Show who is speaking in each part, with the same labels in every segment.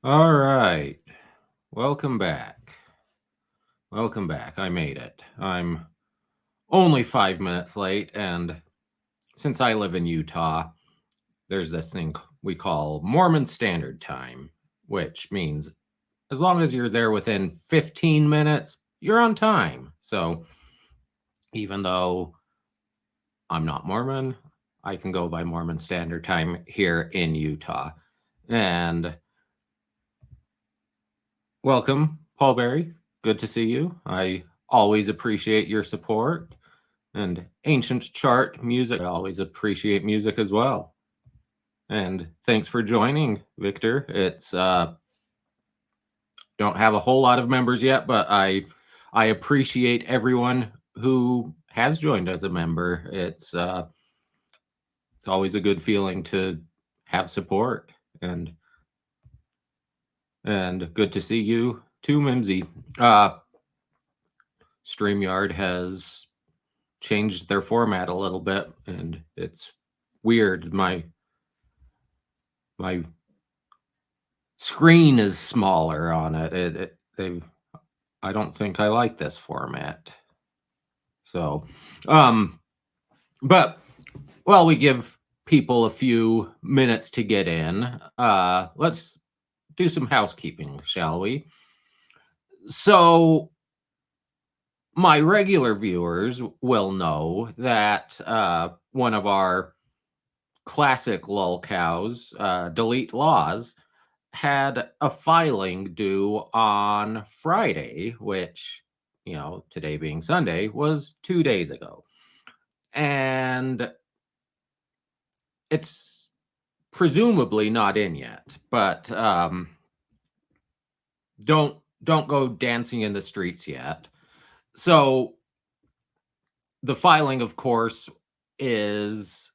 Speaker 1: All right. Welcome back. Welcome back. I made it. I'm only 5 minutes late, and since I live in Utah, there's this thing we call Mormon Standard Time, which means as long as you're there within 15 minutes, you're on time. So even though I'm not Mormon, I can go by Mormon Standard Time here in Utah. And welcome, Paul Berry. Good to see you. I always appreciate your support. And ancient chart music, I always appreciate music as well. And thanks for joining, Victor. It's don't have a whole lot of members yet, but I appreciate everyone who has joined as a member. It's always a good feeling to have support, and good to see you too, Mimsy. StreamYard has changed their format a little bit, and it's weird. My screen is smaller on it. They've I don't think I like this format. So, but while we give people a few minutes to get in, let's do some housekeeping, shall we? So, my regular viewers will know that one of our classic lolcows, Delete Laws, had a filing due on Friday, which, today being Sunday, was 2 days ago. And it's presumably not in yet, but don't go dancing in the streets yet. So the filing, of course, is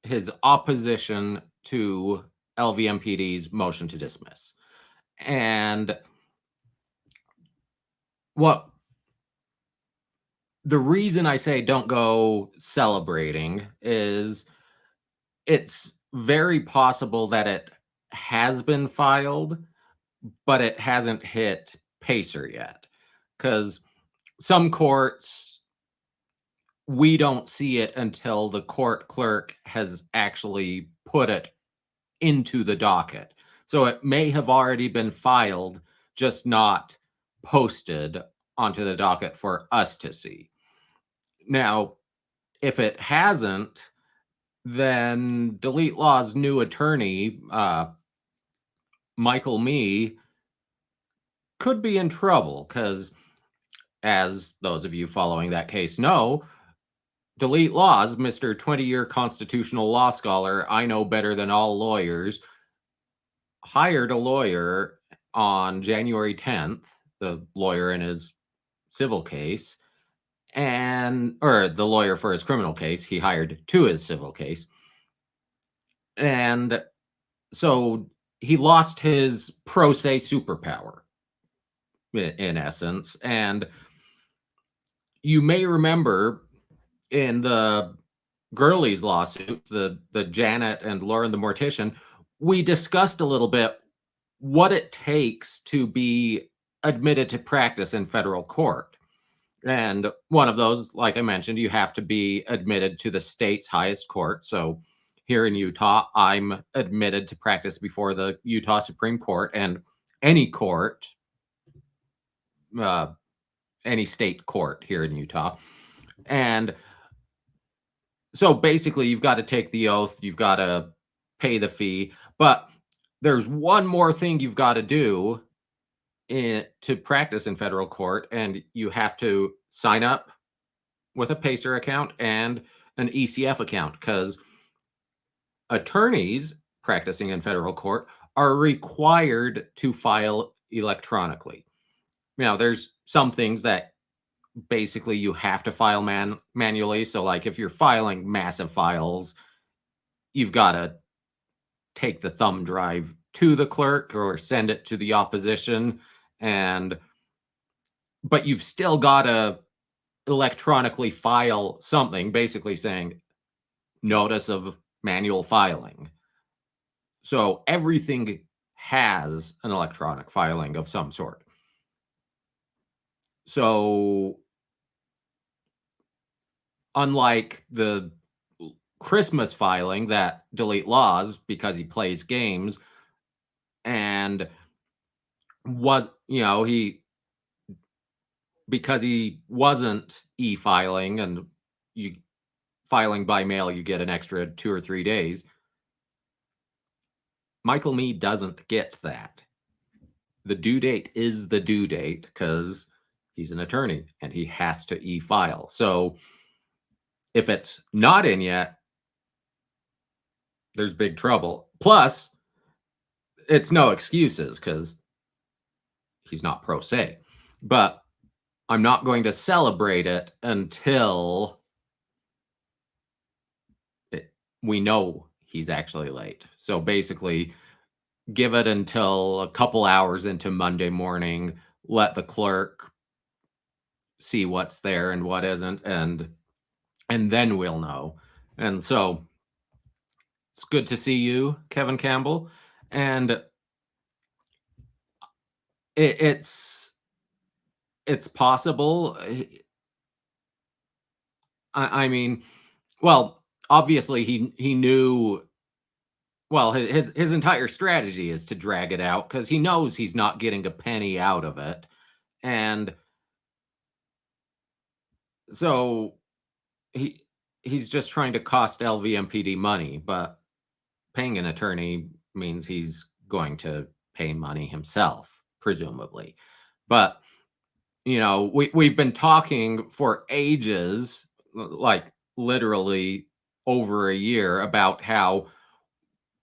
Speaker 1: his opposition to LVMPD's motion to dismiss. And what the reason I say don't go celebrating is it's very possible that it has been filed, but it hasn't hit Pacer yet. Because some courts, we don't see it until the court clerk has actually put it into the docket. So it may have already been filed, just not posted onto the docket for us to see. Now, if it hasn't, then Delete Law's new attorney, Michael Mee, could be in trouble because, as those of you following that case know, Delete Laws, Mr. 20-year constitutional law scholar, I know better than all lawyers, hired a lawyer on January 10th, the lawyer in his civil case, or the lawyer for his criminal case, he hired to his civil case. And so he lost his pro se superpower, in essence. And you may remember in the Gurley's lawsuit, the Janet and Lauren the mortician, we discussed a little bit what it takes to be admitted to practice in federal court. And one of those, like I mentioned, you have to be admitted to the state's highest court. So here in Utah, I'm admitted to practice before the Utah Supreme Court, and any court, uh, any state court here in Utah. And so basically, you've got to take the oath, you've got to pay the fee, but there's one more thing you've got to do to practice in federal court, and you have to sign up with a Pacer account and an ECF account, because attorneys practicing in federal court are required to file electronically. Now, there's some things that basically you have to file manually. So, like if you're filing massive files, you've got to take the thumb drive to the clerk or send it to the opposition, but you've still got to electronically file something, basically saying notice of manual filing. So everything has an electronic filing of some sort. So, unlike the Christmas filing that delete laws because he plays games and was, he because he wasn't e-filing and you filing by mail, you get an extra 2 or 3 days. Michael Meade doesn't get that. The due date is the due date because he's an attorney and he has to e-file. So if it's not in yet, there's big trouble. Plus, it's no excuses because he's not pro se. But I'm not going to celebrate it until we know he's actually late. So basically, give it until a couple hours into Monday morning, let the clerk see what's there and what isn't, and then we'll know. And so it's good to see you, Kevin Campbell. And it's possible. I mean, well, obviously he knew. Well, his entire strategy is to drag it out because he knows he's not getting a penny out of it, and so he's just trying to cost LVMPD money. But paying an attorney means he's going to pay money himself, presumably. But we've been talking for ages, like literally over a year, about how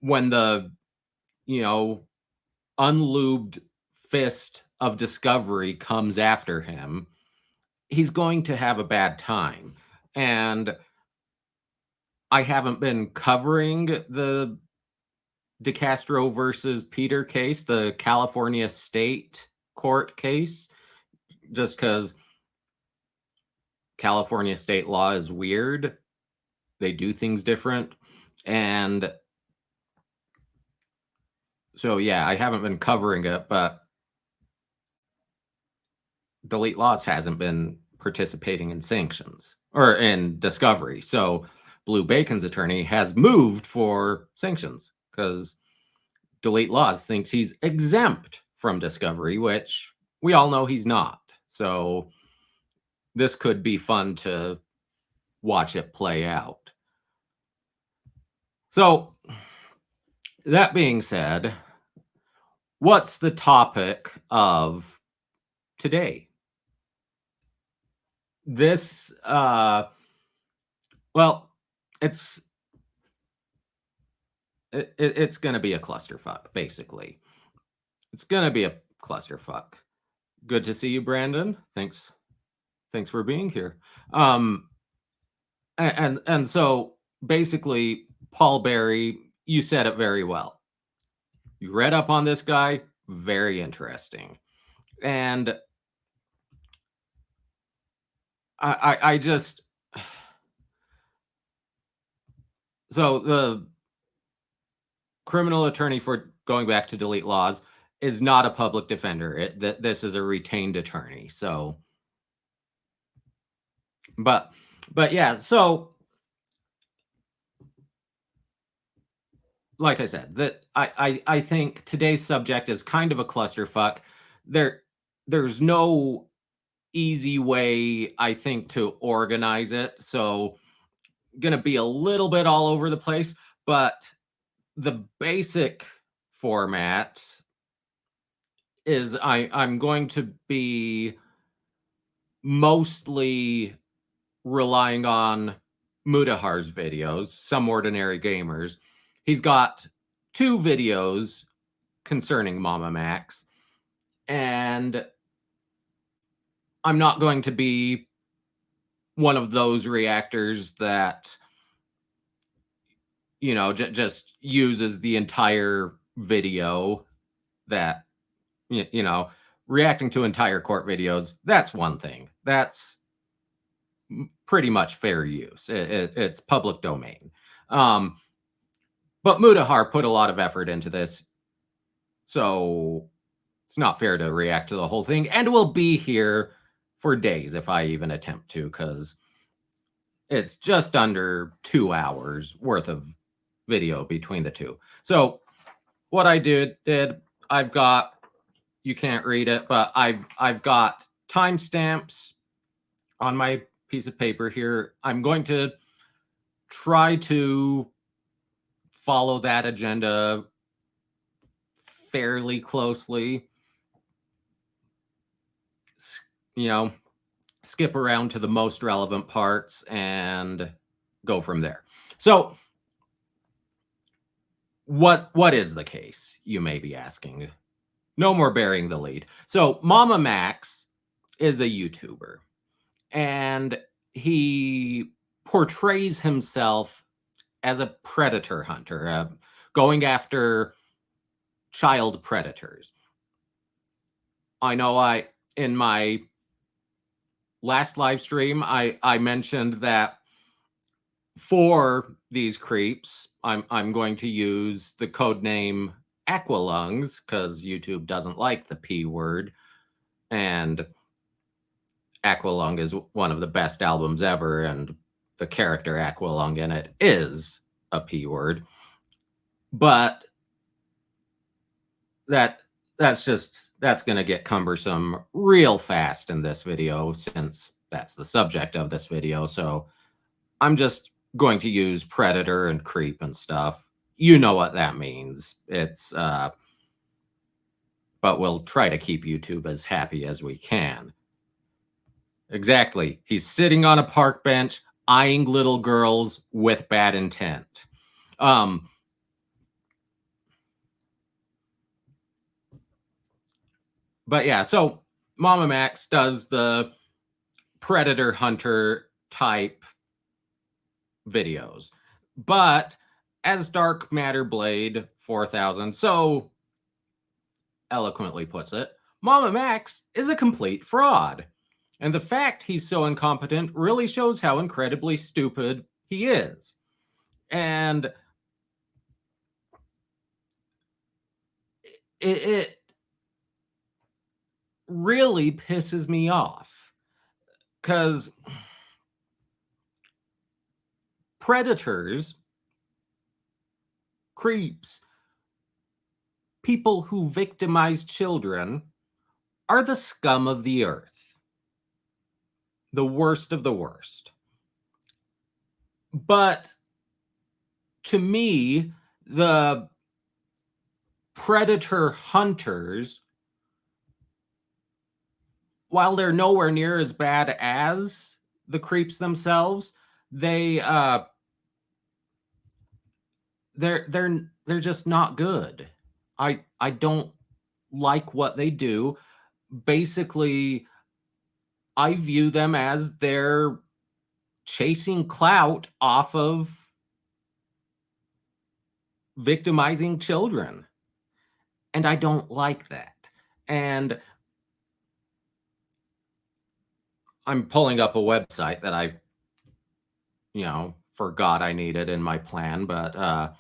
Speaker 1: when the unlubed fist of discovery comes after him, he's going to have a bad time. And I haven't been covering the DeCastro versus Peter case, the California state court case, just because California state law is weird. They do things different. And so, yeah, I haven't been covering it, but Delete Laws hasn't been participating in sanctions or in discovery. So Blue Bacon's attorney has moved for sanctions because Delete Laws thinks he's exempt from discovery, which we all know he's not. So this could be fun to watch it play out. So that being said, what's the topic of today? This well, it's it's going to be a clusterfuck, basically. It's going to be a clusterfuck. Good to see you, Brandon. Thanks for being here. And so basically, Paul Berry, you said it very well. You read up on this guy, very interesting. And I just, so the criminal attorney for going back to Delete Laws is not a public defender. This is a retained attorney. So, but yeah, so like I said, that I think today's subject is kind of a clusterfuck. There's no easy way, I think, to organize it. So gonna be a little bit all over the place, but the basic format is I'm going to be mostly relying on Mudahar's videos, Some Ordinary Gamers. He's got 2 videos concerning Mama Max, and I'm not going to be one of those reactors that just uses the entire video. That reacting to entire court videos, that's one thing. That's pretty much fair use. It's public domain. But Mudahar put a lot of effort into this. So it's not fair to react to the whole thing, and we'll be here for days if I even attempt to, because it's just under 2 hours worth of video between the two. So what I did, I've got, you can't read it, but I've got timestamps on my piece of paper here. I'm going to try to follow that agenda fairly closely. You know, skip around to the most relevant parts and go from there. So what is the case, you may be asking? No more burying the lead. So Mama Max is a YouTuber, and he portrays himself as a predator hunter, going after child predators. I know in my last live stream, I mentioned that for these creeps, I'm going to use the code name Aqualungs, because YouTube doesn't like the P word, and Aqualung is one of the best albums ever, and the character Aqualung in it is a P word. But that's going to get cumbersome real fast in this video, since that's the subject of this video. So I'm just going to use predator and creep and stuff. You know what that means. It's but we'll try to keep YouTube as happy as we can. Exactly. He's sitting on a park bench eyeing little girls with bad intent. But yeah, so Mama Max does the predator hunter type videos. But as Dark Matter Blade 4000 so eloquently puts it, Mama Max is a complete fraud. And the fact he's so incompetent really shows how incredibly stupid he is. And it really pisses me off, because predators, creeps, people who victimize children are the scum of the earth. The worst of the worst. But to me, the predator hunters, while they're nowhere near as bad as the creeps themselves, they're just not good. I don't like what they do. Basically, I view them as they're chasing clout off of victimizing children. And I don't like that. And I'm pulling up a website that I forgot I needed in my plan, but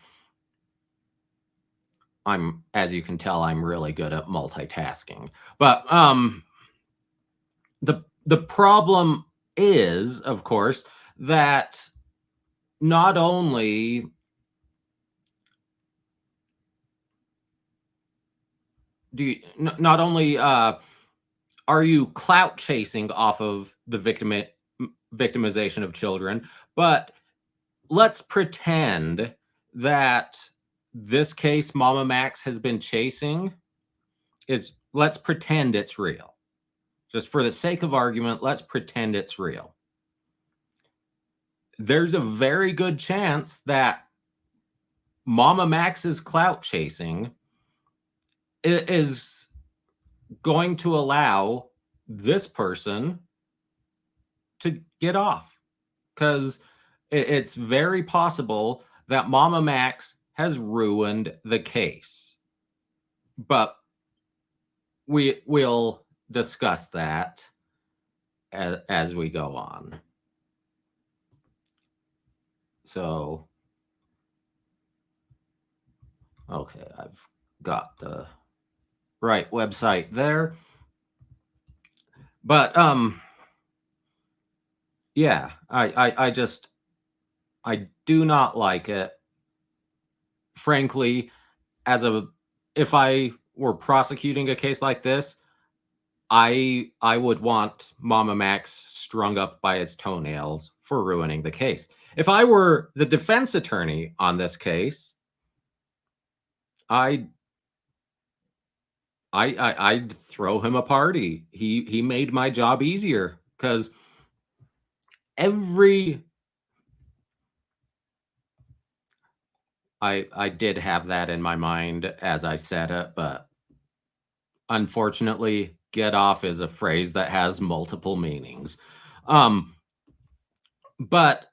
Speaker 1: as you can tell, I'm really good at multitasking. But the problem is, of course, that not only are you clout chasing off of the victimization of children, but let's pretend that this case Mama Max has been chasing let's pretend it's real. Just for the sake of argument, let's pretend it's real. There's a very good chance that Mama Max's clout chasing is going to allow this person to get off, because it's very possible that Mama Max has ruined the case. But we'll discuss that as we go on. So, okay, I've got the right website there. But yeah, I do not like it. Frankly, if I were prosecuting a case like this, I would want Mama Max strung up by its toenails for ruining the case. If I were the defense attorney on this case, I'd throw him a party. He made my job easier because every I did have that in my mind as I said it, but unfortunately, get off is a phrase that has multiple meanings. But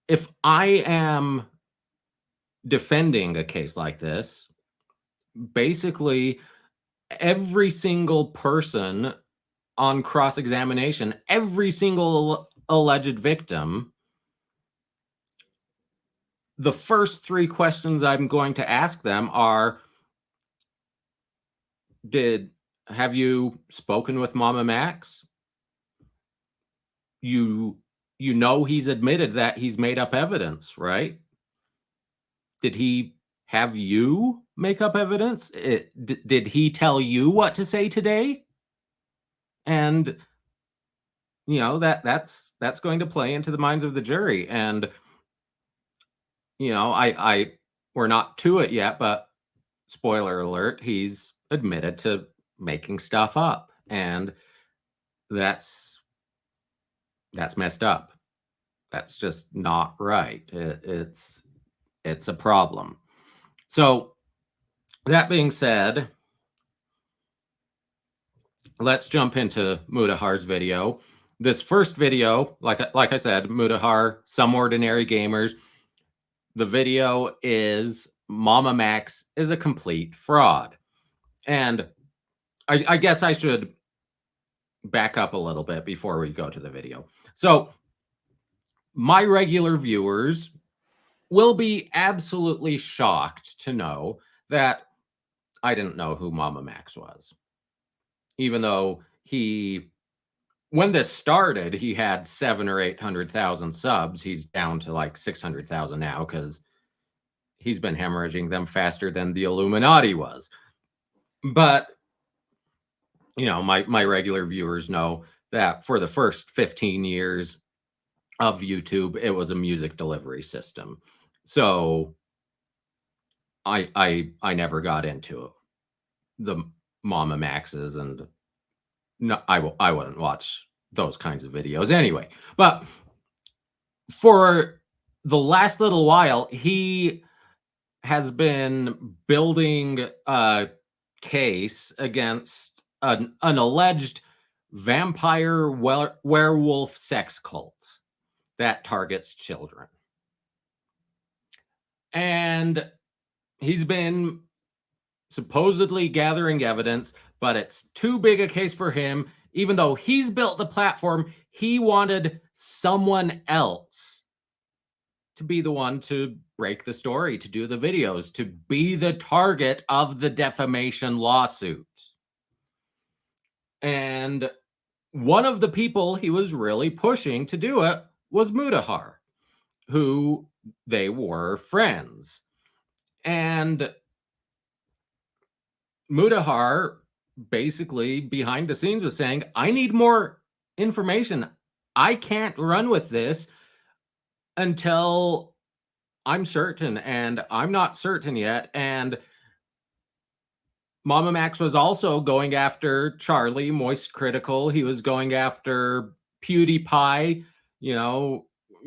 Speaker 1: if I am defending a case like this, basically every single person on cross-examination, every single alleged victim, the first three questions I'm going to ask them are, have you spoken with Mama Max? You know he's admitted that he's made up evidence, right? Did he have you make up evidence? Did he tell you what to say today? And you know that's going to play into the minds of the jury. And you know, we're not to it yet, but spoiler alert, he's admitted to making stuff up, and that's messed up. That's just not right. It's a problem. So that being said, let's jump into Mudahar's video. This first video, like I said, Mudahar, Some Ordinary Gamers. The video is Mama Max is a complete fraud. And I guess I should back up a little bit before we go to the video. So my regular viewers will be absolutely shocked to know that I didn't know who Mama Max was. Even though when this started, he had 700,000 or 800,000 subs. He's down to like 600,000 now because he's been hemorrhaging them faster than the Illuminati was. But you know, my regular viewers know that for the first 15 years of YouTube, it was a music delivery system. So I never got into the Mama Maxes, and no, I wouldn't watch those kinds of videos anyway. But for the last little while, he has been building a case against an alleged vampire werewolf sex cult that targets children. And he's been supposedly gathering evidence, but it's too big a case for him. Even though he's built the platform, he wanted someone else to be the one to break the story, to do the videos, to be the target of the defamation lawsuit. And one of the people he was really pushing to do it was Mudahar, who they were friends. And Mudahar basically behind the scenes was saying, I need more information. I can't run with this until I'm certain, and I'm not certain yet. And Mama Max was also going after Charlie, Moist Critical. He was going after PewDiePie. You know,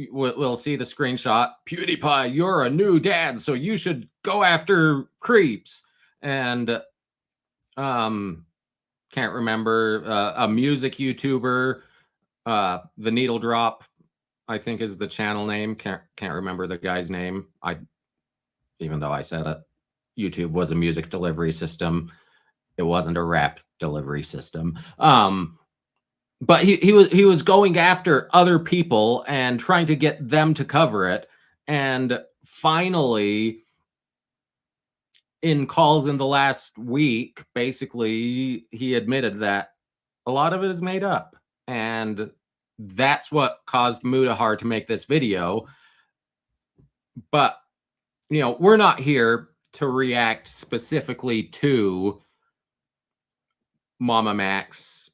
Speaker 1: we'll see the screenshot. PewDiePie, you're a new dad, so you should go after creeps. And can't remember a music YouTuber, the Needle Drop, I think is the channel name. Can't remember the guy's name. Even though I said it, YouTube was a music delivery system. It wasn't a rap delivery system. But he was going after other people and trying to get them to cover it. And finally, in calls in the last week, basically, he admitted that a lot of it is made up. And that's what caused Mudahar to make this video. But, we're not here to react specifically to Mama Max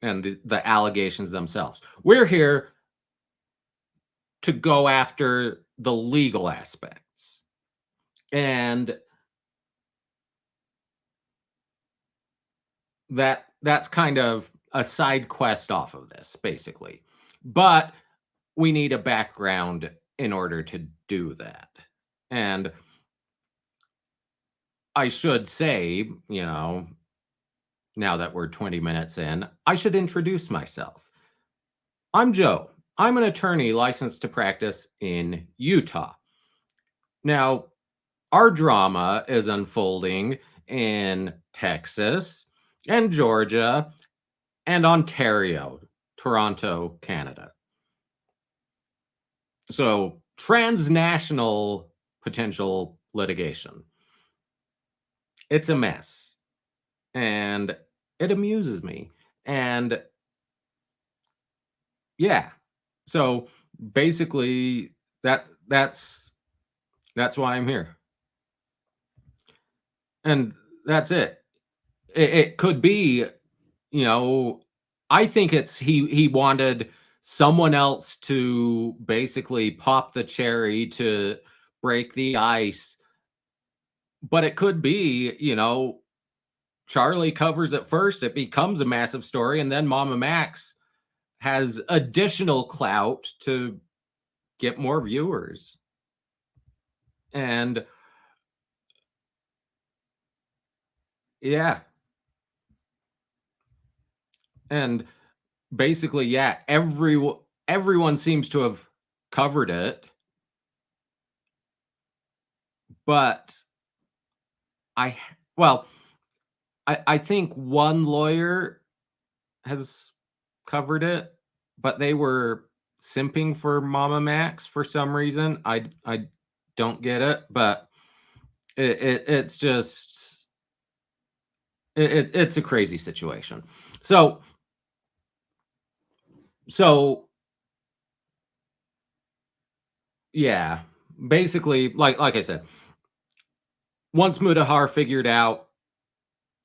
Speaker 1: and the allegations themselves. We're here to go after the legal aspects. And that's kind of a side quest off of this, basically. But we need a background in order to do that. And I should say, now that we're 20 minutes in, I should introduce myself. I'm Joe. I'm an attorney licensed to practice in Utah. Now, our drama is unfolding in Texas and Georgia and Ontario, Toronto, Canada. So, transnational potential litigation. It's a mess. And it amuses me. And yeah. So basically that's why I'm here. And that's it. It could be, I think it's he wanted someone else to basically pop the cherry to break the ice. But it could be, Charlie covers it first, it becomes a massive story, and then Mama Max has additional clout to get more viewers. And yeah. And basically, yeah, everyone seems to have covered it. But I think one lawyer has covered it, but they were simping for Mama Max for some reason. I don't get it, but it's just it's a crazy situation. So yeah, basically, like I said, once Mudahar figured out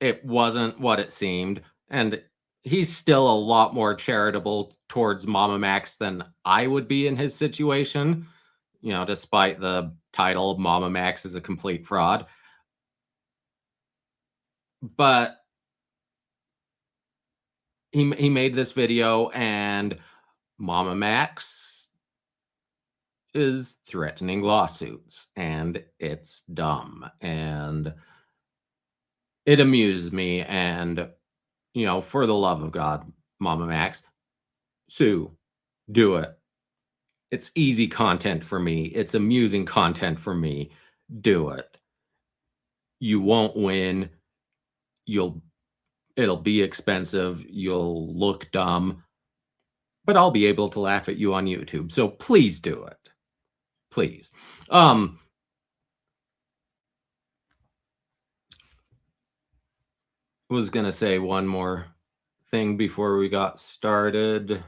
Speaker 1: it wasn't what it seemed, and he's still a lot more charitable towards Mama Max than I would be in his situation, despite the title Mama Max is a complete fraud. But he made this video, and Mama Max is threatening lawsuits, and it's dumb, and it amused me. And for the love of God, Mama Max, sue, do it. It's easy content for me. It's amusing content for me. Do it. You won't win. It'll be expensive. You'll look dumb, but I'll be able to laugh at you on YouTube. So please do it. Please. Was going to say one more thing before we got started.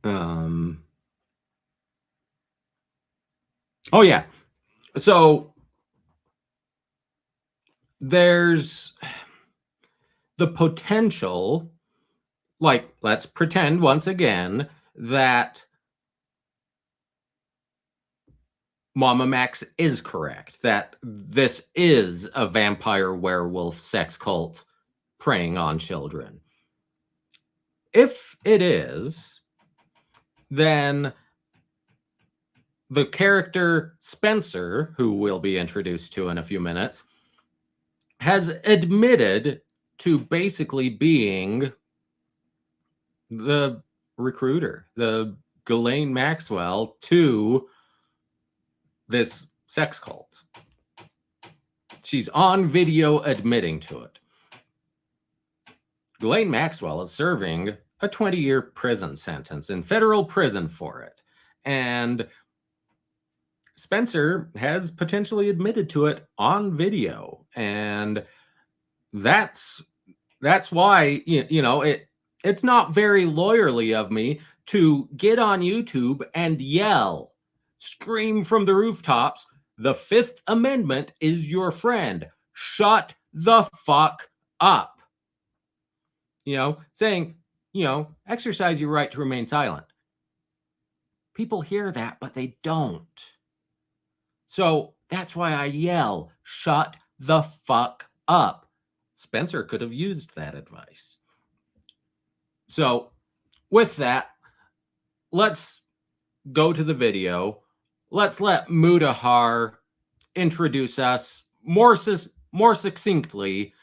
Speaker 1: Oh yeah. So there's the potential, like, let's pretend once again that Mama Max is correct, that this is a vampire werewolf sex cult preying on children. If it is, then the character Spencer, who we'll be introduced to in a few minutes, has admitted to basically being the recruiter, the Ghislaine Maxwell to this sex cult. She's on video admitting to it. Ghislaine Maxwell is serving a 20-year prison sentence in federal prison for it. And Spencer has potentially admitted to it on video, and that's why it's not very lawyerly of me to get on YouTube and yell, scream from the rooftops, the Fifth Amendment is your friend. Shut the fuck up. Saying, exercise your right to remain silent. People hear that, but they don't. So that's why I yell, shut the fuck up. Spencer could have used that advice. So with that, let's go to the video. Let's let Mudahar introduce us more succinctly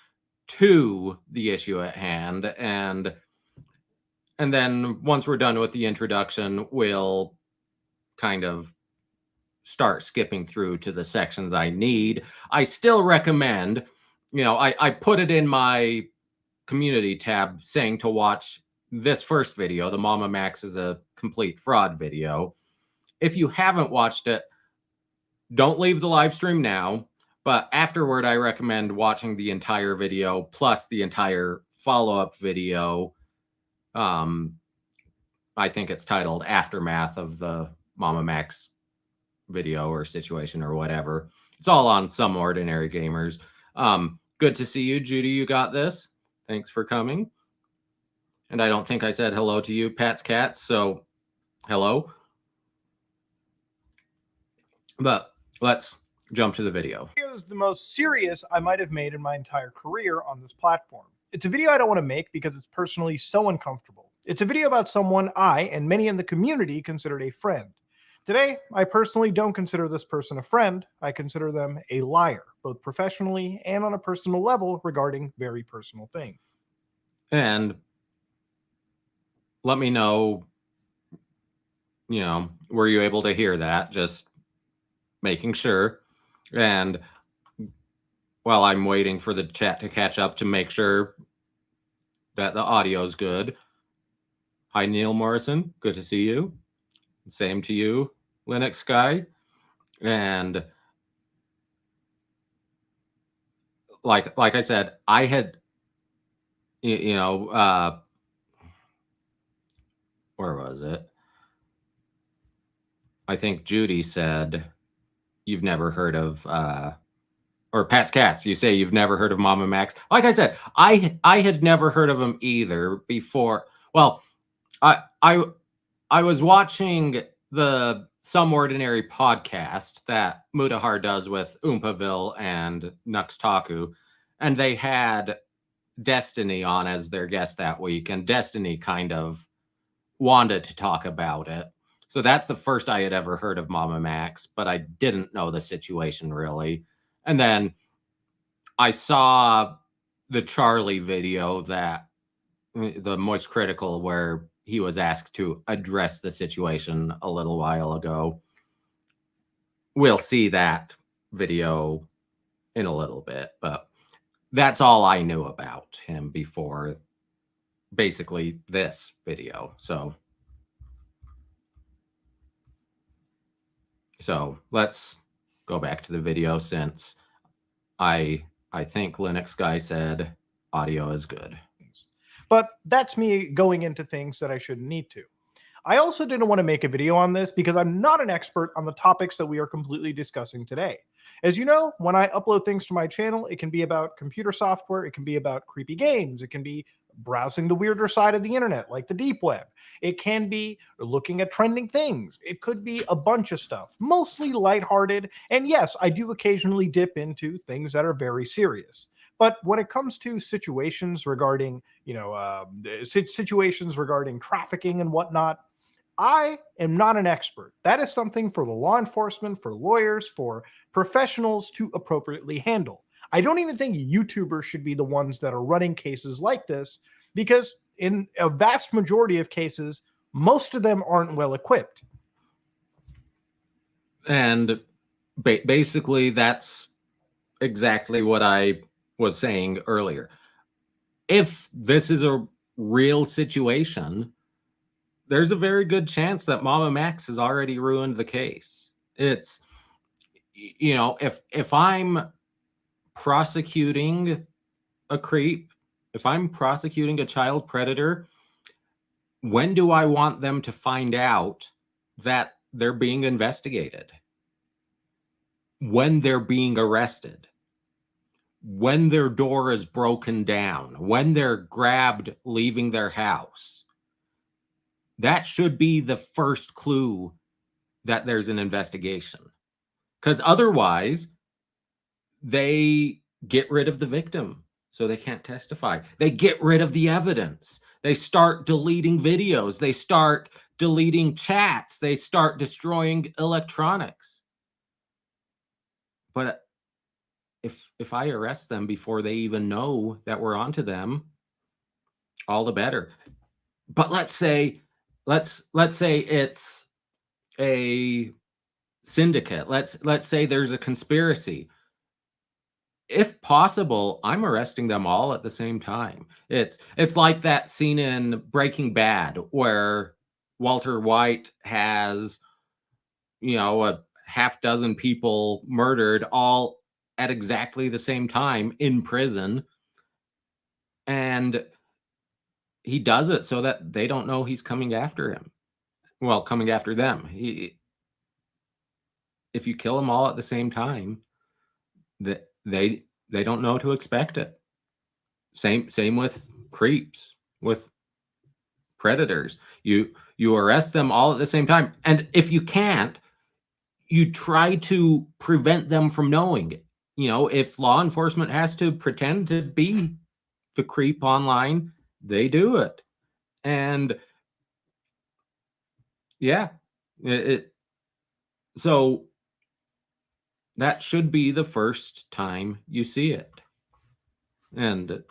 Speaker 1: to the issue at hand. And then once we're done with the introduction, we'll kind of start skipping through to the sections I need. I still recommend, I put it in my community tab saying to watch this first video, the Mama Max is a complete fraud video. If you haven't watched it, don't leave the live stream now, but afterward, I recommend watching the entire video plus the entire follow-up video. I think it's titled Aftermath of the Mama Max video or situation or whatever. It's all on Some Ordinary Gamers. Good to see you, Judy. You got this. Thanks for coming. And I don't think I said hello to you, Pat's Cats. So hello. But let's jump to the video.
Speaker 2: It was the most serious I might have made in my entire career on this platform. It's a video I don't want to make because it's personally so uncomfortable. It's a video about someone I and many in the community considered a friend. Today, I personally don't consider this person a friend. I consider them a liar, both professionally and on a personal level regarding very personal things.
Speaker 1: And let me know, were you able to hear that? Just making sure. And while I'm waiting for the chat to catch up to make sure that the audio is good. Hi, Neil Morrison. Good to see you. Same to you, Linux Sky. And like I said, I had, where was it? I think Judy said, you've never heard of, or Pat's Cats, you say you've never heard of Mama Max. Like I said, I had never heard of him either before. Well, I was watching the Some Ordinary podcast that Mudahar does with Oompaville and Nuxtaku, and they had Destiny on as their guest that week, and Destiny kind of wanted to talk about it. So that's the first I had ever heard of Mama Max, but I didn't know the situation really. And then I saw the Charlie video, that the Moist Critical, where he was asked to address the situation a little while ago. We'll see that video in a little bit, but that's all I knew about him before basically this video. So let's go back to the video, since I think Linux Guy said audio is good.
Speaker 2: But that's me going into things that I shouldn't need to. I also didn't want to make a video on this because I'm not an expert on the topics that we are completely discussing today. As you know, when I upload things to my channel, it can be about computer software, it can be about creepy games, it can be browsing the weirder side of the internet, like the deep web. It can be looking at trending things. It could be a bunch of stuff, mostly lighthearted. And yes, I do occasionally dip into things that are very serious. But when it comes to situations regarding, situations regarding trafficking and whatnot, I am not an expert. That is something for the law enforcement, for lawyers, for professionals to appropriately handle. I don't even think YouTubers should be the ones that are running cases like this, because in a vast majority of cases, most of them aren't well equipped.
Speaker 1: And basically, that's exactly what I was saying earlier. If this is a real situation, there's a very good chance that Mama Max has already ruined the case. It's you know, if I'm prosecuting a creep, if I'm prosecuting a child predator, when do I want them to find out that they're being investigated? When they're being arrested, when their door is broken down, when they're grabbed leaving their house. That should be the first clue that there's an investigation. Because otherwise, they get rid of the victim so they can't testify. They get rid of the evidence. They start deleting videos. They start deleting chats. They start destroying electronics. But if I arrest them before they even know that we're onto them, all the better. But let's say it's a syndicate. Let's say there's a conspiracy. If possible, I'm arresting them all at the same time. It's like that scene in Breaking Bad where Walter White has, you know, a half dozen people murdered all at exactly the same time in prison. And he does it so that they don't know he's coming after him. Well, coming after them. If you kill them all at the same time, they don't know to expect it. Same with creeps, with predators. You arrest them all at the same time, and if you can't, you try to prevent them from knowing it. You know, if law enforcement has to pretend to be the creep online, they do it. And yeah, so that should be the first time you see it. And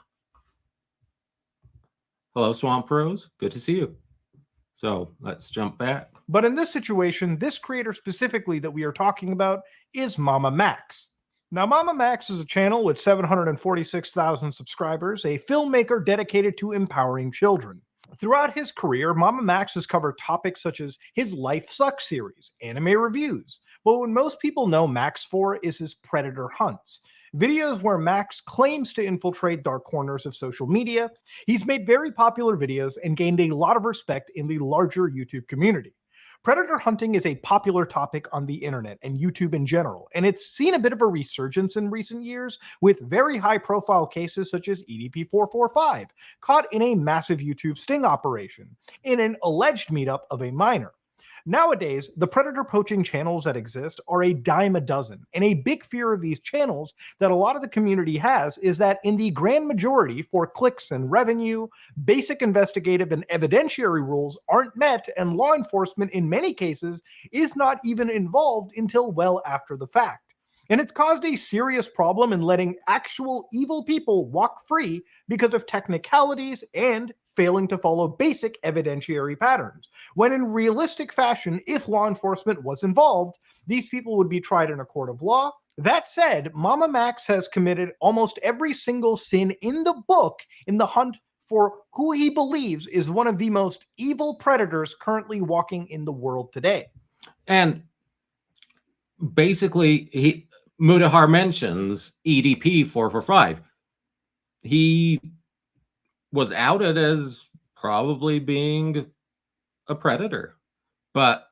Speaker 1: hello, Swamp Rose. Good to see you. So let's jump back.
Speaker 2: But in this situation, this creator specifically that we are talking about is Mama Max. Now, Mama Max is a channel with 746,000 subscribers, a filmmaker dedicated to empowering children. Throughout his career, Mama Max has covered topics such as his Life Sucks series, anime reviews, but what most people know Max for is his Predator hunts. Videos where Max claims to infiltrate dark corners of social media. He's made very popular videos and gained a lot of respect in the larger YouTube community. Predator hunting is a popular topic on the internet and YouTube in general, and it's seen a bit of a resurgence in recent years with very high-profile cases such as EDP-445, caught in a massive YouTube sting operation, in an alleged meetup of a minor. Nowadays, the predator poaching channels that exist are a dime a dozen, and a big fear of these channels that a lot of the community has is that in the grand majority, for clicks and revenue, basic investigative and evidentiary rules aren't met, and law enforcement in many cases is not even involved until well after the fact. And it's caused a serious problem in letting actual evil people walk free because of technicalities and failing to follow basic evidentiary patterns, when in realistic fashion, if law enforcement was involved, these people would be tried in a court of law. That said, Mama Max has committed almost every single sin in the book in the hunt for who he believes is one of the most evil predators currently walking in the world today.
Speaker 1: And basically, Mudahar mentions EDP 445. He was outed as probably being a predator, but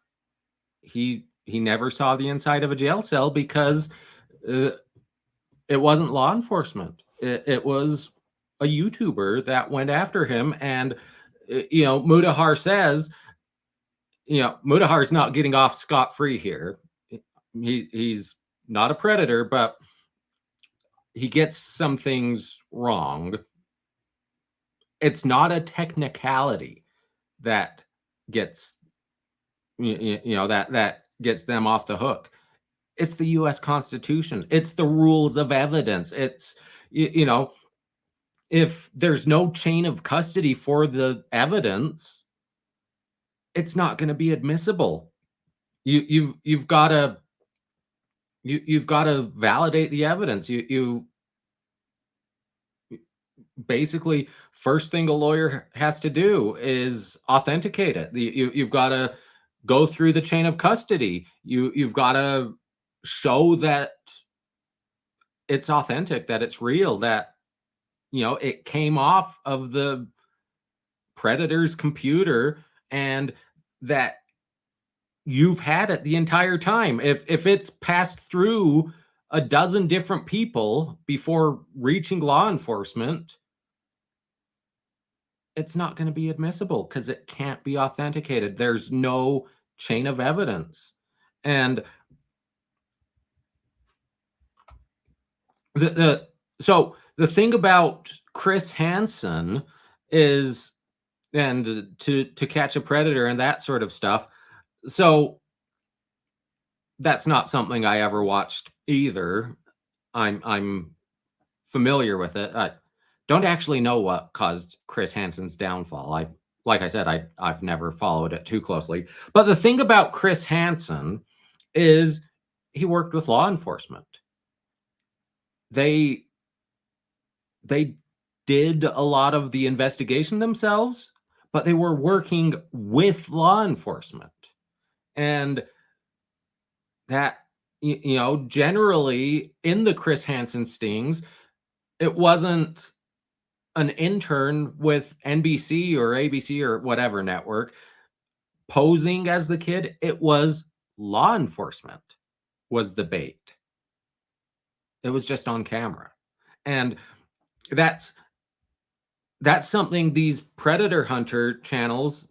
Speaker 1: he never saw the inside of a jail cell because it wasn't law enforcement. It was a YouTuber that went after him. And you know, Mudahar says, you know, Mudahar's not getting off scot-free here. He's not a predator, but he gets some things wrong. It's not a technicality that gets that gets them off the hook. It's the U.S. Constitution. It's the rules of evidence. It's you know, if there's no chain of custody for the evidence, it's not going to be admissible. You've got to validate the evidence. You basically, first thing a lawyer has to do is authenticate it. You've got to go through the chain of custody. You've got to show that it's authentic, that it's real, that, it came off of the predator's computer and that you've had it the entire time. If it's passed through a dozen different people before reaching law enforcement, it's not going to be admissible because it can't be authenticated. There's no chain of evidence. And so the thing about Chris Hansen is, and to catch a predator and that sort of stuff. So that's not something I ever watched either. I'm familiar with it. I don't actually know what caused Chris Hansen's downfall. Like I said, I've never followed it too closely. But the thing about Chris Hansen is he worked with law enforcement. They did a lot of the investigation themselves, but they were working with law enforcement. And that, generally in the Chris Hansen stings, it wasn't an intern with NBC or ABC or whatever network posing as the kid. It was law enforcement was the bait. It was just on camera. And that's something these predator hunter channels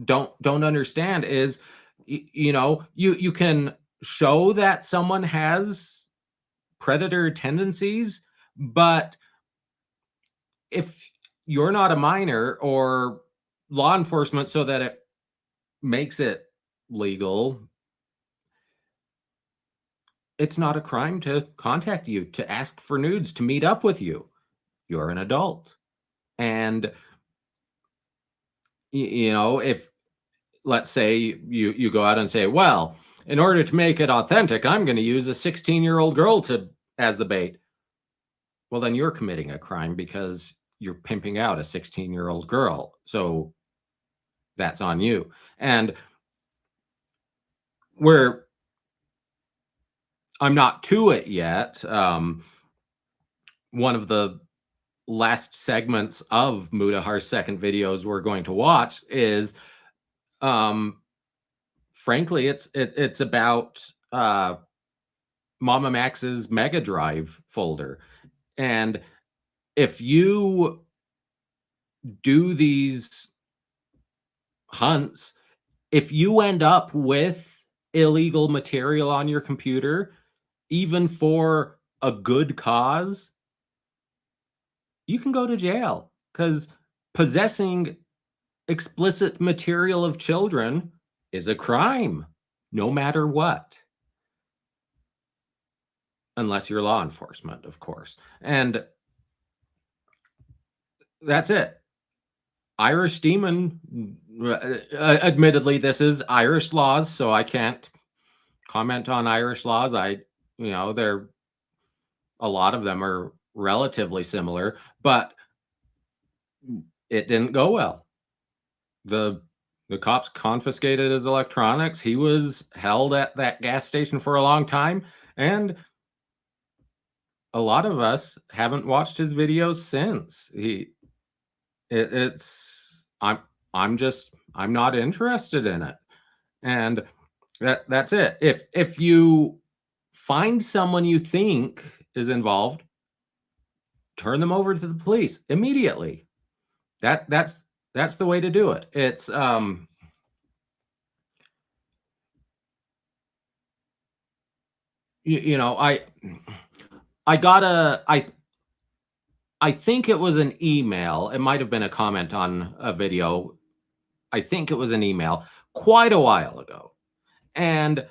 Speaker 1: don't understand is, you can show that someone has predator tendencies, but if you're not a minor or law enforcement, so that it makes it legal, it's not a crime to contact you, to ask for nudes, to meet up with you. You're an adult. And, if, let's say you go out and say, well, in order to make it authentic, I'm going to use a 16-year-old girl as the bait. Well, then you're committing a crime because you're pimping out a 16-year-old girl. So that's on you. And I'm not to it yet. One of the last segments of Mudahar's second videos we're going to watch is, frankly, it's about Mama Max's Mega Drive folder. And if you do these hunts, if you end up with illegal material on your computer, even for a good cause, you can go to jail, because possessing explicit material of children is a crime, no matter what. Unless you're law enforcement, of course. And that's it. Irish Demon, admittedly, this is Irish laws, so I can't comment on Irish laws. A lot of them are relatively similar, but it didn't go well. The cops confiscated his electronics. He was held at that gas station for a long time, and a lot of us haven't watched his videos since. I'm not interested in it. And that's it. If you find someone you think is involved, turn them over to the police immediately. That's the way to do it. It's I think it was an email. It might have been a comment on a video. I think it was an email quite a while ago. And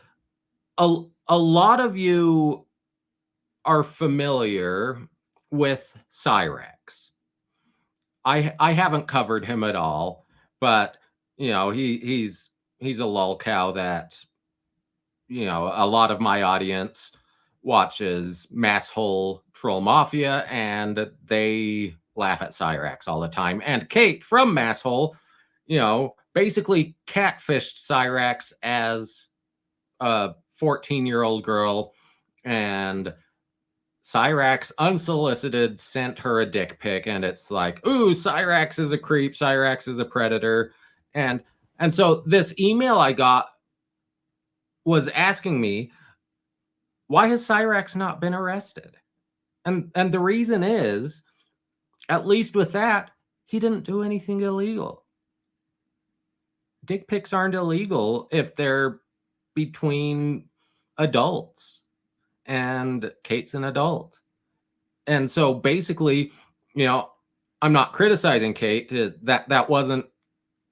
Speaker 1: a lot of you are familiar with Cyrax. I haven't covered him at all, but he's a lol cow that a lot of my audience watches Masshole Troll Mafia, and they laugh at Cyrax all the time. And Kate from Masshole, basically catfished Cyrax as a 14-year-old girl, and Cyrax unsolicited sent her a dick pic, and it's like, ooh, Cyrax is a creep, Cyrax is a predator. And so this email I got was asking me, why has Cyrax not been arrested? And the reason is, at least with that, he didn't do anything illegal. Dick pics aren't illegal if they're between adults, and Kate's an adult. And so basically, you know, I'm not criticizing Kate. That wasn't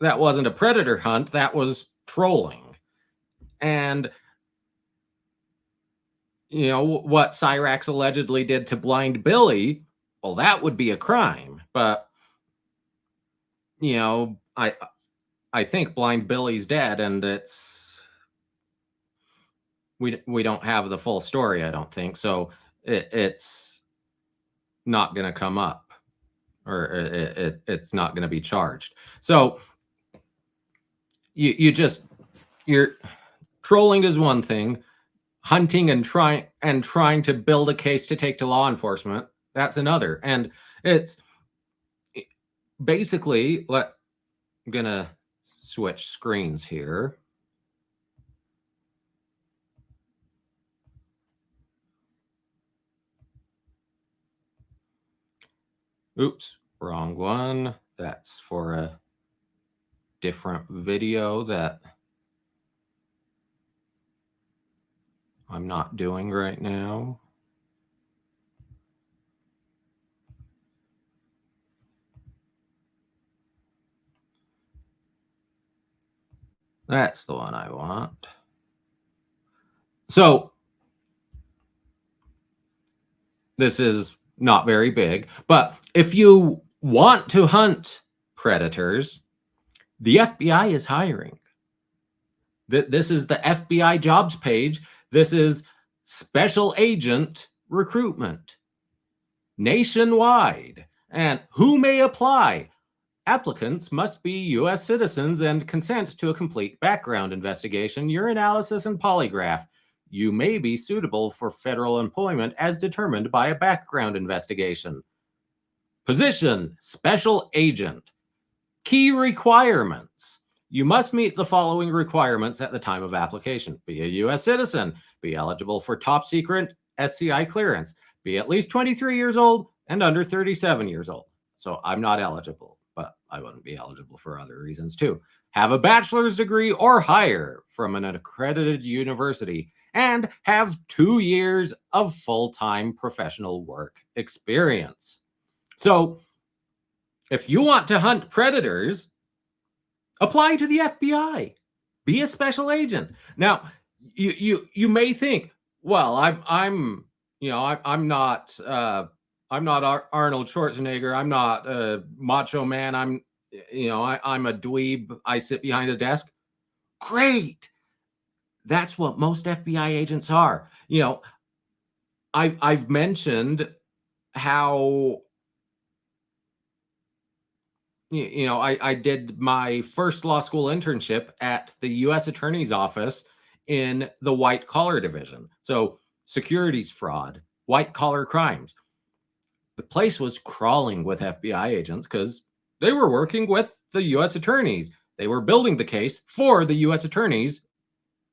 Speaker 1: a predator hunt. That was trolling. And you know what Cyrax allegedly did to Blind Billy, well, that would be a crime. But you know, I think Blind Billy's dead, and we don't have the full story, I don't think. So it's not going to come up, or it's not going to be charged. So you're trolling is one thing, hunting and trying to build a case to take to law enforcement, that's another. And it's basically, I'm gonna switch screens here. Oops, wrong one. That's for a different video that I'm not doing right now. That's the one I want. So this is not very big, but if you want to hunt predators, the FBI is hiring. This is the FBI jobs page. This is special agent recruitment nationwide. And who may apply? Applicants must be U.S. citizens and consent to a complete background investigation, urinalysis, and polygraph. You may be suitable for federal employment as determined by a background investigation. Position: special agent. Key requirements: you must meet the following requirements at the time of application. Be a U.S. citizen. Be eligible for top secret SCI clearance. Be at least 23 years old and under 37 years old. So I'm not eligible, but I wouldn't be eligible for other reasons too. Have a bachelor's degree or higher from an accredited university, and have 2 years of full-time professional work experience. So if you want to hunt predators, apply to the FBI. Be a special agent. Now, you may think, well, I'm not Arnold Schwarzenegger. I'm not a macho man. I'm a dweeb. I sit behind a desk. Great. That's what most FBI agents are. You know, I've mentioned how I did my first law school internship at the U.S. Attorney's Office in the white collar division. So securities fraud, white collar crimes. The place was crawling with FBI agents because they were working with the U.S. attorneys. They were building the case for the U.S. attorneys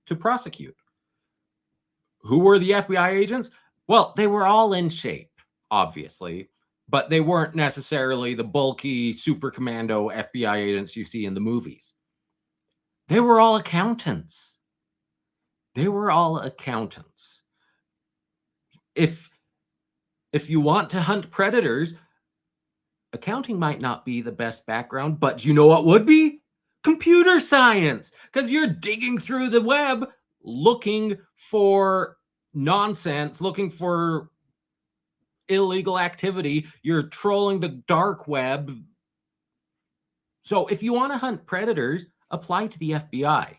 Speaker 1: to prosecute. Who were the FBI agents? Well, they were all in shape, obviously, but they weren't necessarily the bulky super commando FBI agents you see in the movies. They were all accountants. If you want to hunt predators, accounting might not be the best background, but you know what would be? Computer science, because you're digging through the web looking for nonsense, looking for illegal activity. You're trolling the dark web. So if you want to hunt predators, apply to the FBI.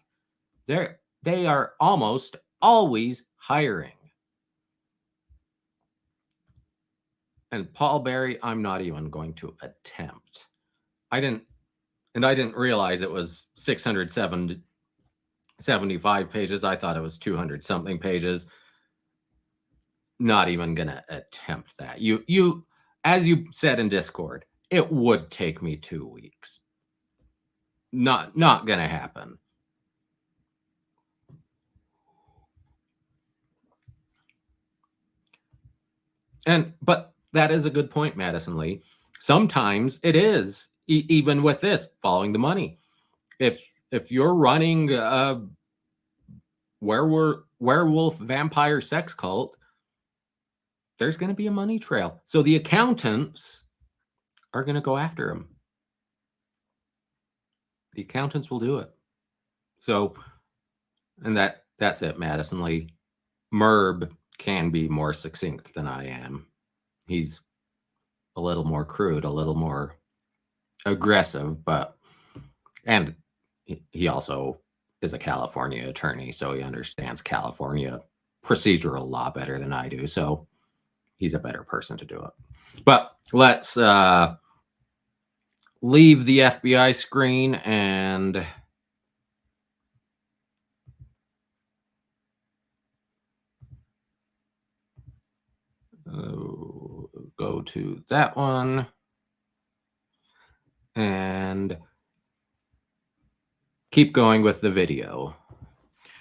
Speaker 1: They are almost always hiring. And Paul Berry, I'm not even going to attempt. I didn't realize it was $607 75 pages. I thought it was 200 something pages. Not even gonna attempt that. You as you said in Discord, it would take me 2 weeks. Not gonna happen. But that is a good point, Madison Lee. Sometimes it is, even with this, following the money. If you're running a werewolf vampire sex cult, there's going to be a money trail. So the accountants are going to go after him. The accountants will do it. So, and that's it, Madison Lee. Merb can be more succinct than I am. He's a little more crude, a little more aggressive, and he also is a California attorney, so he understands California procedural law better than I do. So he's a better person to do it. But let's leave the FBI screen and go to that one and keep going with the video.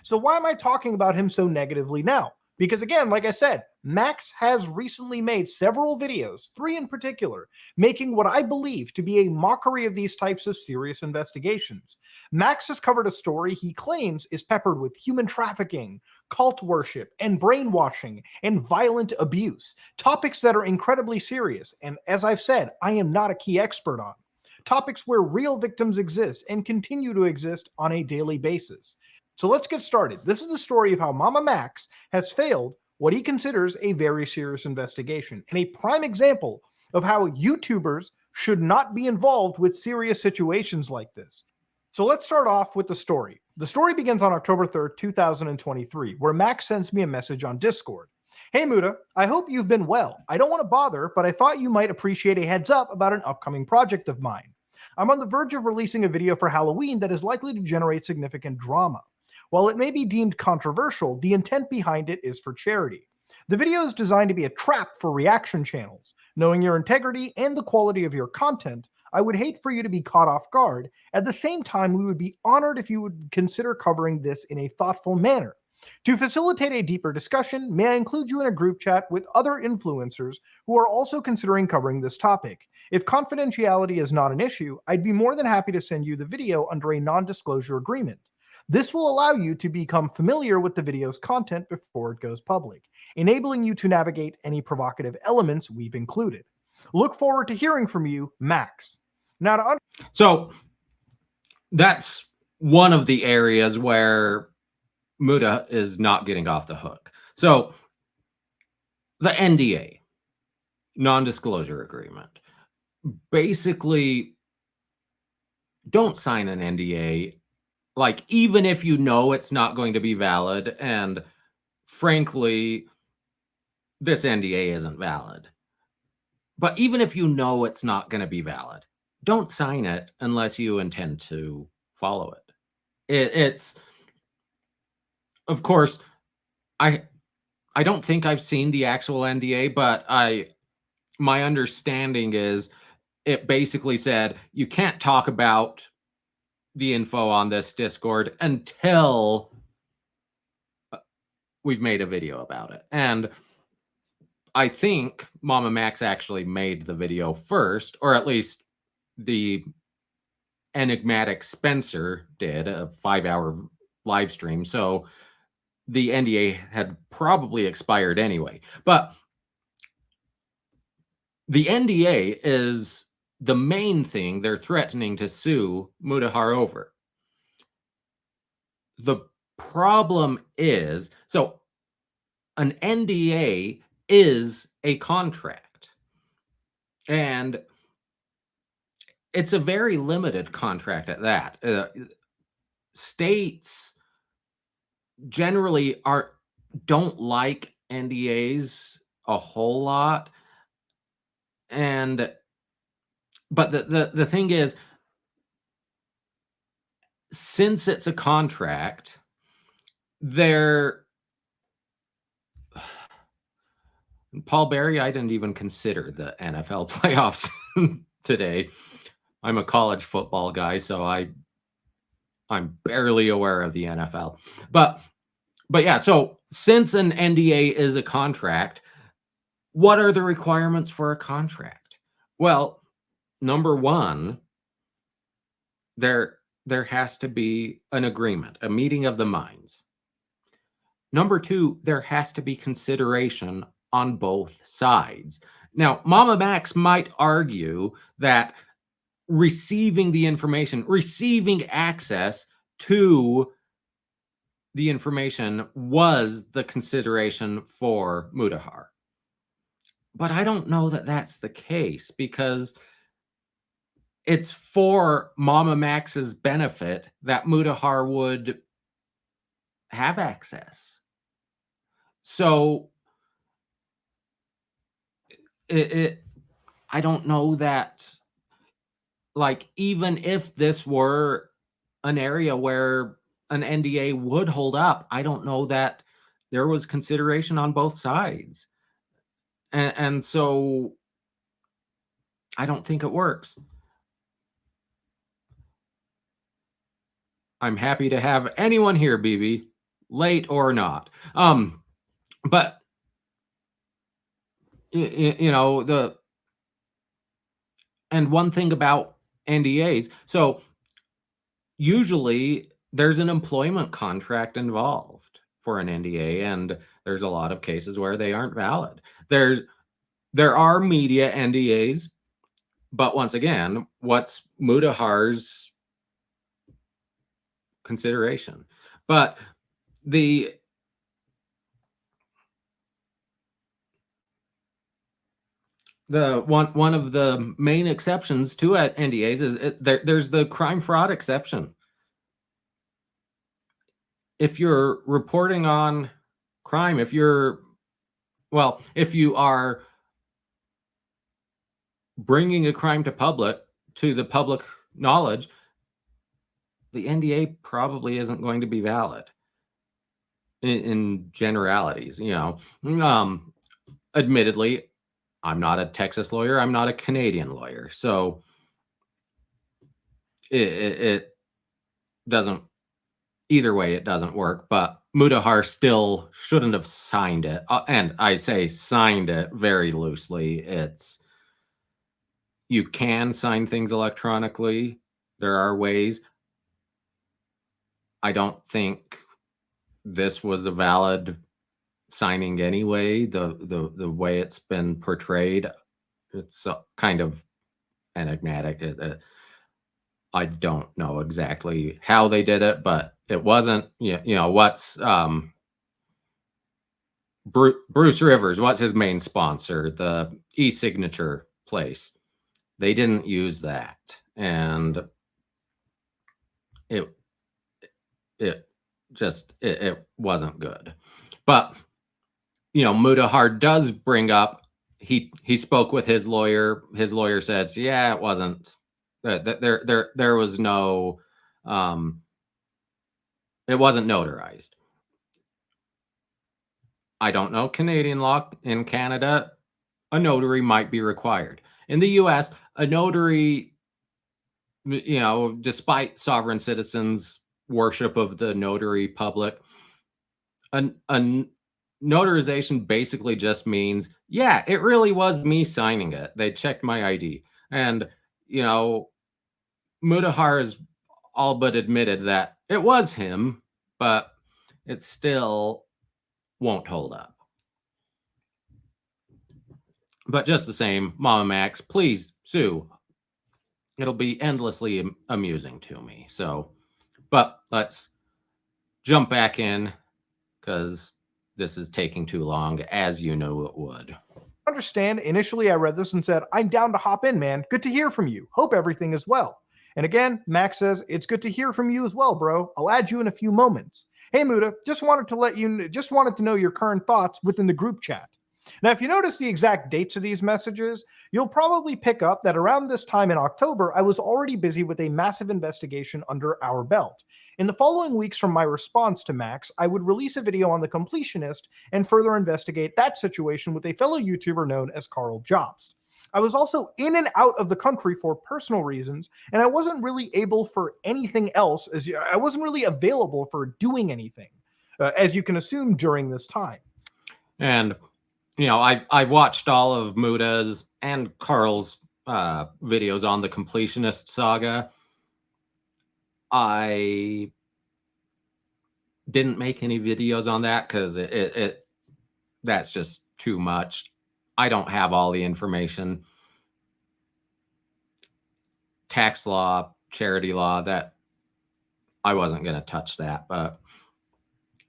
Speaker 2: So why am I talking about him so negatively now? Because again, like I said, Max has recently made several videos, 3 in particular, making what I believe to be a mockery of these types of serious investigations. Max has covered a story he claims is peppered with human trafficking, cult worship, and brainwashing, and violent abuse, topics that are incredibly serious, and as I've said, I am not a key expert on. Topics where real victims exist and continue to exist on a daily basis. So let's get started. This is the story of how Mama Max has failed what he considers a very serious investigation, and a prime example of how YouTubers should not be involved with serious situations like this. So let's start off with the story. The story begins on October 3rd, 2023, where Max sends me a message on Discord. Hey Muda, I hope you've been well. I don't want to bother, but I thought you might appreciate a heads up about an upcoming project of mine. I'm on the verge of releasing a video for Halloween that is likely to generate significant drama. While it may be deemed controversial, the intent behind it is for charity. The video is designed to be a trap for reaction channels. Knowing your integrity and the quality of your content, I would hate for you to be caught off guard. At the same time, we would be honored if you would consider covering this in a thoughtful manner. To facilitate a deeper discussion, may I include you in a group chat with other influencers who are also considering covering this topic? If confidentiality is not an issue, I'd be more than happy to send you the video under a non-disclosure agreement. This will allow you to become familiar with the video's content before it goes public, enabling you to navigate any provocative elements we've included. Look forward to hearing from you, Max. Now,
Speaker 1: so that's one of the areas where Muda is not getting off the hook. So the NDA, non-disclosure agreement, basically don't sign an NDA. Like, even if you know it's not going to be valid, and frankly, this NDA isn't valid. But even if you know it's not going to be valid, don't sign it unless you intend to follow it. It's, of course, I don't think I've seen the actual NDA, but my understanding is it basically said you can't talk about the info on this Discord until we've made a video about it. And I think Mama Max actually made the video first, or at least the enigmatic Spencer did, a 5-hour live stream. So the NDA had probably expired anyway. But the NDA is the main thing they're threatening to sue Mudahar over. The problem is, so an NDA is a contract, and it's a very limited contract at that. States generally don't like NDAs a whole lot, but the thing is, since it's a contract, There, Paul Berry, I didn't even consider the NFL playoffs today. I'm a college football guy, so I'm barely aware of the NFL. But yeah, so since an NDA is a contract, what are the requirements for a contract? Well, number one, there has to be an agreement, a meeting of the minds. Number two, there has to be consideration on both sides. Now, Mama Max might argue that receiving the information, receiving access to the information was the consideration for Mudahar. But I don't know that that's the case, because it's for Mama Max's benefit that Mudahar would have access. So I don't know that, like, even if this were an area where an NDA would hold up, I don't know that there was consideration on both sides. And so I don't think it works. I'm happy to have anyone here, BB, late or not. But you know, and one thing about NDAs, so usually there's an employment contract involved for an NDA, and there's a lot of cases where they aren't valid. There are media NDAs, but once again, what's Mudahar's consideration? But one of the main exceptions to NDAs is there's the crime fraud exception. If you're reporting on crime, if you are bringing a crime to the public knowledge, the NDA probably isn't going to be valid in generalities. You know, admittedly, I'm not a Texas lawyer. I'm not a Canadian lawyer. So it doesn't, either way, it doesn't work. But Mudahar still shouldn't have signed it. And I say signed it very loosely. You can sign things electronically. There are ways. I don't think this was a valid signing anyway. The way it's been portrayed, it's kind of enigmatic. I don't know exactly how they did it, but it wasn't, you know, what's Bruce Rivers, what's his main sponsor, the e-signature place. They didn't use that, and it wasn't good. But you know, Mudahar does bring up, he spoke with his lawyer. His lawyer said, yeah, it wasn't that there was no it wasn't notarized. I don't know Canadian law. In Canada, a notary might be required. In the US, a notary, you know, despite sovereign citizens' worship of the notary public, a notarization basically just means, yeah, it really was me signing it. They checked my ID. And, you know, Mudahar has all but admitted that it was him, but it still won't hold up. But just the same, Mama Max, please sue. It'll be endlessly amusing to me. So, but let's jump back in, because this is taking too long, as you know it would.
Speaker 2: Understand, initially I read this and said, I'm down to hop in, man. Good to hear from you. Hope everything is well. And again, Max says, it's good to hear from you as well, bro. I'll add you in a few moments. Hey, Muda, just wanted to know your current thoughts within the group chat. Now, if you notice the exact dates of these messages, you'll probably pick up that around this time in October, I was already busy with a massive investigation under our belt. In the following weeks from my response to Max, I would release a video on the completionist and further investigate that situation with a fellow YouTuber known as Carl Jobst. I was also in and out of the country for personal reasons, and I wasn't really able for anything else, as I wasn't really available for doing anything, as you can assume during this time.
Speaker 1: And I've watched all of Muda's and Carl's videos on the completionist saga. I didn't make any videos on that because that's just too much. I don't have all the information. Tax law, charity law, that I wasn't going to touch that. But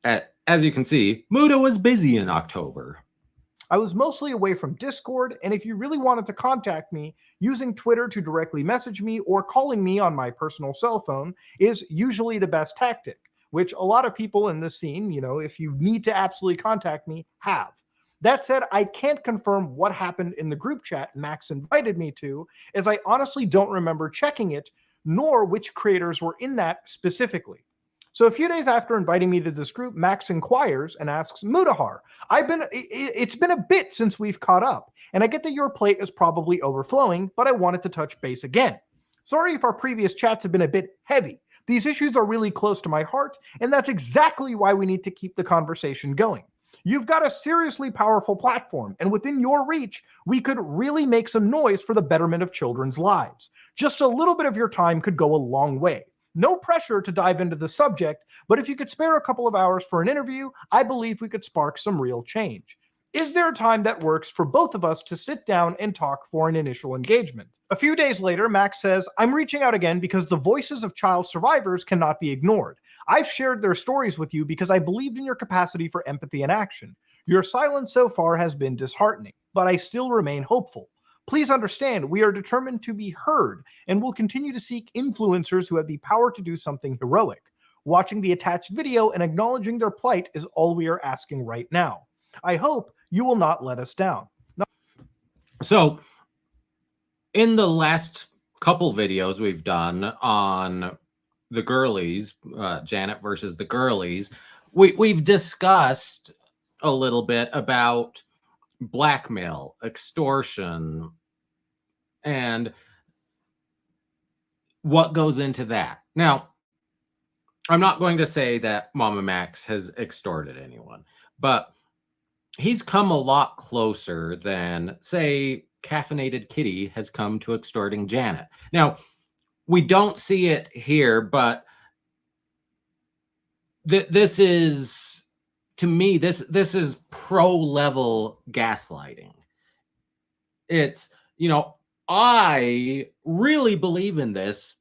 Speaker 1: as you can see, Muda was busy in October.
Speaker 2: I was mostly away from Discord, and if you really wanted to contact me, using Twitter to directly message me or calling me on my personal cell phone is usually the best tactic, which a lot of people in this scene, if you need to absolutely contact me, have. That said, I can't confirm what happened in the group chat Max invited me to, as I honestly don't remember checking it, nor which creators were in that specifically. So a few days after inviting me to this group, Max inquires and asks, Mudahar, it's been a bit since we've caught up, and I get that your plate is probably overflowing, but I wanted to touch base again. Sorry if our previous chats have been a bit heavy. These issues are really close to my heart, and that's exactly why we need to keep the conversation going. You've got a seriously powerful platform, and within your reach, we could really make some noise for the betterment of children's lives. Just a little bit of your time could go a long way. No pressure to dive into the subject, but if you could spare a couple of hours for an interview, I believe we could spark some real change. Is there a time that works for both of us to sit down and talk for an initial engagement? A few days later, Max says, I'm reaching out again because the voices of child survivors cannot be ignored. I've shared their stories with you because I believed in your capacity for empathy and action. Your silence so far has been disheartening, but I still remain hopeful. Please understand, we are determined to be heard and will continue to seek influencers who have the power to do something heroic. Watching the attached video and acknowledging their plight is all we are asking right now. I hope you will not let us down.
Speaker 1: So, in the last couple videos we've done on the girlies, Janet versus the girlies, we've discussed a little bit about blackmail, extortion, and what goes into that. Now, I'm not going to say that Mama Max has extorted anyone, but he's come a lot closer than, say, Caffeinated Kitty has come to extorting Janet. Now, we don't see it here, but this is, to me, this is pro-level gaslighting. It's, I really believe in this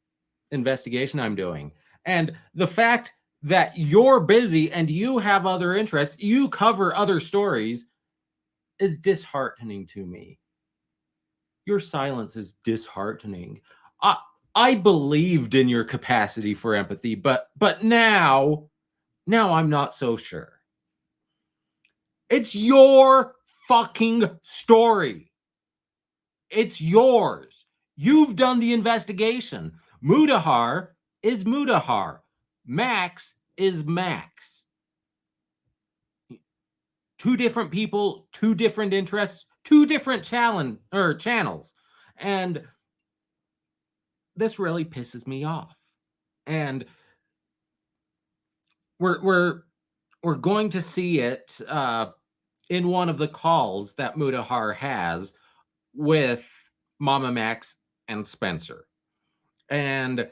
Speaker 1: investigation I'm doing. And the fact that you're busy and you have other interests, you cover other stories, is disheartening to me. Your silence is disheartening. I believed in your capacity for empathy, but now I'm not so sure. It's your fucking story. It's yours. You've done the investigation. Mudahar is Mudahar. Max is Max. Two different people, two different interests, two different channels. And this really pisses me off. And we're going to see it in one of the calls that Mudahar has with Mama Max and Spencer. And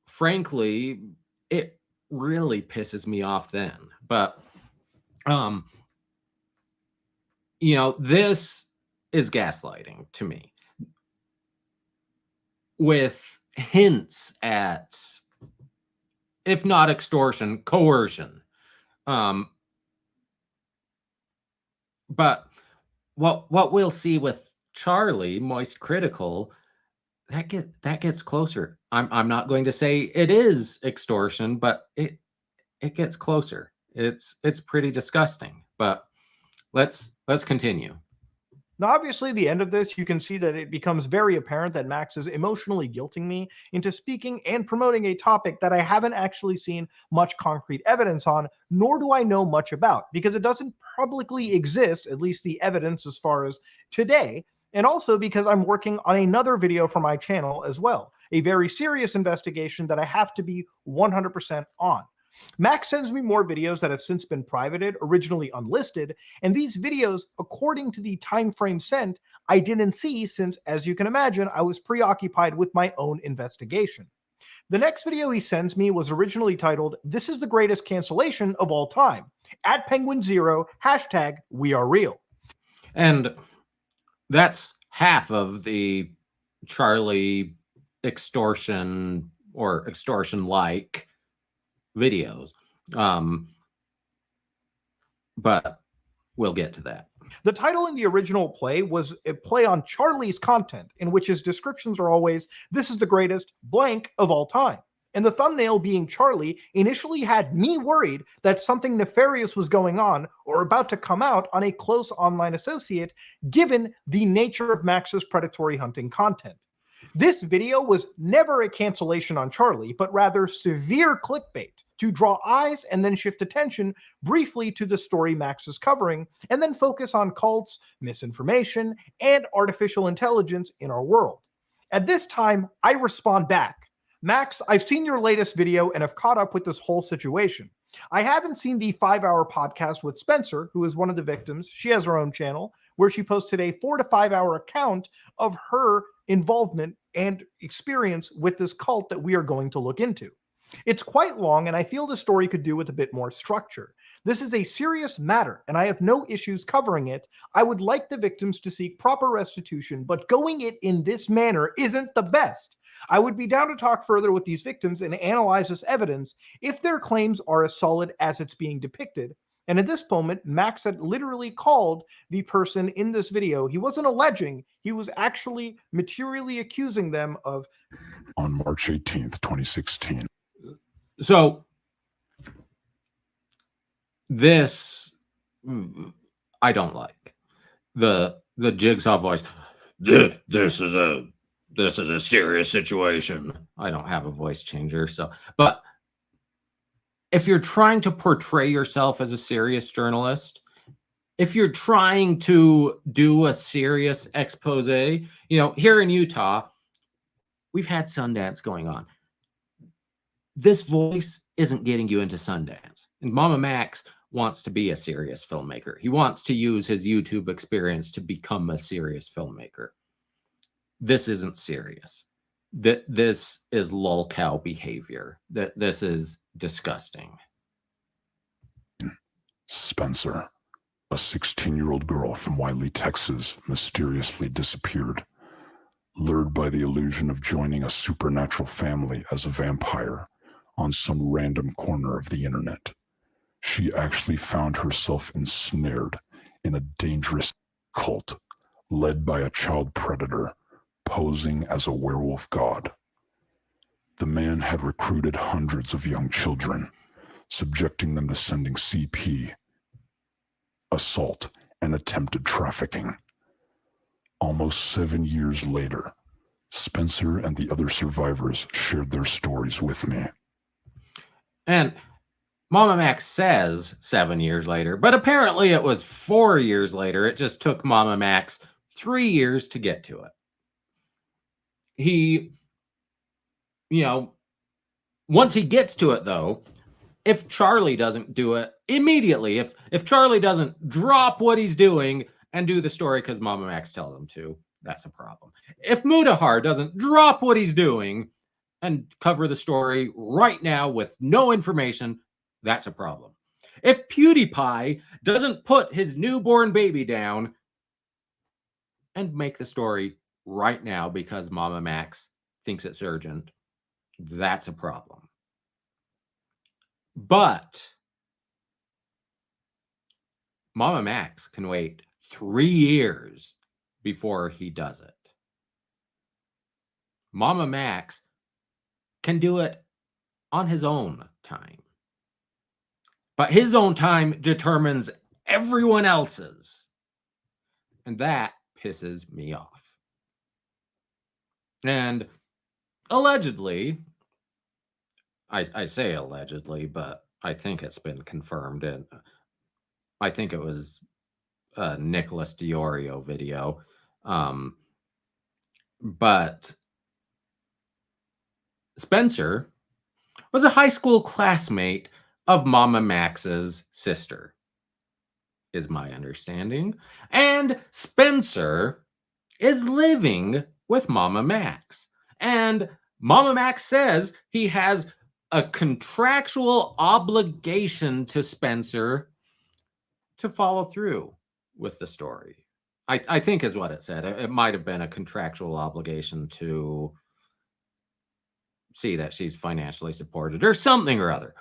Speaker 1: frankly, it really pisses me off then. But this is gaslighting to me, with hints at, if not extortion, coercion. But what we'll see with Charlie, Moist Critical, that gets closer. I'm not going to say it is extortion, but it gets closer. It's pretty disgusting. But let's continue.
Speaker 2: Now, obviously, the end of this, you can see that it becomes very apparent that Max is emotionally guilting me into speaking and promoting a topic that I haven't actually seen much concrete evidence on, nor do I know much about, because it doesn't publicly exist, at least the evidence as far as today, and also because I'm working on another video for my channel as well, a very serious investigation that I have to be 100% on. Max sends me more videos that have since been privated, originally unlisted, and these videos, according to the time frame sent, I didn't see since, as you can imagine, I was preoccupied with my own investigation. The next video he sends me was originally titled, "This is the greatest cancellation of all time," @Penguin0, #WeAreReal.
Speaker 1: And that's half of the Charlie extortion or extortion-like videos. But we'll get to that.
Speaker 2: The title in the original play was a play on Charlie's content, in which his descriptions are always, "This is the greatest blank of all time." And the thumbnail being Charlie initially had me worried that something nefarious was going on or about to come out on a close online associate, given the nature of Max's predatory hunting content. This video was never a cancellation on Charlie, but rather severe clickbait to draw eyes and then shift attention briefly to the story Max is covering, and then focus on cults, misinformation, and artificial intelligence in our world. At this time, I respond back, "Max, I've seen your latest video and have caught up with this whole situation. I haven't seen the 5-hour podcast with Spencer, who is one of the victims. She has her own channel, where she posted a 4 to 5 hour account of her involvement and experience with this cult that we are going to look into. It's quite long, and I feel the story could do with a bit more structure. This is a serious matter, and I have no issues covering it. I would like the victims to seek proper restitution, but going it in this manner isn't the best. I would be down to talk further with these victims and analyze this evidence if their claims are as solid as it's being depicted." And at this moment, Max had literally called the person in this video. He wasn't alleging, he was actually materially accusing them of.
Speaker 3: On March 18th, 2016.
Speaker 1: So this I don't like. The Jigsaw voice. This is a serious situation. I don't have a voice changer, so but if you're trying to portray yourself as a serious journalist, if you're trying to do a serious expose, here in Utah, we've had Sundance going on. This voice isn't getting you into Sundance. And Mama Max wants to be a serious filmmaker. He wants to use his YouTube experience to become a serious filmmaker. This isn't serious. This is lolcow behavior. This is disgusting.
Speaker 3: Spencer, a 16-year-old girl from Wiley, Texas, mysteriously disappeared. Lured by the illusion of joining a supernatural family as a vampire on some random corner of the internet, she actually found herself ensnared in a dangerous cult led by a child predator posing as a werewolf god. The man had recruited hundreds of young children, subjecting them to sending CP, assault, and attempted trafficking. Almost 7 years later, Spencer and the other survivors shared their stories with me.
Speaker 1: And Mama Max says 7 years later, but apparently it was 4 years later. It just took Mama Max 3 years to get to it. He, once he gets to it, though, if Charlie doesn't do it immediately, if Charlie doesn't drop what he's doing and do the story because Mama Max tells him to, that's a problem. If Mudahar doesn't drop what he's doing and cover the story right now with no information, that's a problem. If PewDiePie doesn't put his newborn baby down and make the story right now because Mama Max thinks it's urgent, that's a problem. But Mama Max can wait 3 years before he does it. Mama Max can do it on his own time. But his own time determines everyone else's. And that pisses me off. And allegedly, I say allegedly, but I think it's been confirmed, and I think it was a Nicholas Diorio video. But Spencer was a high school classmate of Mama Max's sister, is my understanding. And Spencer is living with Mama Max. And Mama Max says he has a contractual obligation to Spencer to follow through with the story. I think is what it said. It might have been a contractual obligation to see that she's financially supported or something or other.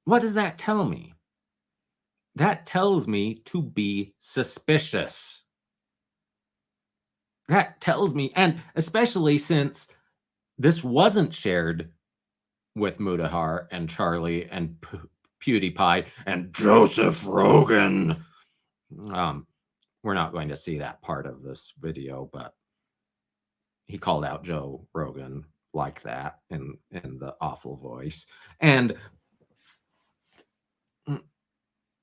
Speaker 1: What does that tell me? That tells me to be suspicious. That tells me, and especially since this wasn't shared with Mudahar and Charlie and PewDiePie and Joseph Rogan. We're not going to see that part of this video, but he called out Joe Rogan like that in the awful voice. And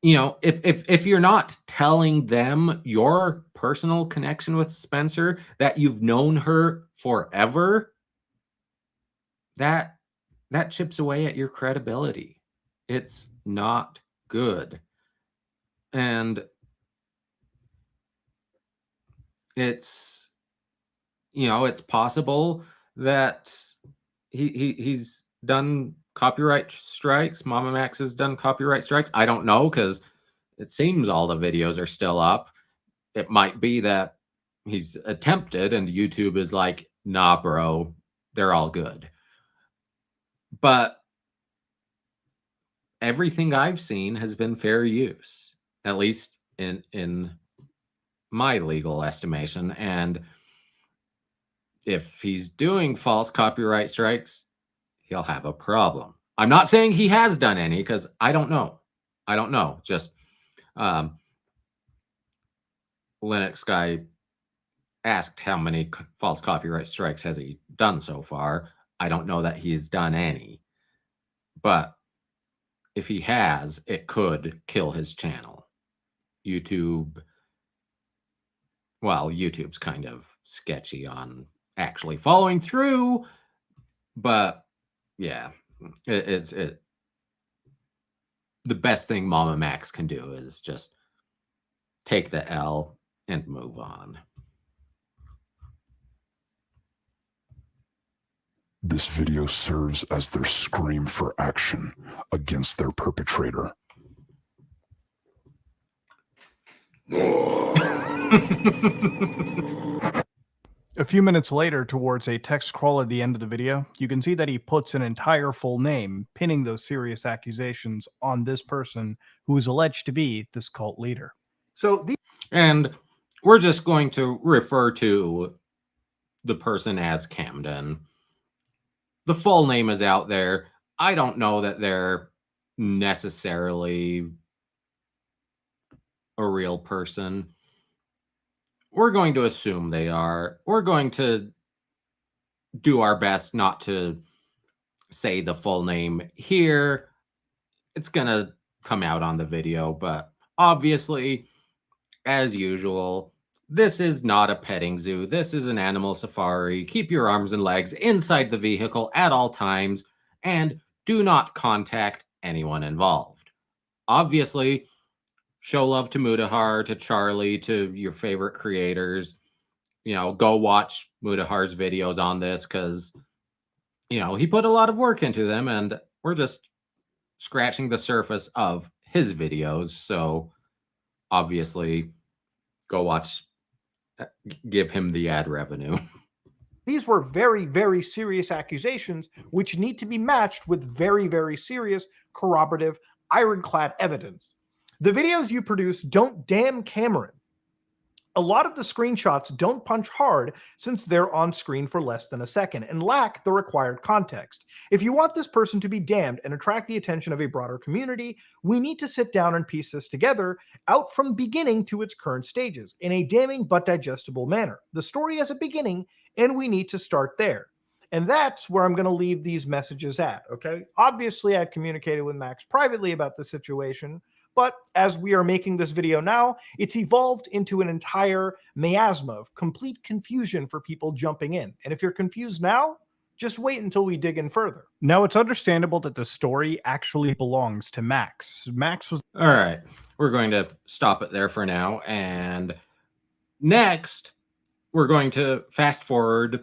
Speaker 1: you know, if you're not telling them your personal connection with Spencer, that you've known her forever, that chips away at your credibility. It's not good. And it's, you know, it's possible that he's done copyright strikes. Mama Max has done copyright strikes. I don't know, because it seems all the videos are still up. It might be that he's attempted and YouTube is like, nah, bro, they're all good. But everything I've seen has been fair use, at least in my legal estimation. And if he's doing false copyright strikes, he'll have a problem. I'm not saying he has done any, because I don't know. I don't know. Just Linux guy asked how many false copyright strikes has he done so far. I don't know that he's done any. But if he has, it could kill his channel. YouTube's kind of sketchy on actually following through, but yeah, the best thing Mama Max can do is just take the L and move on.
Speaker 3: This video serves as their scream for action against their perpetrator.
Speaker 2: A few minutes later, towards a text scroll at the end of the video, you can see that he puts an entire full name, pinning those serious accusations on this person who is alleged to be this cult leader.
Speaker 1: And we're just going to refer to the person as Camden. The full name is out there. I don't know that they're necessarily a real person. We're going to assume they are. We're going to do our best not to say the full name here. It's going to come out on the video, but obviously, as usual, this is not a petting zoo. This is an animal safari. Keep your arms and legs inside the vehicle at all times, and do not contact anyone involved. Obviously, show love to Mudahar, to Charlie, to your favorite creators. You know, go watch Mudahar's videos on this, because, you know, he put a lot of work into them, and we're just scratching the surface of his videos. So obviously, go watch, give him the ad revenue.
Speaker 2: These were very, very serious accusations, which need to be matched with very, very serious, corroborative, ironclad evidence. The videos you produce don't damn Cameron. A lot of the screenshots don't punch hard since they're on screen for less than a second and lack the required context. If you want this person to be damned and attract the attention of a broader community, we need to sit down and piece this together out from beginning to its current stages in a damning but digestible manner. The story has a beginning, and we need to start there. And that's where I'm going to leave these messages at, okay? Obviously, I communicated with Max privately about the situation, but as we are making this video now, it's evolved into an entire miasma of complete confusion for people jumping in. And if you're confused now, just wait until we dig in further. Now, it's understandable that the story actually belongs to Max. Max was...
Speaker 1: All right, we're going to stop it there for now. And next, we're going to fast forward a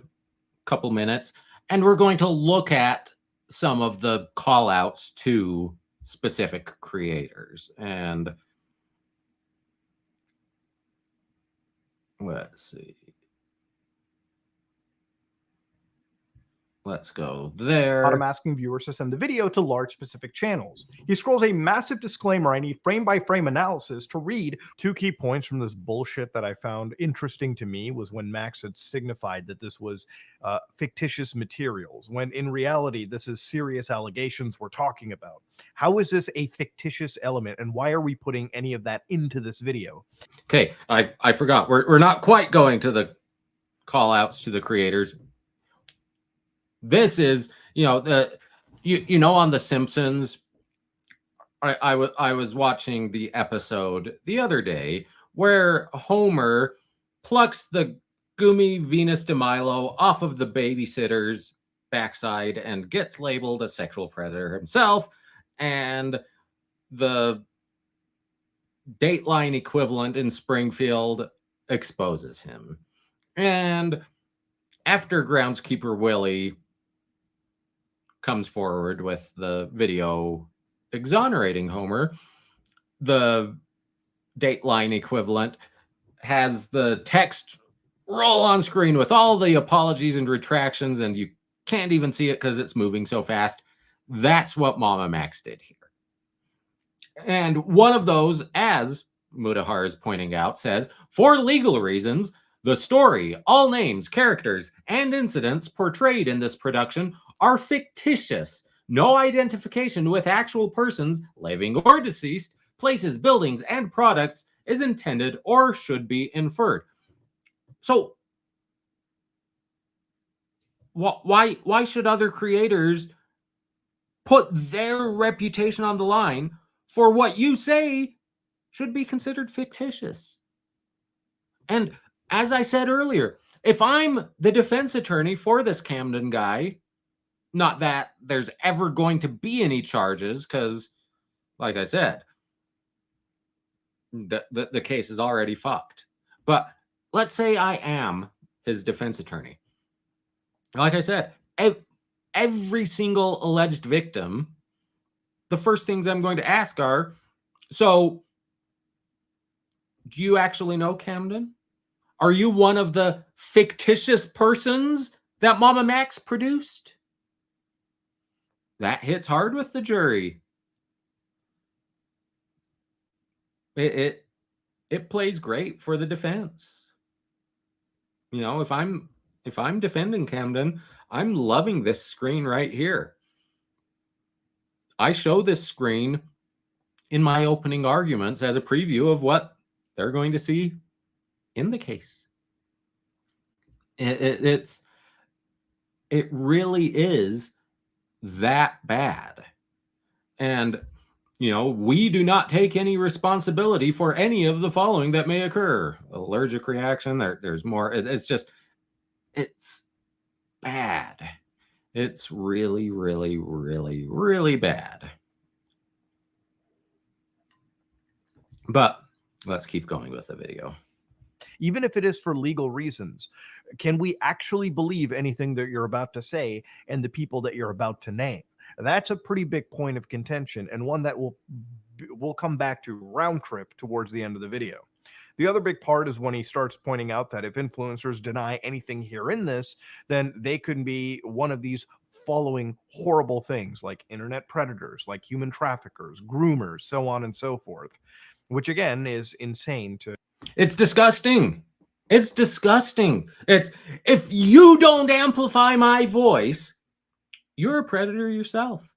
Speaker 1: couple minutes, and we're going to look at some of the call outs to specific creators. And let's see. Let's go there.
Speaker 2: I'm asking viewers to send the video to large specific channels. He scrolls a massive disclaimer. I need frame-by-frame analysis to read. 2 key points from this bullshit that I found interesting to me was when Max had signified that this was fictitious materials, when in reality, this is serious allegations we're talking about. How is this a fictitious element, and why are we putting any of that into this video?
Speaker 1: Okay, I forgot. We're not quite going to the call outs to the creators. This is, you know, on The Simpsons, I was watching the episode the other day where Homer plucks the Gummy Venus de Milo off of the babysitter's backside and gets labeled a sexual predator himself, and the Dateline equivalent in Springfield exposes him. And after groundskeeper Willie comes forward with the video exonerating Homer, the Dateline equivalent has the text roll on screen with all the apologies and retractions, and you can't even see it because it's moving so fast. That's what Mama Max did here. And one of those, as Mudahar is pointing out, says, for legal reasons, the story, all names, characters, and incidents portrayed in this production are fictitious. No identification with actual persons, living or deceased, places, buildings, and products is intended or should be inferred. So, why should other creators put their reputation on the line for what you say should be considered fictitious? And as I said earlier, if I'm the defense attorney for this Camden guy, not that there's ever going to be any charges, because, like I said, the case is already fucked. But let's say I am his defense attorney. Like I said, every single alleged victim, the first things I'm going to ask are, so, do you actually know Camden? Are you one of the fictitious persons that Mama Max produced? That hits hard with the jury. It plays great for the defense. You know, if I'm defending Camden, I'm loving this screen right here. I show this screen in my opening arguments as a preview of what they're going to see in the case. It really is that bad. And, you know, we do not take any responsibility for any of the following that may occur. Allergic reaction, there's more. It's bad. It's really, really, really, really bad. But let's keep going with the video.
Speaker 2: Even if it is for legal reasons, can we actually believe anything that you're about to say and the people that you're about to name? That's a pretty big point of contention, and one that we'll come back to round trip towards the end of the video. The other big part is when he starts pointing out that if influencers deny anything here in this, then they could be one of these following horrible things like internet predators, like human traffickers, groomers, so on and so forth, which again is insane to...
Speaker 1: It's disgusting. It's disgusting. It's if you don't amplify my voice, you're a predator yourself.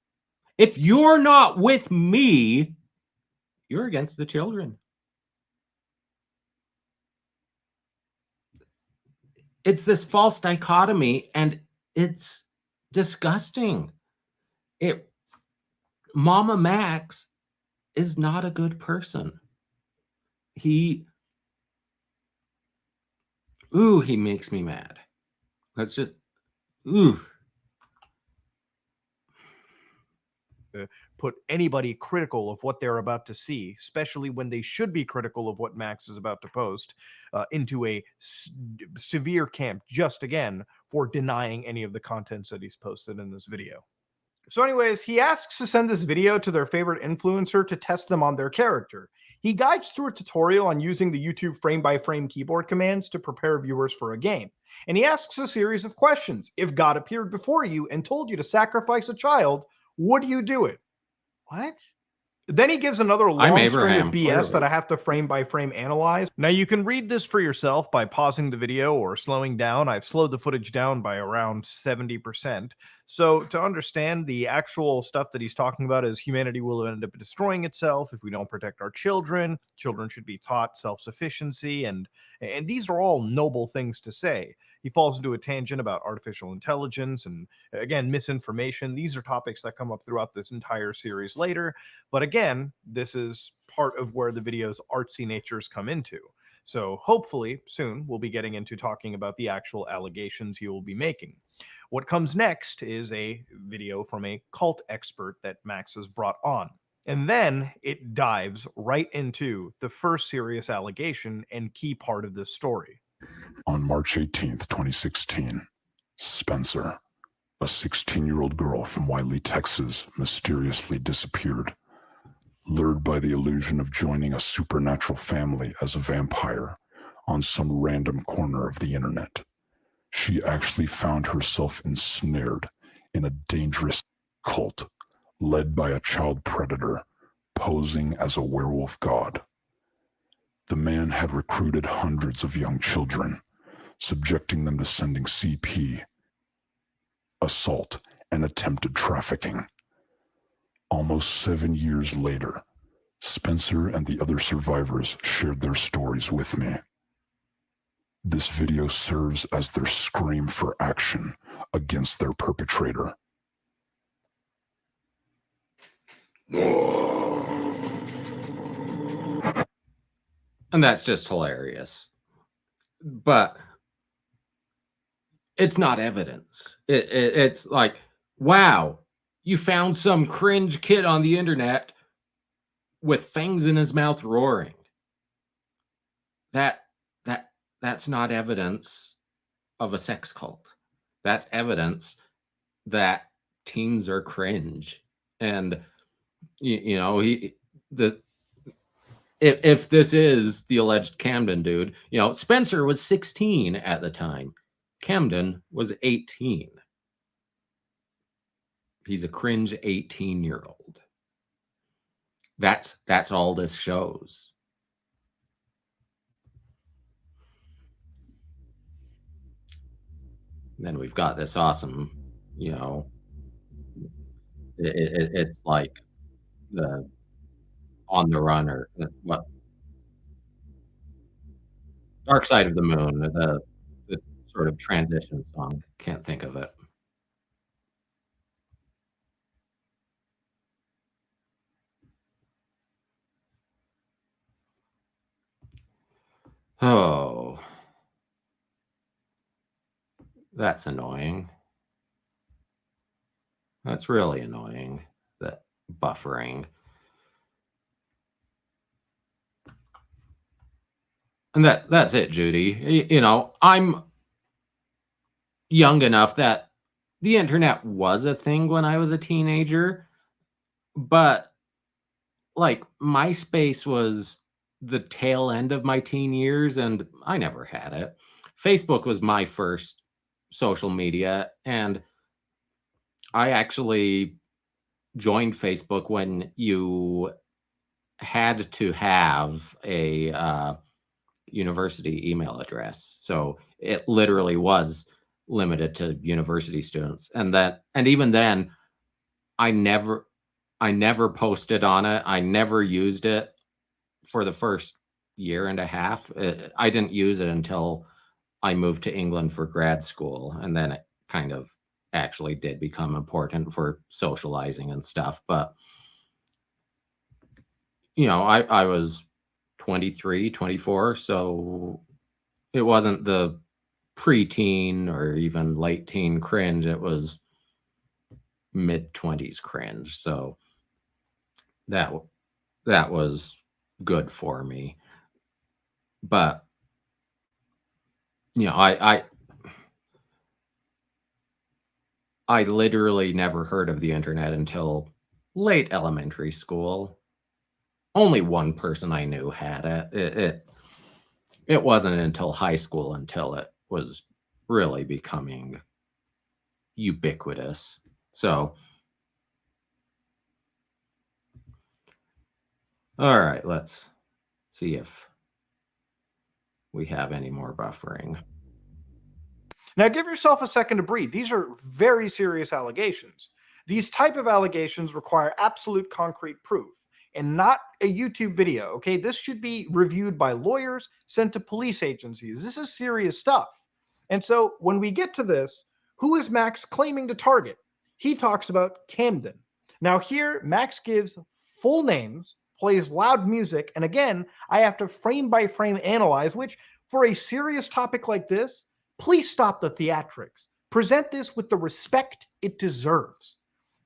Speaker 1: If you're not with me, you're against the children. It's this false dichotomy, and it's disgusting. Mama Max is not a good person. He makes me mad. That's just, ooh.
Speaker 2: Put anybody critical of what they're about to see, especially when they should be critical of what Max is about to post, into a severe camp just again for denying any of the contents that he's posted in this video. So anyways, he asks to send this video to their favorite influencer to test them on their character. He guides through a tutorial on using the YouTube frame-by-frame keyboard commands to prepare viewers for a game. And he asks a series of questions. If God appeared before you and told you to sacrifice a child, would you do it? What? Then he gives another long string of BS that I have to frame by frame analyze. Now you can read this for yourself by pausing the video or slowing down. I've slowed the footage down by around 70%. So to understand the actual stuff that he's talking about is humanity will end up destroying itself if we don't protect our children. Children should be taught self-sufficiency, and these are all noble things to say. He falls into a tangent about artificial intelligence and, again, misinformation. These are topics that come up throughout this entire series later. But again, this is part of where the video's artsy natures come into. So hopefully soon we'll be getting into talking about the actual allegations he will be making. What comes next is a video from a cult expert that Max has brought on. And then it dives right into the first serious allegation and key part of this story.
Speaker 3: On March 18th, 2016, Spencer, a 16-year-old girl from Wiley, Texas, mysteriously disappeared. Lured by the illusion of joining a supernatural family as a vampire on some random corner of the internet, she actually found herself ensnared in a dangerous cult led by a child predator posing as a werewolf god. The man had recruited hundreds of young children, subjecting them to sending CP, assault, and attempted trafficking. Almost 7 years later, Spencer and the other survivors shared their stories with me. This video serves as their scream for action against their perpetrator.
Speaker 1: And that's just hilarious. But it's not evidence. It's like, wow, you found some cringe kid on the internet with fangs in his mouth roaring. That's not evidence of a sex cult. That's evidence that teens are cringe. And you know, if this is the alleged Camden dude, you know, Spencer was 16 at the time. Camden was 18. He's a cringe 18-year-old. That's all this shows. And then we've got this awesome, you know, it's like the On the Run or what? Dark Side of the Moon, the sort of transition song. Can't think of it. Oh, that's annoying. That's really annoying, that buffering. And that's it, Judy. You know, I'm young enough that the internet was a thing when I was a teenager, but like MySpace was the tail end of my teen years and I never had it. Facebook was my first social media, and I actually joined Facebook when you had to have a university email address. So it literally was limited to university students. And even then, I never posted on it. I never used it for the first year and a half. I didn't use it until I moved to England for grad school. And then it kind of actually did become important for socializing and stuff. But, you know, I was 23, 24. So it wasn't the preteen or even late teen cringe. It was mid-20s cringe. So that was good for me. But, you know, I literally never heard of the internet until late elementary school. Only one person I knew had it. It wasn't until high school until it was really becoming ubiquitous. So, all right, let's see if we have any more buffering.
Speaker 2: Now, give yourself a second to breathe. These are very serious allegations. These type of allegations require absolute concrete proof and not a YouTube video, okay? This should be reviewed by lawyers, sent to police agencies. This is serious stuff. And so when we get to this, who is Max claiming to target? He talks about Camden. Now here, Max gives full names, plays loud music, and again, I have to frame by frame analyze, which for a serious topic like this, please stop the theatrics. Present this with the respect it deserves.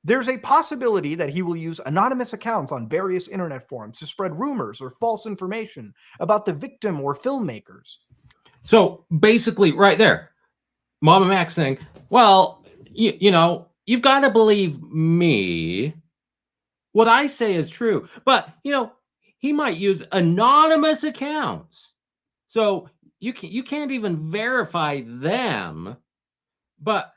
Speaker 2: There's a possibility that he will use anonymous accounts on various internet forums to spread rumors or false information about the victim or filmmakers.
Speaker 1: So basically, right there, Mama Max saying, well, you know, you've got to believe me. What I say is true. But, you know, he might use anonymous accounts. So you can't even verify them. But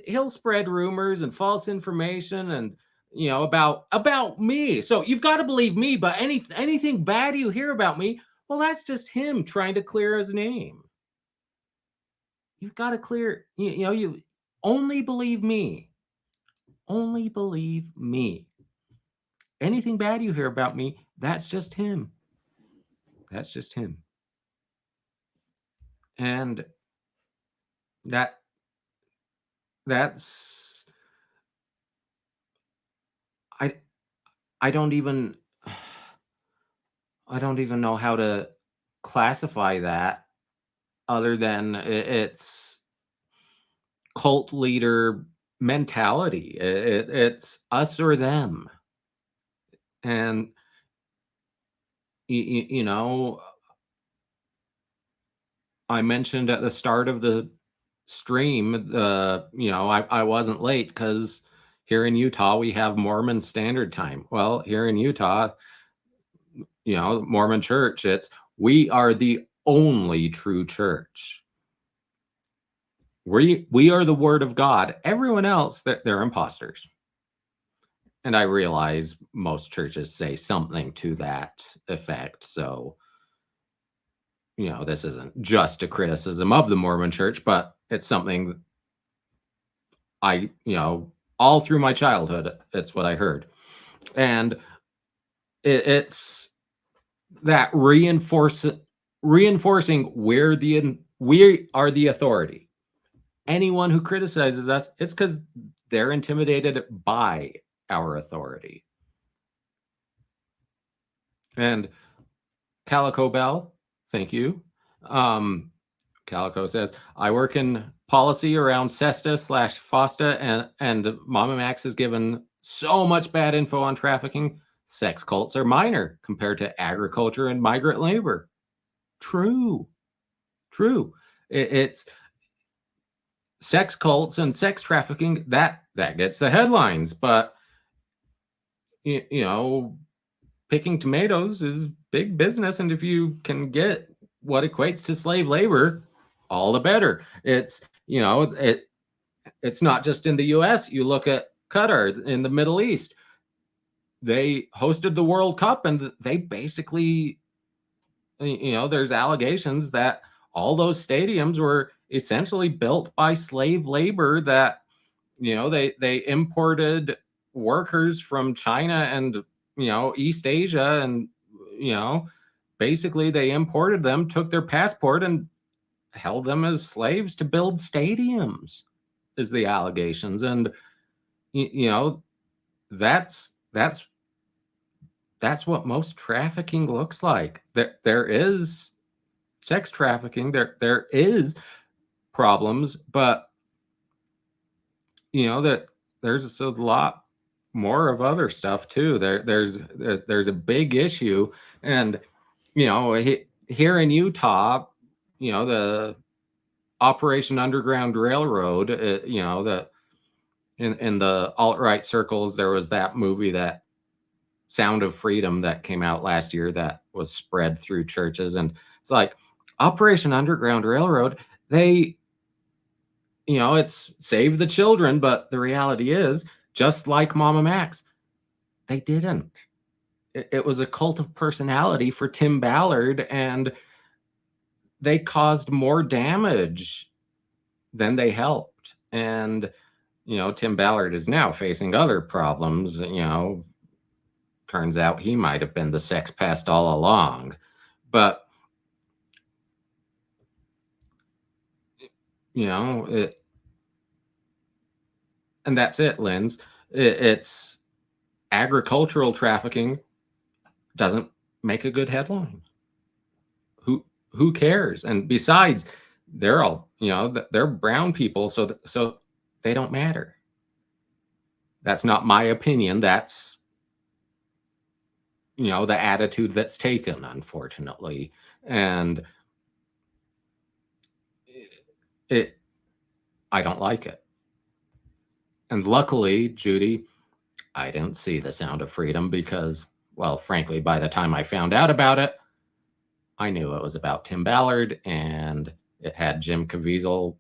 Speaker 1: he'll spread rumors and false information and, you know, about me. So you've got to believe me. But anything bad you hear about me, well, that's just him trying to clear his name. You've got to clear, you know, you only believe me. Only believe me. Anything bad you hear about me, that's just him. That's just him. And that's I don't even know how to classify that other than it's cult leader mentality. It's us or them. And you know, I mentioned at the start of the stream, you know, I wasn't late because here in Utah we have Mormon Standard Time. Well, here in Utah, you know, Mormon Church, we are the only true church. We are the Word of God. Everyone else, they're imposters. And I realize most churches say something to that effect. So, you know, this isn't just a criticism of the Mormon Church, but it's something you know, all through my childhood, it's what I heard. And it's that reinforcing we are the authority. Anyone who criticizes us, it's because they're intimidated by our authority. And Calico Bell, thank you. Calico says, I work in policy around SESTA/FOSTA, and Mama Max has given so much bad info on trafficking. Sex cults are minor compared to agriculture and migrant labor. True. It's sex cults and sex trafficking that gets the headlines, but you know, picking tomatoes is big business, and if you can get what equates to slave labor, all the better. It's, you know, it's not just in the US. You look at Qatar in the Middle East. They hosted the World Cup and they basically there's allegations that all those stadiums were essentially built by slave labor, that, they imported workers from China and, East Asia, and, basically they imported them, took their passport, and held them as slaves to build stadiums, is the allegations. And, that's what most trafficking looks like. There is sex trafficking, there is problems, but that there's a lot more of other stuff too. There's a big issue. And here in Utah, the Operation Underground Railroad, that in the alt-right circles, there was that movie, that Sound of Freedom, that came out last year, that was spread through churches. And it's like, Operation Underground Railroad, they, it's save the children, but the reality is, just like Mama Max, they didn't. It was a cult of personality for Tim Ballard, and they caused more damage than they helped. And, Tim Ballard is now facing other problems. Turns out he might have been the sex pest all along. But, and that's it, Linz. It's agricultural trafficking doesn't make a good headline. Who cares? And besides, they're all, they're brown people, so they don't matter. That's not my opinion. That's, the attitude that's taken, unfortunately. And I don't like it. And luckily, Judy, I didn't see The Sound of Freedom because, well, frankly, by the time I found out about it, I knew it was about Tim Ballard, and it had Jim Caviezel,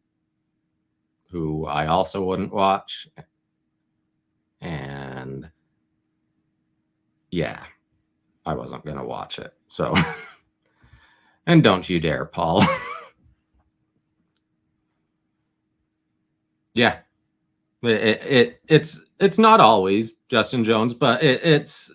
Speaker 1: who I also wouldn't watch. And yeah, I wasn't going to watch it. So, and don't you dare, Paul. Yeah, it's not always Justin Jones, but it's,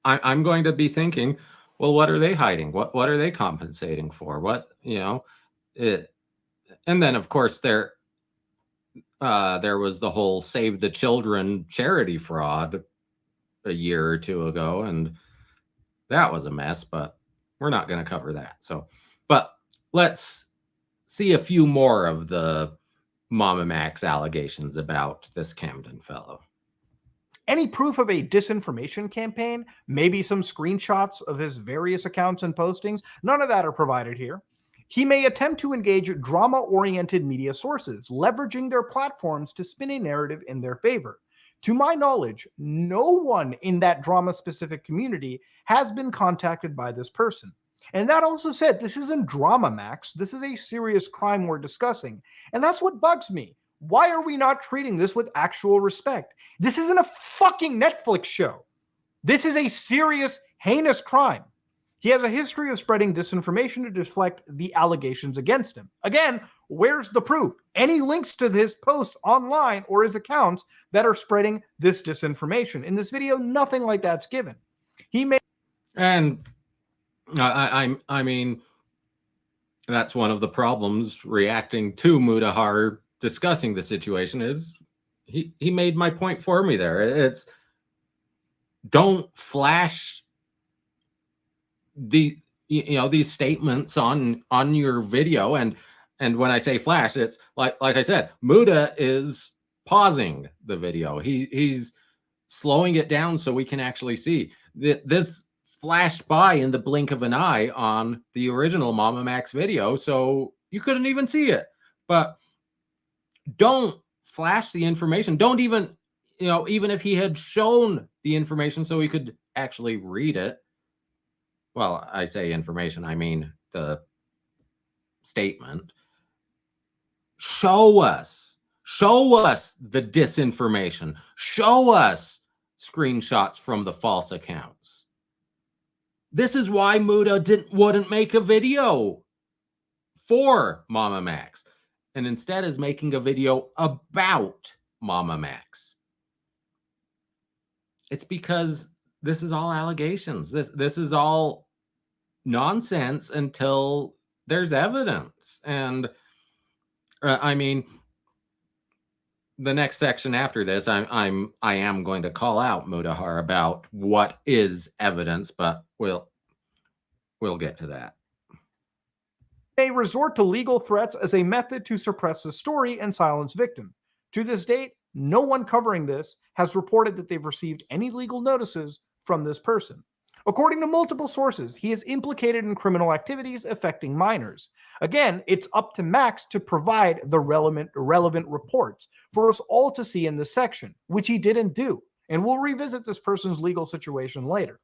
Speaker 1: I'm going to be thinking, well, what are they hiding? What are they compensating for? What, and then of course there was the whole Save the Children charity fraud a year or two ago, and that was a mess, but we're not going to cover that. So, but let's see a few more of the Mama Max allegations about this Camden fellow.
Speaker 2: Any proof of a disinformation campaign, maybe some screenshots of his various accounts and postings, none of that are provided here. He may attempt to engage drama-oriented media sources, leveraging their platforms to spin a narrative in their favor. To my knowledge, no one in that drama-specific community has been contacted by this person. And that also said, this isn't drama, Max. This is a serious crime we're discussing. And that's what bugs me. Why are we not treating this with actual respect? This isn't a fucking Netflix show. This is a serious, heinous crime. He has a history of spreading disinformation to deflect the allegations against him. Again, where's the proof? Any links to his posts online or his accounts that are spreading this disinformation? In this video, nothing like that's given. He may...
Speaker 1: And I mean, that's one of the problems reacting to Mudahar discussing the situation is he made my point for me there. It's don't flash these statements on your video, and when I say flash, it's like I said, Muda is pausing the video. He's slowing it down so we can actually see this flashed by in the blink of an eye on the original Mama Max video, so you couldn't even see it. But don't flash the information. Don't even, even if he had shown the information so we could actually read it. Well, I say information, I mean the statement. Show us the disinformation. Show us screenshots from the false accounts. This is why Muda wouldn't make a video for Mama Max, and instead is making a video about Mama Max. It's because this is all allegations. This is all nonsense until there's evidence. And I mean, the next section after this, I am going to call out Mudahar about what is evidence, but we'll get to that.
Speaker 2: They resort to legal threats as a method to suppress the story and silence victim. To this date, no one covering this has reported that they've received any legal notices from this person. According to multiple sources, he is implicated in criminal activities affecting minors. Again, it's up to Max to provide the relevant reports for us all to see in this section, which he didn't do. And we'll revisit this person's legal situation later.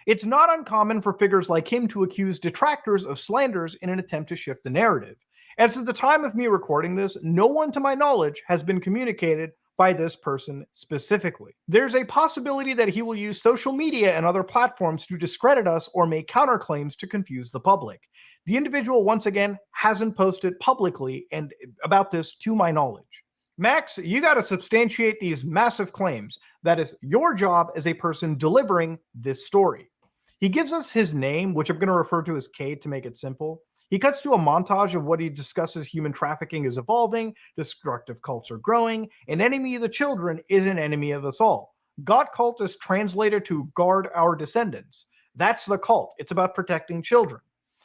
Speaker 2: It's not uncommon for figures like him to accuse detractors of slanders in an attempt to shift the narrative. As of the time of me recording this, no one to my knowledge has been communicated by this person specifically. There's a possibility that he will use social media and other platforms to discredit us or make counterclaims to confuse the public. The individual, once again, hasn't posted publicly and about this to my knowledge. Max, you got to substantiate these massive claims. That is your job as a person delivering this story. He gives us his name, which I'm going to refer to as K to make it simple. He cuts to a montage of what he discusses human trafficking is evolving, destructive cults are growing, an enemy of the children is an enemy of us all. God cult is translated to guard our descendants. That's the cult. It's about protecting children.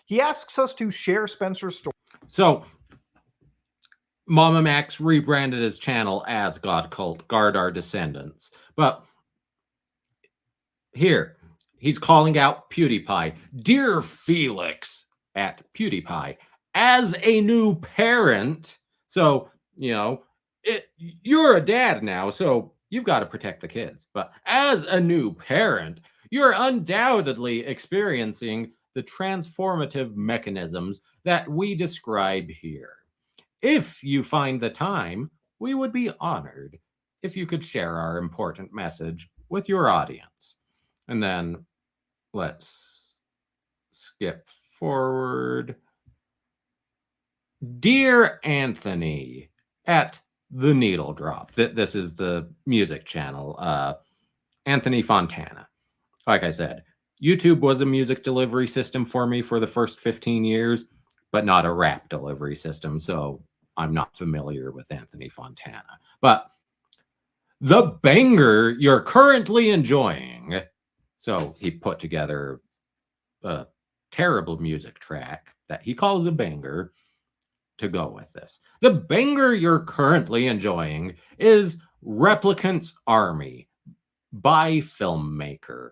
Speaker 2: He asks us to share Spencer's story.
Speaker 1: So, Mama Max rebranded his channel as God Cult, Guard Our Descendants. But here, he's calling out PewDiePie. Dear Felix, at PewDiePie, as a new parent, so, you know, you're a dad now, so you've got to protect the kids. But as a new parent, you're undoubtedly experiencing the transformative mechanisms that we describe here. If you find the time, we would be honored if you could share our important message with your audience. And then let's skip forward. Dear Anthony, at The Needle Drop. This is the music channel. Anthony Fontana. Like I said, YouTube was a music delivery system for me for the first 15 years, but not a rap delivery system, so I'm not familiar with Anthony Fontana. But the banger you're currently enjoying. So he put together a terrible music track that he calls a banger to go with this. The banger you're currently enjoying is Replicant's Army by Filmmaker.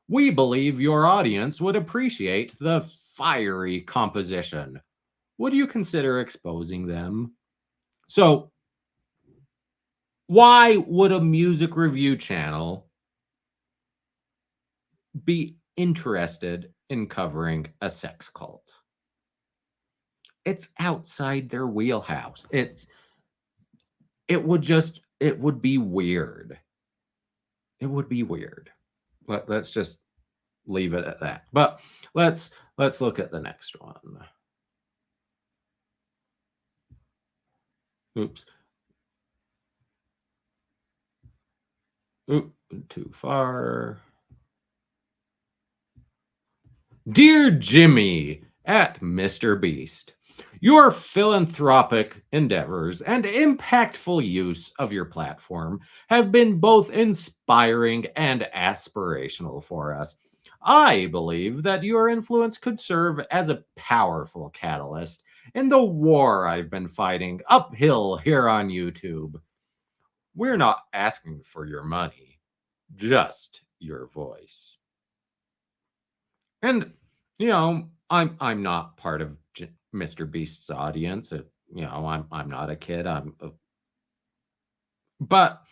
Speaker 1: We believe your audience would appreciate the fiery composition. Would you consider exposing them? So, why would a music review channel be interested in covering a sex cult? It's outside their wheelhouse. It would be weird. It would be weird. Let's just leave it at that. But let's look at the next one. Oops. Oop, too far. Dear Jimmy, at Mr. Beast, your philanthropic endeavors and impactful use of your platform have been both inspiring and aspirational for us. I believe that your influence could serve as a powerful catalyst in the war I've been fighting uphill here on YouTube. We're not asking for your money, just your voice. And, you know, I'm not part of Mr. Beast's audience. You know, I'm not a kid. But,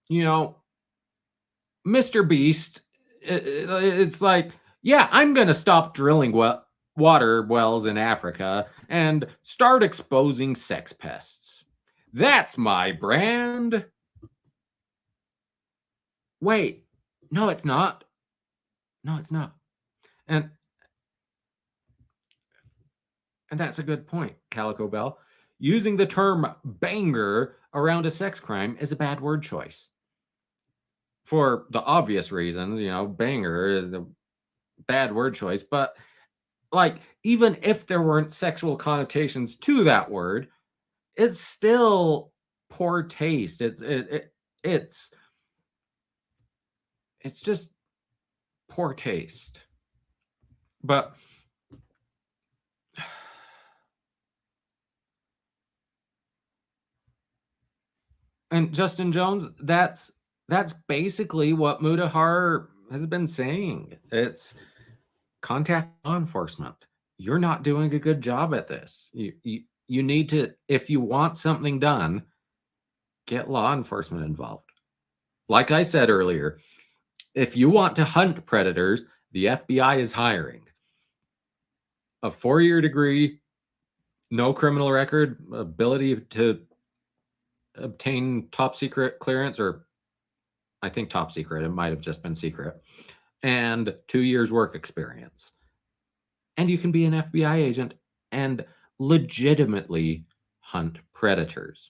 Speaker 1: you know, Mr. Beast, it's like, yeah, I'm going to stop drilling water wells in Africa and start exposing sex pests. That's my brand. Wait, No, it's not. No, it's not. And that's a good point, Calico Bell. Using the term banger around a sex crime is a bad word choice. For the obvious reasons, banger is a bad word choice, but like, even if there weren't sexual connotations to that word, it's still poor taste. It's just poor taste. But and Justin Jones, that's basically what Mudahar has been saying. It's contact law enforcement. You're not doing a good job at this. You need to, if you want something done, get law enforcement involved. Like I said earlier, if you want to hunt predators, the FBI is hiring. A 4-year degree, no criminal record, ability to obtain top secret clearance, or I think top secret, it might have just been secret, and 2 years work experience. And you can be an FBI agent and legitimately hunt predators.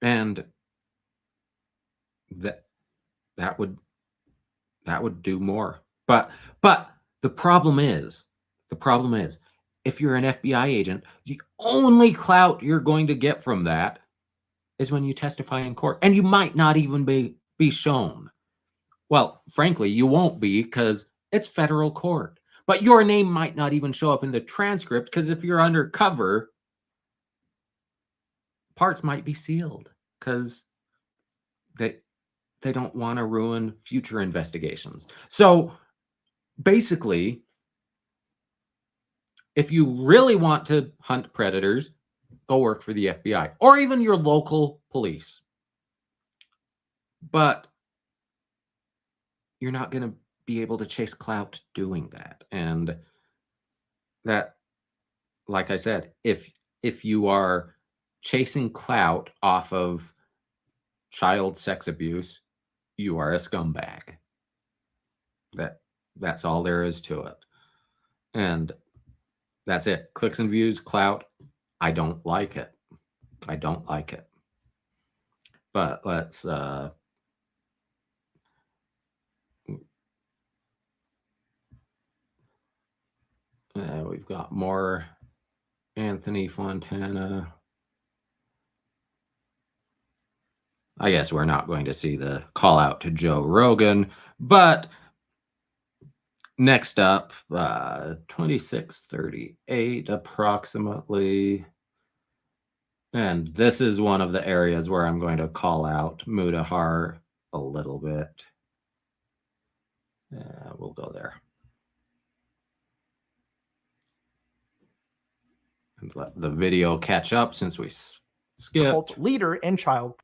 Speaker 1: And that would do more. But the problem is, if you're an FBI agent, the only clout you're going to get from that is when you testify in court, and you might not even be shown. Well, frankly, you won't be, because it's federal court. But your name might not even show up in the transcript, because if you're undercover, parts might be sealed, because they don't want to ruin future investigations. So basically, if you really want to hunt predators, go work for the FBI or even your local police. But you're not going to be able to chase clout doing that. And that, like I said, if you are chasing clout off of child sex abuse, you are a scumbag. That's all there is to it. And that's it. Clicks and views, clout. I don't like it. I don't like it. But let's we've got more Anthony Fontana. I guess we're not going to see the call out to Joe Rogan, but next up, 2638 approximately. And this is one of the areas where I'm going to call out Mudahar a little bit. We'll go there. And let the video catch up since we skipped.
Speaker 2: Cult leader and child.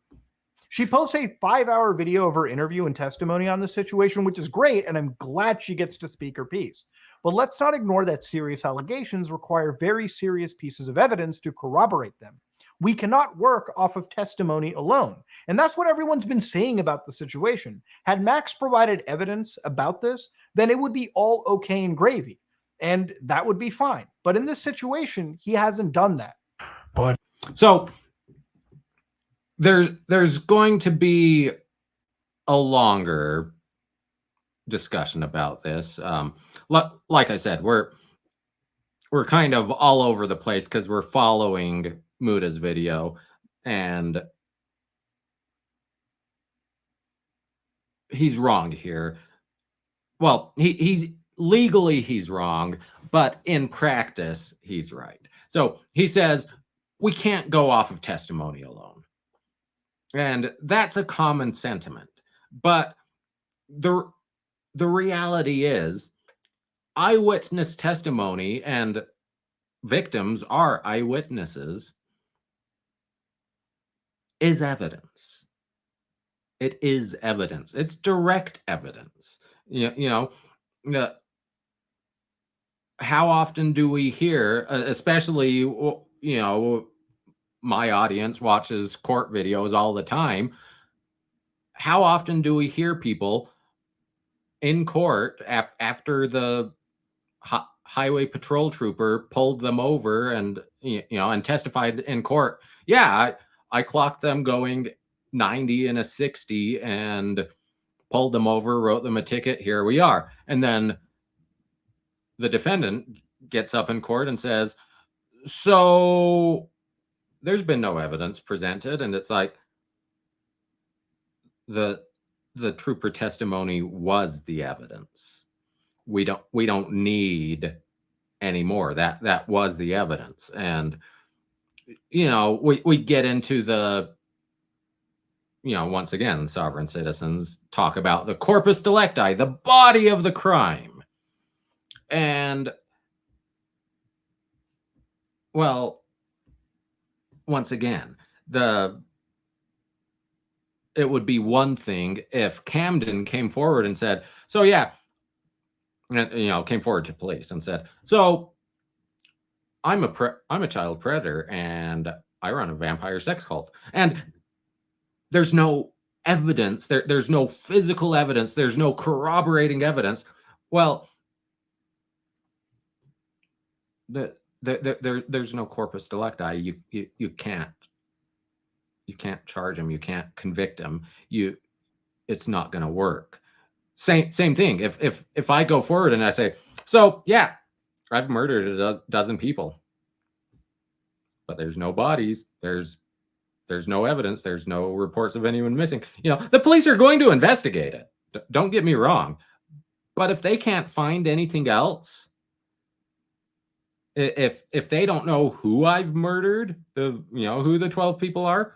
Speaker 2: She posts a 5-hour video of her interview and testimony on the situation, which is great, and I'm glad she gets to speak her piece. But let's not ignore that serious allegations require very serious pieces of evidence to corroborate them. We cannot work off of testimony alone. And that's what everyone's been saying about the situation. Had Max provided evidence about this, then it would be all okay and gravy. And that would be fine. But in this situation, he hasn't done that.
Speaker 3: But
Speaker 1: so there's going to be a longer discussion about this. Like I said, we're kind of all over the place because we're following Muda's video, and he's wrong here. Well, he's legally he's wrong, but in practice he's right. So he says we can't go off of testimony alone. And that's a common sentiment. But the reality is eyewitness testimony, and victims are eyewitnesses, is evidence. It is evidence. It's direct evidence. How often do we hear, especially, my audience watches court videos all the time. how often do we hear people in court after the highway patrol trooper pulled them over and and testified in court? Yeah, I clocked them going 90 and a 60 and pulled them over, wrote them a ticket. Here we are. And then the defendant gets up in court and says, so there's been no evidence presented. And it's like, the trooper testimony was the evidence. We don't need any more. That was the evidence. And we get into the once again, sovereign citizens talk about the corpus delicti, the body of the crime. And well, once again, it would be one thing if Camden came forward and said, so yeah, came forward to police and said, so I'm a child predator and I run a vampire sex cult. And there's no evidence, there's no physical evidence, there's no corroborating evidence. Well, there's no corpus delicti. You can't charge him, you can't convict him. It's not going to work. Same thing. If I go forward and I say, so yeah, I've murdered a dozen people, but there's no bodies, there's no evidence, there's no reports of anyone missing. The police are going to investigate it. Don't get me wrong. But if they can't find anything else, if they don't know who I've murdered, who the 12 people are,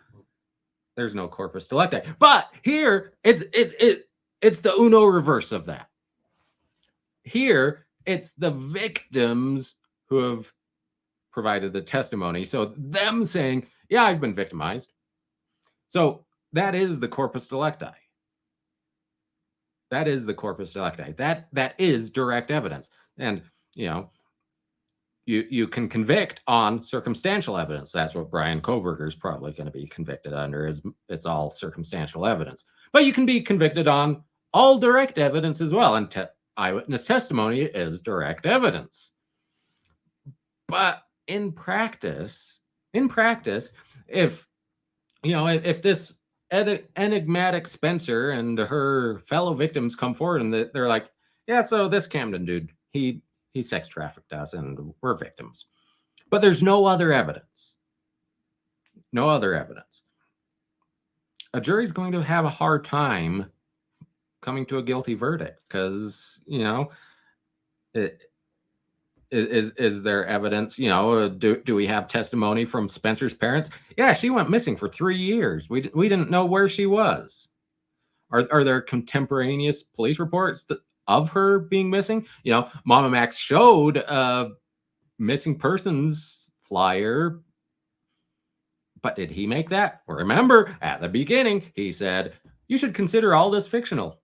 Speaker 1: there's no corpus delicti. But here it's the uno reverse of that. Here it's the victims who have provided the testimony. So them saying, yeah, I've been victimized. So that is the corpus delicti. That is the corpus delicti. That is direct evidence. And, you can convict on circumstantial evidence. That's what Brian Kohberger is probably going to be convicted under, it's all circumstantial evidence. But you can be convicted on all direct evidence as well. And eyewitness testimony is direct evidence. But in practice, if this enigmatic Spencer and her fellow victims come forward and they're like, yeah, so this Camden dude, he sex trafficked us and we're victims, but there's no other evidence. No other evidence. A jury's going to have a hard time coming to a guilty verdict because, is there evidence? Do we have testimony from Spencer's parents? Yeah, she went missing for 3 years. We didn't know where she was. Are there contemporaneous police reports of her being missing? Mama Max showed a missing persons flyer, but did he make that? Well, remember, at the beginning, he said, you should consider all this fictional.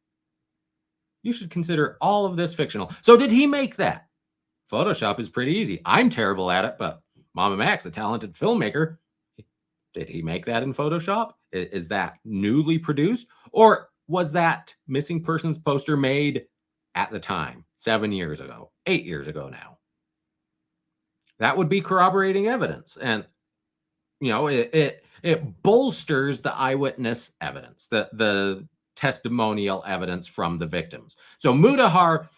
Speaker 1: You should consider all of this fictional. So did he make that? Photoshop is pretty easy. I'm terrible at it, but Mama Max, a talented filmmaker, did he make that in Photoshop? Is that newly produced? Or was that missing persons poster made at the time, 7 years ago, 8 years ago now? That would be corroborating evidence. And, it bolsters the eyewitness evidence, the testimonial evidence from the victims. So Mudahar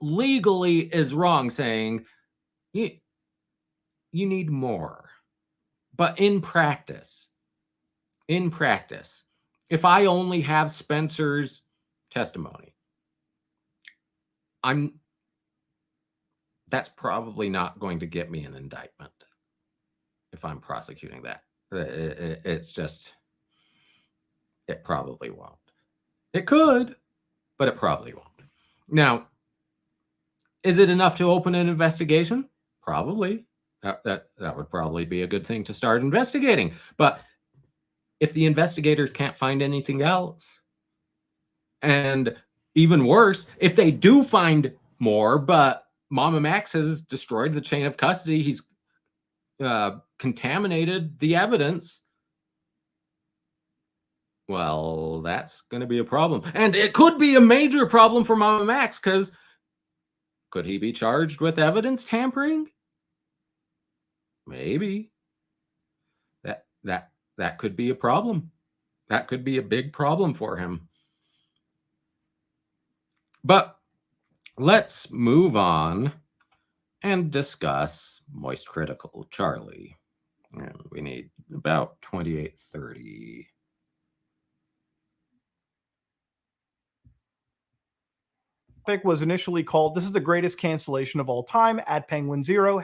Speaker 1: legally is wrong saying you need more. But in practice, if I only have Spencer's testimony, that's probably not going to get me an indictment if I'm prosecuting that. It's just, it probably won't. It could, but it probably won't. Now, is it enough to open an investigation? Probably. That would probably be a good thing to start investigating. But if the investigators can't find anything else, and even worse, if they do find more, but Mama Max has destroyed the chain of custody, he's contaminated the evidence, Well, that's going to be a problem. And it could be a major problem for Mama Max, because could he be charged with evidence tampering? Maybe. That could be a problem. That could be a big problem for him. But let's move on and discuss Moist Critical Charlie. And we need about 28:30.
Speaker 2: Was initially called "This is the greatest cancellation of all time" at Penguin Zero,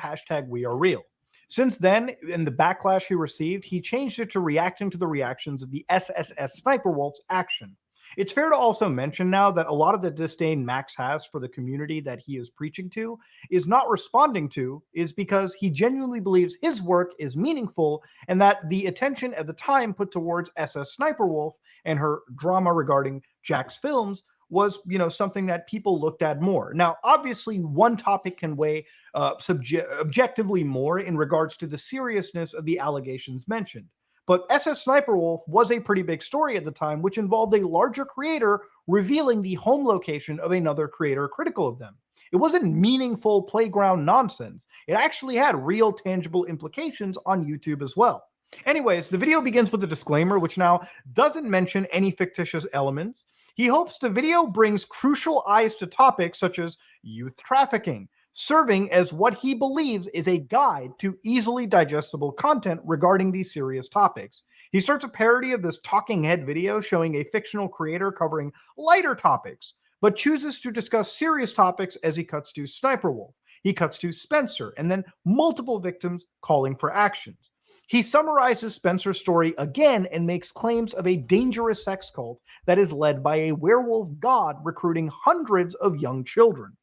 Speaker 2: #We Are Real. Since then, in the backlash he received, he changed it to reacting to the reactions of the SSS Sniper Wolf's action. It's fair to also mention now that a lot of the disdain Max has for the community that he is preaching to is not responding to, is because he genuinely believes his work is meaningful and that the attention at the time put towards SS Sniper Wolf and her drama regarding Jack's films was, something that people looked at more. Now, obviously, one topic can weigh objectively more in regards to the seriousness of the allegations mentioned. But SS Sniper Wolf was a pretty big story at the time, which involved a larger creator revealing the home location of another creator critical of them. It wasn't meaningful playground nonsense. It actually had real tangible implications on YouTube as well. Anyways, the video begins with a disclaimer, which now doesn't mention any fictitious elements. He hopes the video brings crucial eyes to topics such as youth trafficking, serving as what he believes is a guide to easily digestible content regarding these serious topics. He starts a parody of this talking head video showing a fictional creator covering lighter topics, but chooses to discuss serious topics as he cuts to Sniper Wolf. He cuts to Spencer, and then multiple victims calling for actions. He summarizes Spencer's story again and makes claims of a dangerous sex cult that is led by a werewolf god recruiting hundreds of young children.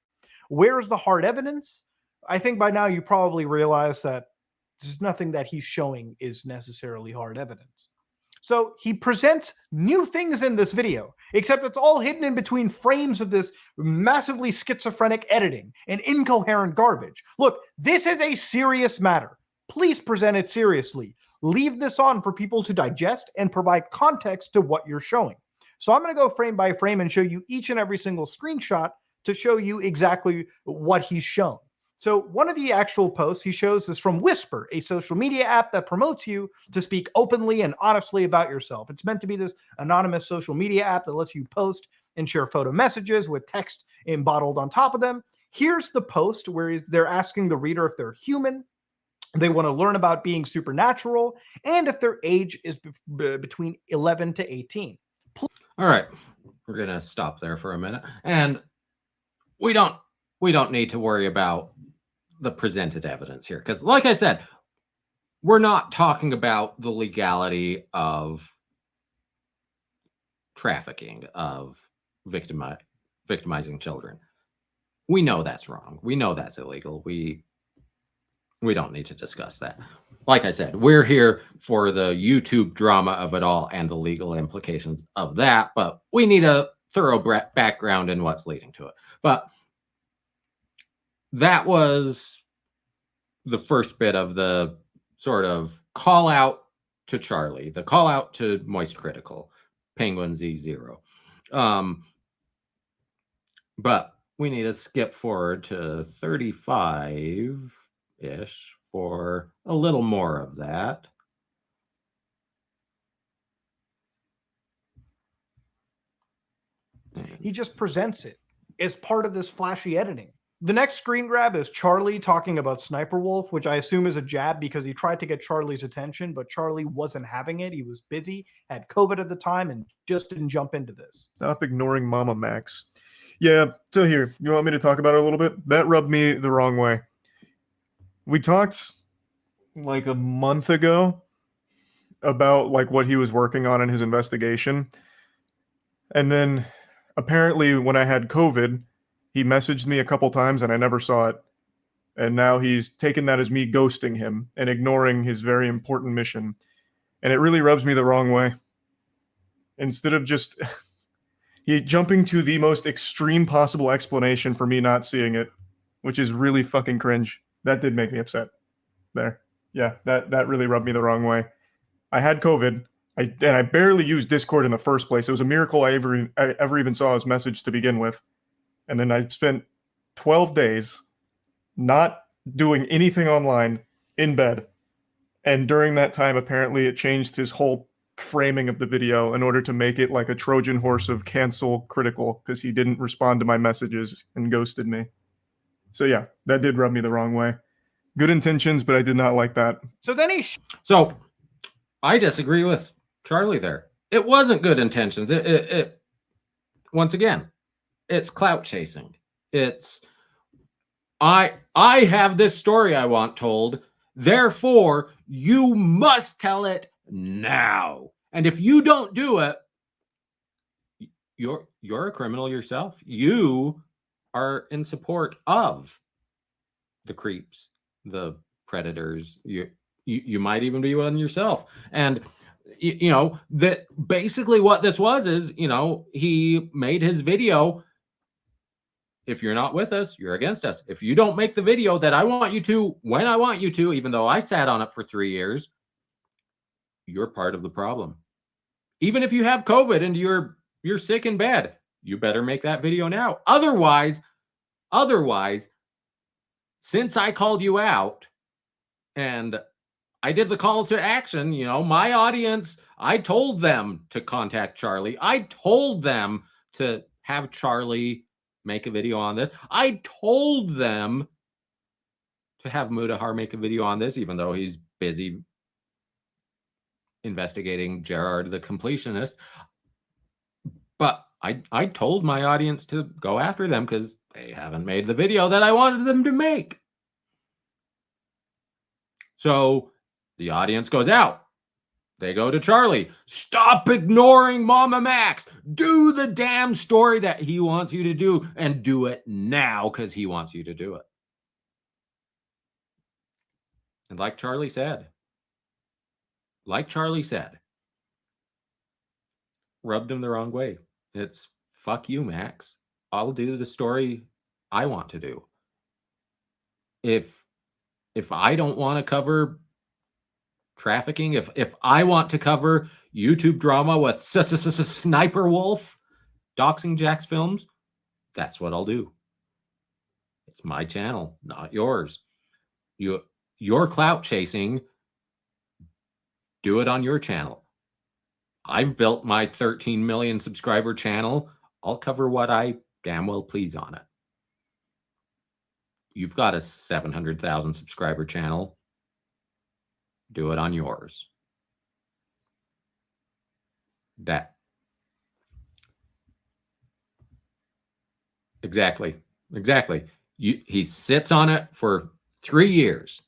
Speaker 2: Where's the hard evidence? I think by now you probably realize that there's nothing that he's showing is necessarily hard evidence. So he presents new things in this video, except it's all hidden in between frames of this massively schizophrenic editing and incoherent garbage. Look, this is a serious matter. Please present it seriously. Leave this on for people to digest and provide context to what you're showing. So I'm going to go frame by frame and show you each and every single screenshot to show you exactly what he's shown. So one of the actual posts he shows is from Whisper, a social media app that promotes you to speak openly and honestly about yourself. It's meant to be this anonymous social media app that lets you post and share photo messages with text embottled on top of them. Here's the post where they're asking the reader if they're human. They want to learn about being supernatural, and if their age is between 11 to 18.
Speaker 1: All right, we're going to stop there for a minute. And we don't need to worry about the presented evidence here, because like I said, we're not talking about the legality of trafficking, of victimizing children. We know that's wrong. We know that's illegal. We don't need to discuss that. Like I said, we're here for the YouTube drama of it all and the legal implications of that, but we need a thorough background in what's leading to it. But that was the first bit of the sort of call out to Charlie, the call out to Moist Critical, Penguin Z0. But we need to skip forward to 35 ish for a little more of that.
Speaker 2: He just presents it as part of this flashy editing. The next screen grab is Charlie talking about Sniper Wolf, which I assume is a jab because he tried to get Charlie's attention, but Charlie wasn't having it. He was busy, had COVID at the time, and just didn't jump into this.
Speaker 4: Stop ignoring Mama Max. Yeah, so here, you want me to talk about it a little bit? That rubbed me the wrong way. We talked like a month ago about like what he was working on in his investigation. And then apparently when I had COVID, he messaged me a couple times and I never saw it. And now he's taken that as me ghosting him and ignoring his very important mission. And it really rubs me the wrong way. Instead of just he jumping to the most extreme possible explanation for me not seeing it, which is really fucking cringe. That did make me upset. There. Yeah, that really rubbed me the wrong way. I had COVID. I barely used Discord in the first place. It was a miracle I ever even saw his message to begin with. And then I spent 12 days not doing anything online in bed. And during that time, apparently it changed his whole framing of the video in order to make it like a Trojan horse of cancel critical because he didn't respond to my messages and ghosted me. So yeah, that did rub me the wrong way. Good intentions, but I did not like that.
Speaker 2: So then
Speaker 1: So I disagree with Charlie there. It wasn't good intentions. It once again, it's clout chasing. It's I have this story I want told, therefore you must tell it now. And if you don't do it, you're a criminal yourself. You are in support of the creeps, the predators. You might even be one yourself. And you know that basically what this was is, you know, he made his video. If you're not with us, you're against us. If you don't make the video that I want you to, when I want you to, even though I sat on it for 3 years, you're part of the problem. Even if you have COVID and you're sick in bed, you better make that video now. Otherwise, since I called you out and I did the call to action, you know, my audience, I told them to contact Charlie. I told them to have Charlie make a video on this. I told them to have Mudahar make a video on this, even though he's busy investigating Gerard the completionist. But I told my audience to go after them because they haven't made the video that I wanted them to make. So the audience goes out. They go to Charlie. Stop ignoring Mama Max. Do the damn story that he wants you to do and do it now because he wants you to do it. And like Charlie said, rubbed him the wrong way. It's fuck you, Max. I'll do the story I want to do. If I don't want to cover trafficking, if I want to cover YouTube drama with Sniper Wolf, Doxing Jack's films, that's what I'll do. It's my channel, not yours. Your clout chasing, do it on your channel. I've built my 13 million subscriber channel. I'll cover what I damn well please on it. You've got a 700,000 subscriber channel. Do it on yours. That. Exactly. He sits on it for 3 years.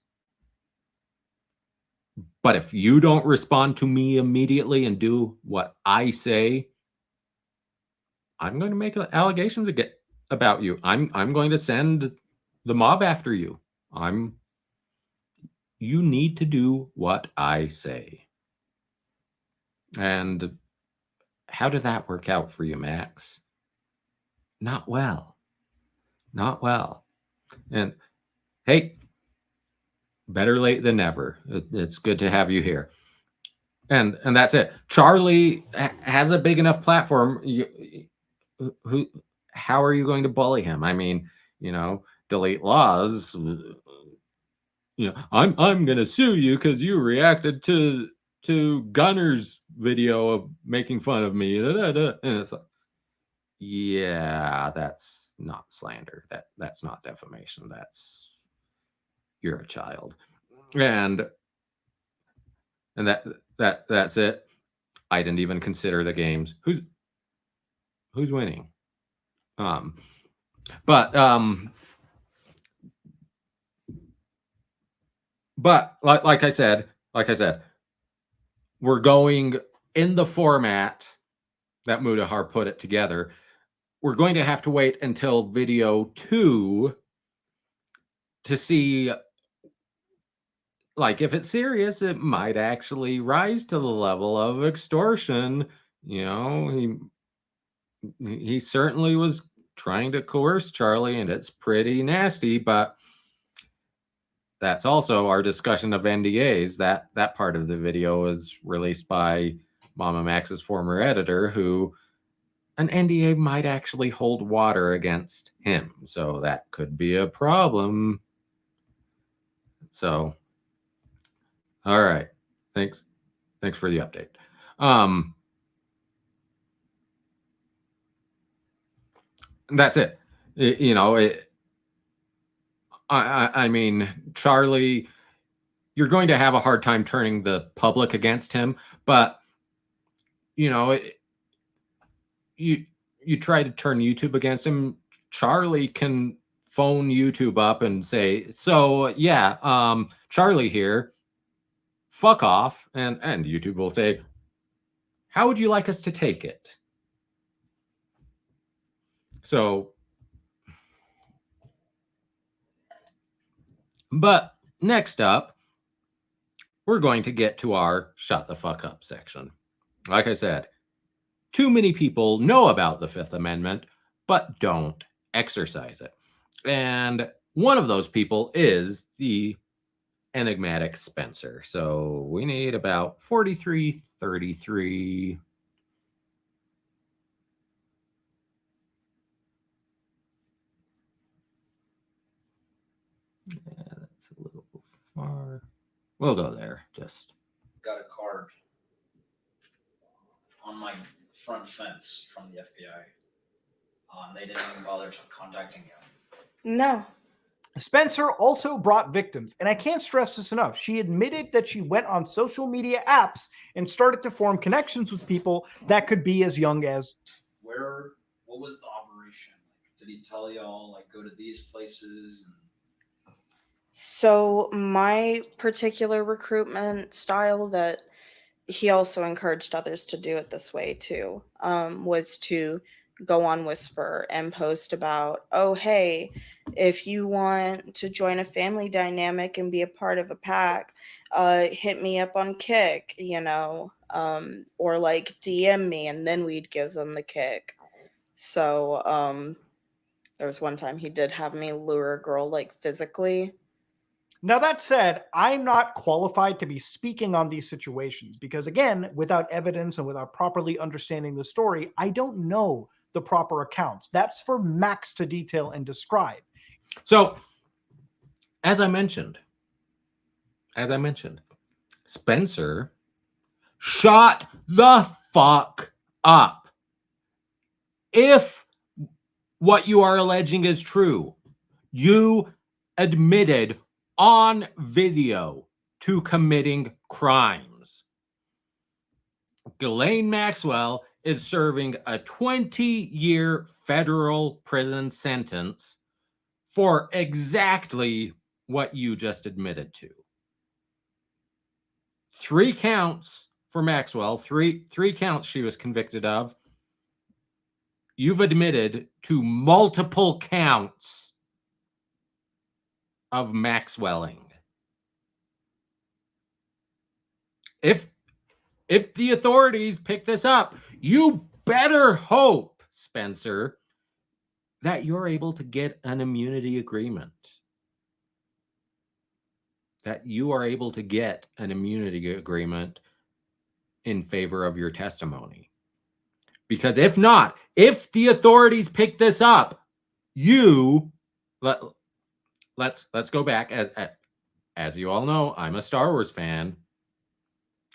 Speaker 1: But if you don't respond to me immediately and do what I say, I'm going to make allegations about you. I'm going to send the mob after you. You need to do what I say. And how did that work out for you, Max? Not well. And hey, better late than never. It's good to have you here. And that's it. Charlie has a big enough platform. How are you going to bully him? I mean, you know, delete laws. You know, I'm gonna sue you because you reacted to Gunner's video of making fun of me. And it's like, yeah, that's not slander. That's not defamation. You're a child. And that's it. I didn't even consider the games. Who's winning? But like I said, we're going in the format that Mudahar put it together. We're going to have to wait until video 2 to see, like, if it's serious, it might actually rise to the level of extortion. You know, he certainly was trying to coerce Charlie, and it's pretty nasty, but that's also our discussion of NDAs. That part of the video was released by Mama Max's former editor, who an NDA might actually hold water against him. So that could be a problem. So, all right. Thanks for the update. That's it. I mean, Charlie, you're going to have a hard time turning the public against him, but you try to turn YouTube against him. Charlie can phone YouTube up and say, so yeah, Charlie here, fuck off, and YouTube will say, how would you like us to take it? So, but next up, we're going to get to our shut the fuck up section. Like I said, too many people know about the Fifth Amendment, but don't exercise it. And one of those people is the enigmatic Spencer. So we need about 4333. Yeah, that's a little far. We'll go there. Just
Speaker 5: got a card on my front fence from the FBI. They didn't even bother contacting you.
Speaker 6: No.
Speaker 2: Spencer also brought victims, and I can't stress this enough. She admitted that she went on social media apps and started to form connections with people that could be as young as.
Speaker 5: What was the operation? Did he tell y'all, go to these places?
Speaker 6: So my particular recruitment style that he also encouraged others to do it this way too, was to go on Whisper and post about, oh, hey, if you want to join a family dynamic and be a part of a pack, hit me up on Kick, or DM me, and then we'd give them the kick. So there was one time he did have me lure a girl physically.
Speaker 2: Now, that said, I'm not qualified to be speaking on these situations because, again, without evidence and without properly understanding the story, I don't know the proper accounts. That's for Max to detail and describe.
Speaker 1: So, as I mentioned, Spencer shot the fuck up. If what you are alleging is true, you admitted on video to committing crimes. Ghislaine Maxwell is serving a 20-year federal prison sentence for exactly what you just admitted to. 3 counts for Maxwell, three counts she was convicted of. You've admitted to multiple counts of Maxwelling. If the authorities pick this up, you better hope, Spencer, that you're able to get an immunity agreement. That you are able to get an immunity agreement in favor of your testimony. Because if not, if the authorities pick this up, let's go back. As you all know, I'm a Star Wars fan.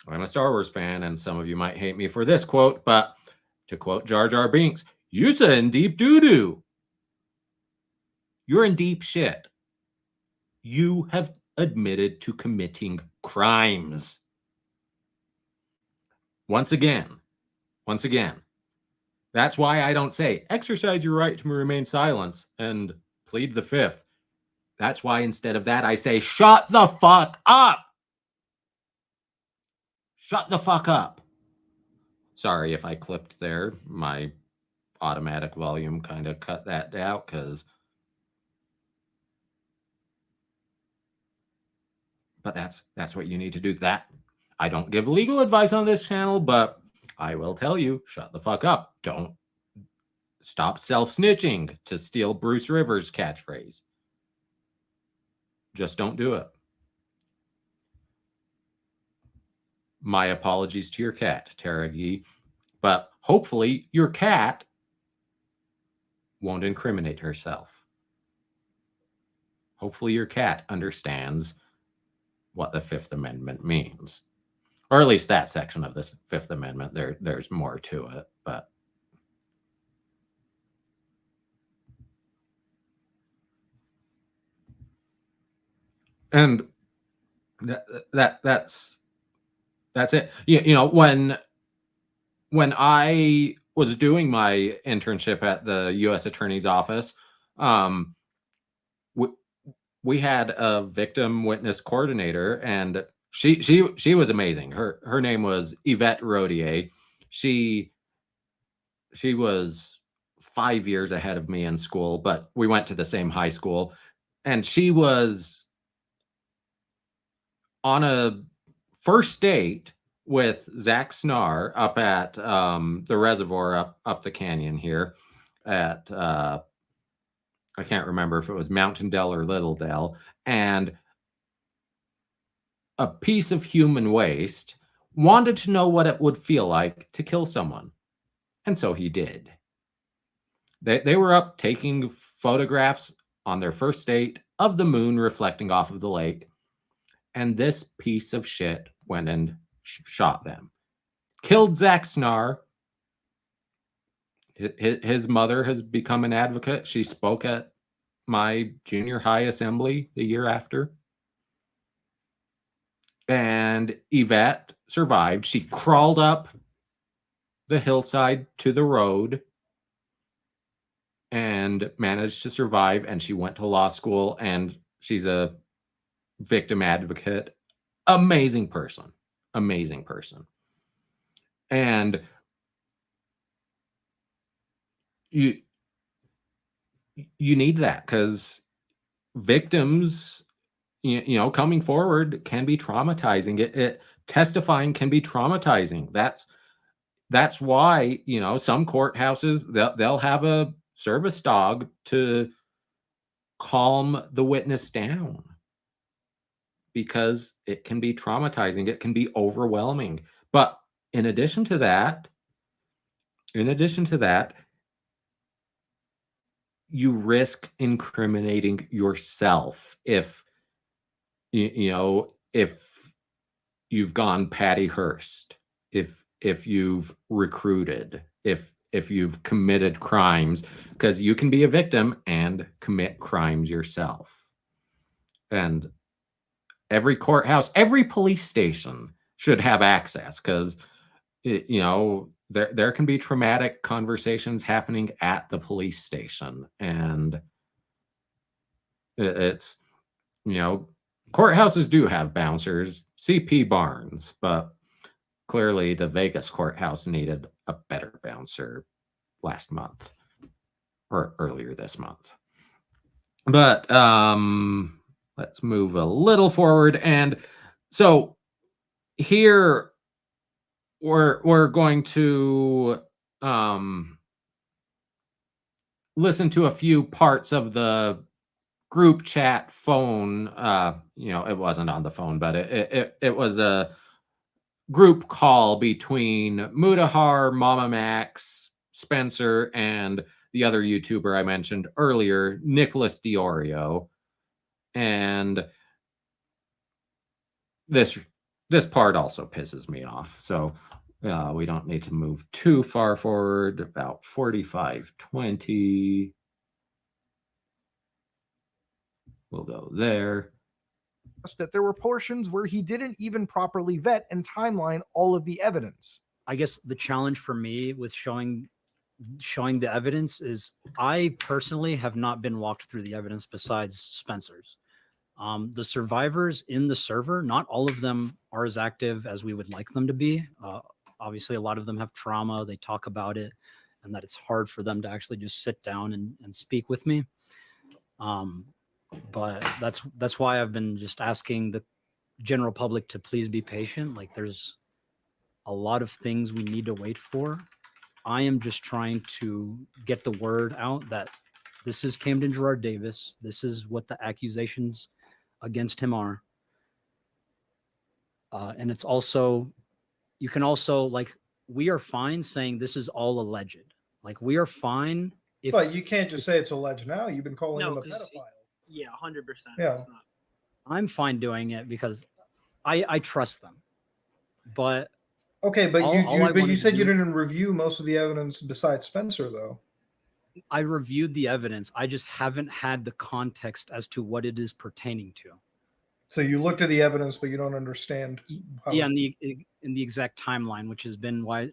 Speaker 1: And some of you might hate me for this quote, but to quote Jar Jar Binks, "You're in deep doo-doo." You're in deep shit. You have admitted to committing crimes. Once again, that's why I don't say exercise your right to remain silent and plead the fifth. That's why instead of that, I say shut the fuck up. Shut the fuck up. Sorry if I clipped there. My automatic volume kind of cut that out but that's what you need to do. That I don't give legal advice on this channel, but I will tell you, shut the fuck up. Don't stop self-snitching, to steal Bruce Rivers' catchphrase. Just don't do it. My apologies to your cat, Teragi, but hopefully your cat won't incriminate herself. Hopefully your cat understands what the Fifth Amendment means. Or at least that section of this Fifth Amendment. There's more to it, but and that's it. You know, when I was doing my internship at the U.S. Attorney's Office, we had a victim witness coordinator, and she was amazing. Her name was Yvette Rodier. She was 5 years ahead of me in school, but we went to the same high school, and she was on a first date with Zach Snar up at the reservoir up the canyon here at I can't remember if it was Mountain Dell or Little Dell, and a piece of human waste wanted to know what it would feel like to kill someone, and so he did. They were up taking photographs on their first date of the moon reflecting off of the lake, and this piece of shit went and shot them. Killed Zach Snar. His mother has become an advocate. She spoke at my junior high assembly the year after. And Yvette survived. She crawled up the hillside to the road and managed to survive. And she went to law school, and she's a victim advocate. Amazing person. Amazing person. And you need that, because victims, you know, coming forward can be traumatizing. It testifying can be traumatizing. That's why, you know, some courthouses, they'll have a service dog to calm the witness down, because it can be traumatizing. It can be overwhelming. But in addition to that, you risk incriminating yourself if you know, if you've gone Patty Hearst, if you've recruited, if you've committed crimes, because you can be a victim and commit crimes yourself. And every courthouse, every police station should have access, because you know, there can be traumatic conversations happening at the police station, and it's, you know, courthouses do have bouncers, CP Barnes, but clearly the Vegas courthouse needed a better bouncer last month or earlier this month. But let's move a little forward. And so here we're going to listen to a few parts of the group chat phone. You know, it wasn't on the phone, but it was a group call between Mudahar, Mama Max, Spencer, and the other YouTuber I mentioned earlier, Nicholas Diorio. And this part also pisses me off. So we don't need to move too far forward, about 45:20. We'll go there.
Speaker 2: That there were portions where he didn't even properly vet and timeline all of the evidence.
Speaker 7: I guess the challenge for me with showing the evidence is I personally have not been walked through the evidence besides Spencer's. The survivors in the server, not all of them are as active as we would like them to be. Obviously, a lot of them have trauma. They talk about it, and that it's hard for them to actually just sit down and speak with me. But that's why I've been just asking the general public to please be patient. Like, there's a lot of things we need to wait for. I am just trying to get the word out that this is Camden Gerard Davis. This is what the accusations against him are. And it's also you can also, like, we are fine saying this is all alleged. Like, we are fine if
Speaker 2: But you can't just say it's alleged now. You've been calling
Speaker 8: No,
Speaker 2: him a
Speaker 8: 'cause
Speaker 2: pedophile.
Speaker 8: Yeah, 100%.
Speaker 2: Yeah.
Speaker 8: It's not.
Speaker 7: I'm fine doing it because I trust them. But
Speaker 2: Okay, but
Speaker 7: all I
Speaker 2: you
Speaker 7: wanted to
Speaker 2: said you
Speaker 7: do-
Speaker 2: didn't review most of the evidence besides Spencer, though.
Speaker 7: I reviewed the evidence. I just haven't had the context as to what it is pertaining to.
Speaker 2: So you looked at the evidence, but you don't understand. How
Speaker 7: Yeah, in the exact timeline, which has been why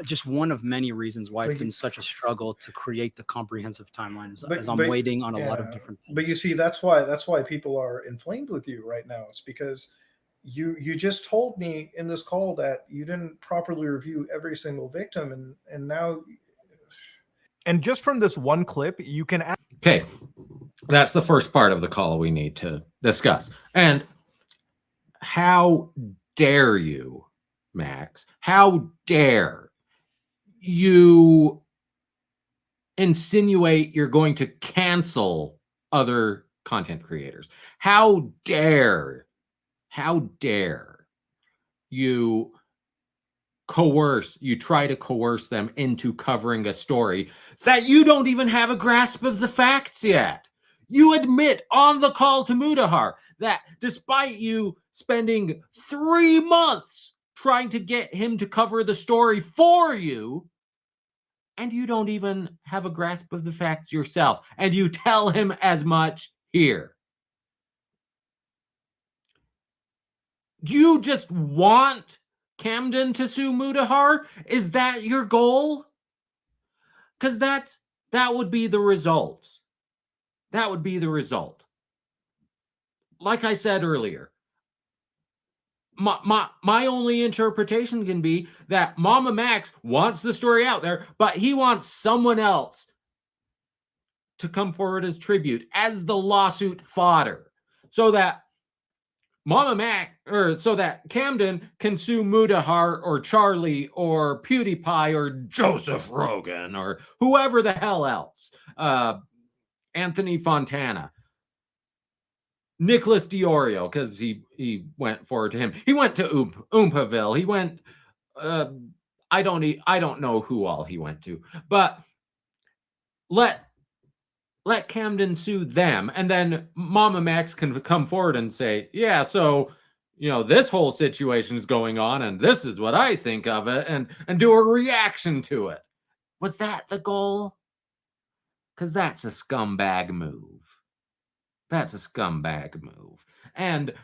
Speaker 7: just one of many reasons why it's
Speaker 2: But you-
Speaker 7: been such a struggle to create the comprehensive timeline as,
Speaker 2: But-
Speaker 7: as I'm
Speaker 2: but-
Speaker 7: waiting on a lot of
Speaker 2: yeah,
Speaker 7: different things.
Speaker 2: But you see, that's why people are inflamed with you right now. It's because you just told me in this call that you didn't properly review every single victim, and now. And just from this one clip, you can.
Speaker 1: Okay, that's the first part of the call we need to discuss. And how dare you, Max? How dare you insinuate you're going to cancel other content creators? How dare you try to coerce them into covering a story that you don't even have a grasp of the facts yet? You admit on the call to Mudahar that despite you spending 3 months trying to get him to cover the story for you, and you don't even have a grasp of the facts yourself, and you tell him as much here. Do you just want Camden to sue Mudahar? Is that your goal? Because that would be the result. That would be the result. Like I said earlier, my only interpretation can be that Mama Max wants the story out there, but he wants someone else to come forward as tribute, as the lawsuit fodder, so that so that Camden can sue Mudahar or Charlie or PewDiePie or Joseph Rogan or whoever the hell else, Anthony Fontana, Nicholas Diorio, because he went forward to him. He went to Oompaville. He went. I don't know who all he went to, but let Camden sue them, and then Mama Max can come forward and say, yeah, so this whole situation is going on, and this is what I think of it, and do a reaction to it. Was that the goal? Because that's a scumbag move. That's a scumbag move. And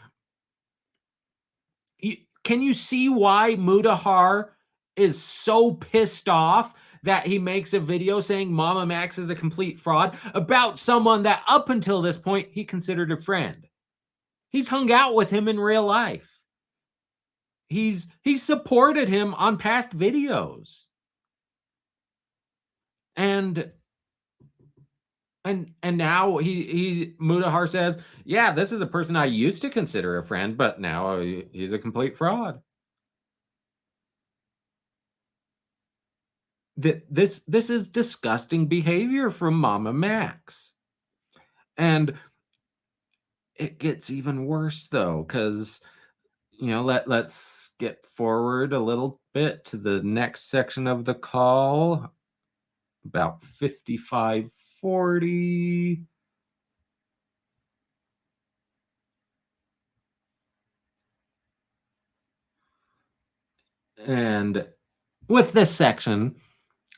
Speaker 1: can you see why Mudahar is so pissed off that he makes a video saying Mama Max is a complete fraud about someone that up until this point he considered a friend? He's hung out with him in real life. He's supported him on past videos. And now Mudahar says, yeah, this is a person I used to consider a friend, but now he's a complete fraud. This is disgusting behavior from Mama Max. And it gets even worse though, because let's get forward a little bit to the next section of the call, about 5540. And with this section,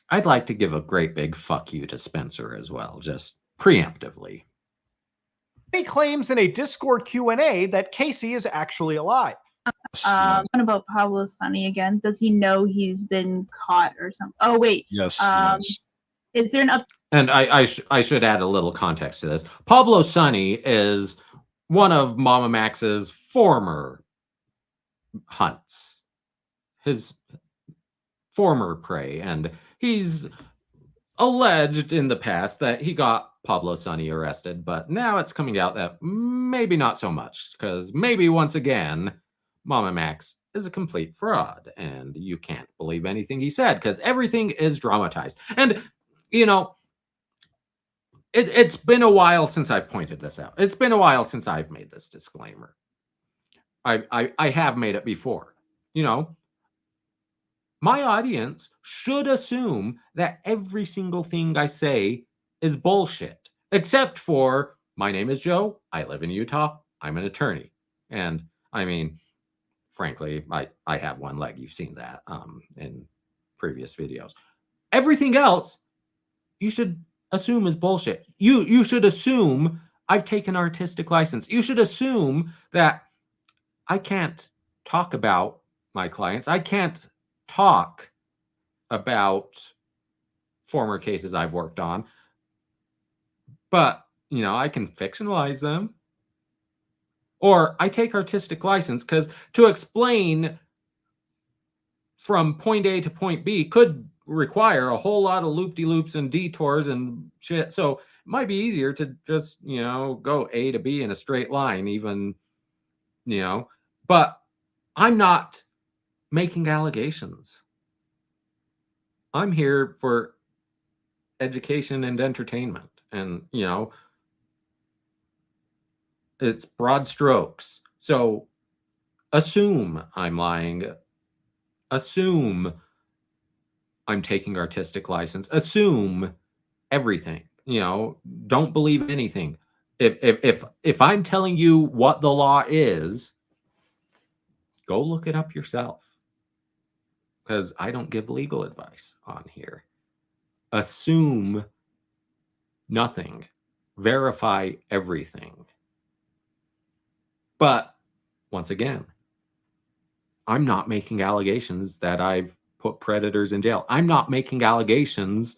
Speaker 1: I'd like to give a great big fuck you to Spencer as well, just preemptively.
Speaker 2: He claims in a Discord Q&A that Casey is actually alive.
Speaker 9: What about Pablo Sonny again? Does he know he's been caught or something? Oh wait.
Speaker 3: Yes.
Speaker 9: Is there an up?
Speaker 1: And I should add a little context to this. Pablo Sonny is one of Mama Max's former hunts, his former prey, and he's alleged in the past that he got Pablo Sonny arrested, but now it's coming out that maybe not so much, because maybe once again Mama Max is a complete fraud and you can't believe anything he said because everything is dramatized. And it's been a while since I've pointed this out. It's been a while since I've made this disclaimer. I have made it before. my audience should assume that every single thing I say is bullshit, except for my name is Joe. I live in Utah. I'm an attorney. And I mean, frankly, I have one leg. You've seen that in previous videos. Everything else you should assume is bullshit. You should assume I've taken artistic license. You should assume that I can't talk about my clients. I can't talk about former cases I've worked on. But, you know, I can fictionalize them. Or I take artistic license because to explain from point A to point B could require a whole lot of loop-de-loops and detours and shit. So it might be easier to just, you know, go A to B in a straight line, even, you know. But I'm not making allegations. I'm here for education and entertainment. And, you know, it's broad strokes. So assume I'm lying. Assume I'm taking artistic license. Assume everything. You know, don't believe anything. If I'm telling you what the law is, go look it up yourself. Because I don't give legal advice on here. Assume nothing. Verify everything. But once again, I'm not making allegations that I've put predators in jail. I'm not making allegations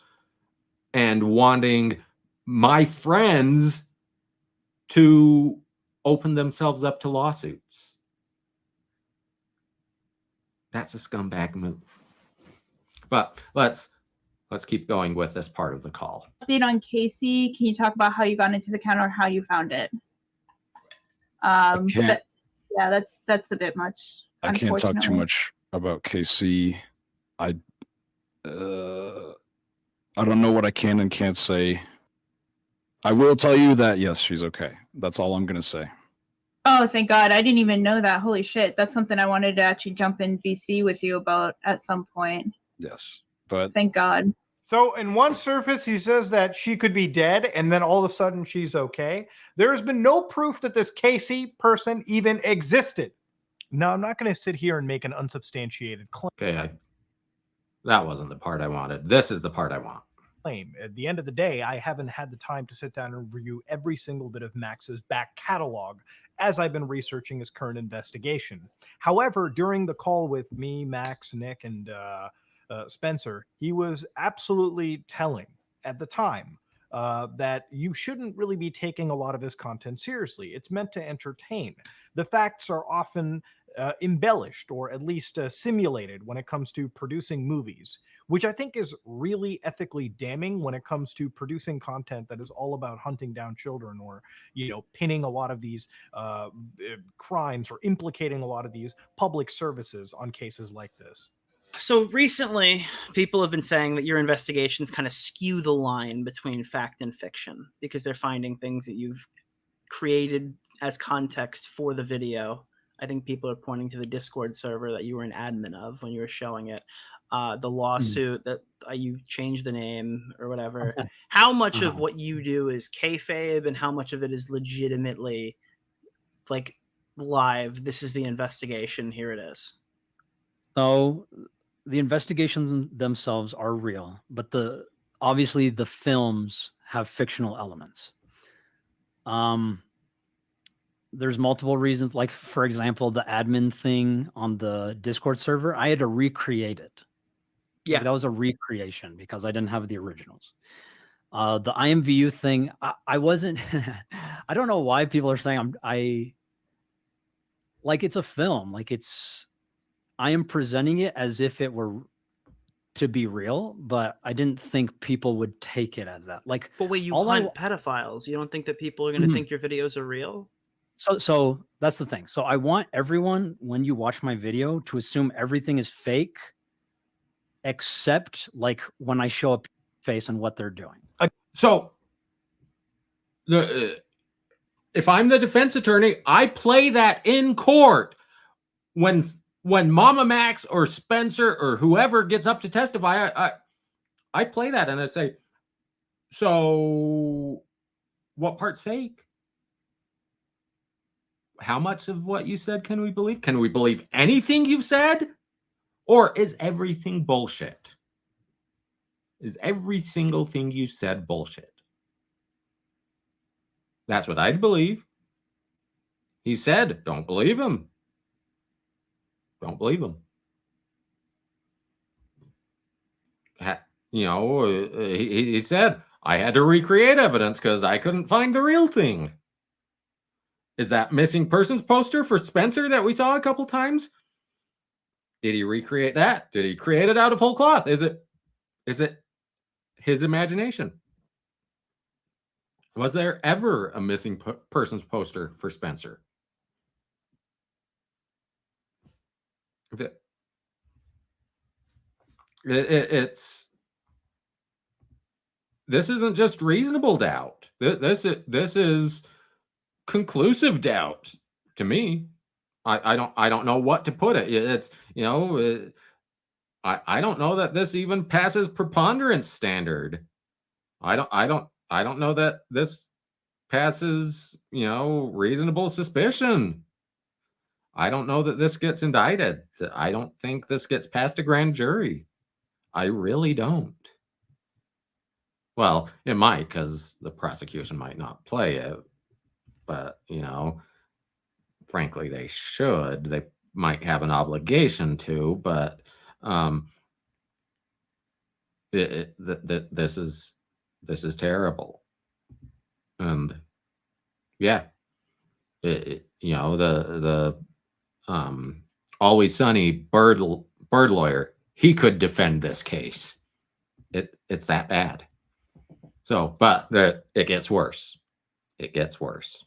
Speaker 1: and wanting my friends to open themselves up to lawsuits. That's a scumbag move. But let's keep going with this part of the call.
Speaker 9: Update on Casey. Can you talk about how you got into the account or how you found it?
Speaker 3: can't-
Speaker 9: Yeah, that's a bit much.
Speaker 3: I can't talk too
Speaker 9: unfortunately.
Speaker 3: much about KC. I don't know what I can and can't say. I will tell you that yes, she's okay. That's all I'm gonna say.
Speaker 9: Oh, thank God. I didn't even know that. Holy shit. That's something I wanted to actually jump in VC with you about at some point.
Speaker 3: Yes, but
Speaker 9: Thank God.
Speaker 2: So, in one surface, he says that she could be dead, and then all of a sudden she's okay. There has been no proof that this Casey person even existed. Now, I'm not going to sit here and make an unsubstantiated
Speaker 1: Okay, that wasn't the part I wanted. This is the part I want.
Speaker 2: claim. At the end of the day, I haven't had the time to sit down and review every single bit of Max's back catalog as I've been researching his current investigation. However, during the call with me, Max, Nick, and Spencer, he was absolutely telling at the time that you shouldn't really be taking a lot of his content seriously. It's meant to entertain. The facts are often embellished or at least simulated when it comes to producing movies, which I think is really ethically damning when it comes to producing content that is all about hunting down children or, you know, pinning a lot of these crimes or implicating a lot of these public services on cases like this.
Speaker 8: So recently, people have been saying that your investigations kind of skew the line between fact and fiction because they're finding things that you've created as context for the video. I think people are pointing to the Discord server that you were an admin of when you were showing it. The lawsuit that you changed the name or whatever. How much of what you do is kayfabe and how much of it is legitimately like live? This is the investigation. Here it is.
Speaker 7: So the investigations themselves are real, but obviously the films have fictional elements. There's multiple reasons. Like, for example, the admin thing on the Discord server, I had to recreate it.
Speaker 8: Yeah.
Speaker 7: Like, that was a recreation because I didn't have the originals. The IMVU thing, I wasn't. I don't know why people are saying like it's a film. Like I am presenting it as if it were to be real, but I didn't think people would take it as that. Like,
Speaker 8: but wait, you hunt pedophiles. You don't think that people are going to think your videos are real?
Speaker 7: So that's the thing. So I want everyone, when you watch my video, to assume everything is fake, except like when I show a face and what they're doing.
Speaker 1: So if I'm the defense attorney, I play that in court when when Mama Max or Spencer or whoever gets up to testify, I play that and I say, so what part's fake? How much of what you said can we believe? Can we believe anything you've said? Or is everything bullshit? Is every single thing you said bullshit? That's what I'd believe. He said, don't believe him. Don't believe him. He said, I had to recreate evidence because I couldn't find the real thing. Is that missing persons poster for Spencer that we saw a couple times? Did he recreate that? Did he create it out of whole cloth? Is it his imagination? Was there ever a missing persons poster for Spencer? This isn't just reasonable doubt. This is conclusive doubt to me. I don't know what to put it. It's I don't know that this even passes preponderance standard. I don't know that this passes reasonable suspicion. I don't know that this gets indicted. I don't think this gets past a grand jury. I really don't. Well, it might, because the prosecution might not play it. But, frankly, they should. They might have an obligation to, but this is terrible. And yeah, the Always Sunny bird lawyer, he could defend this case. It's that bad. So, but it gets worse. It gets worse.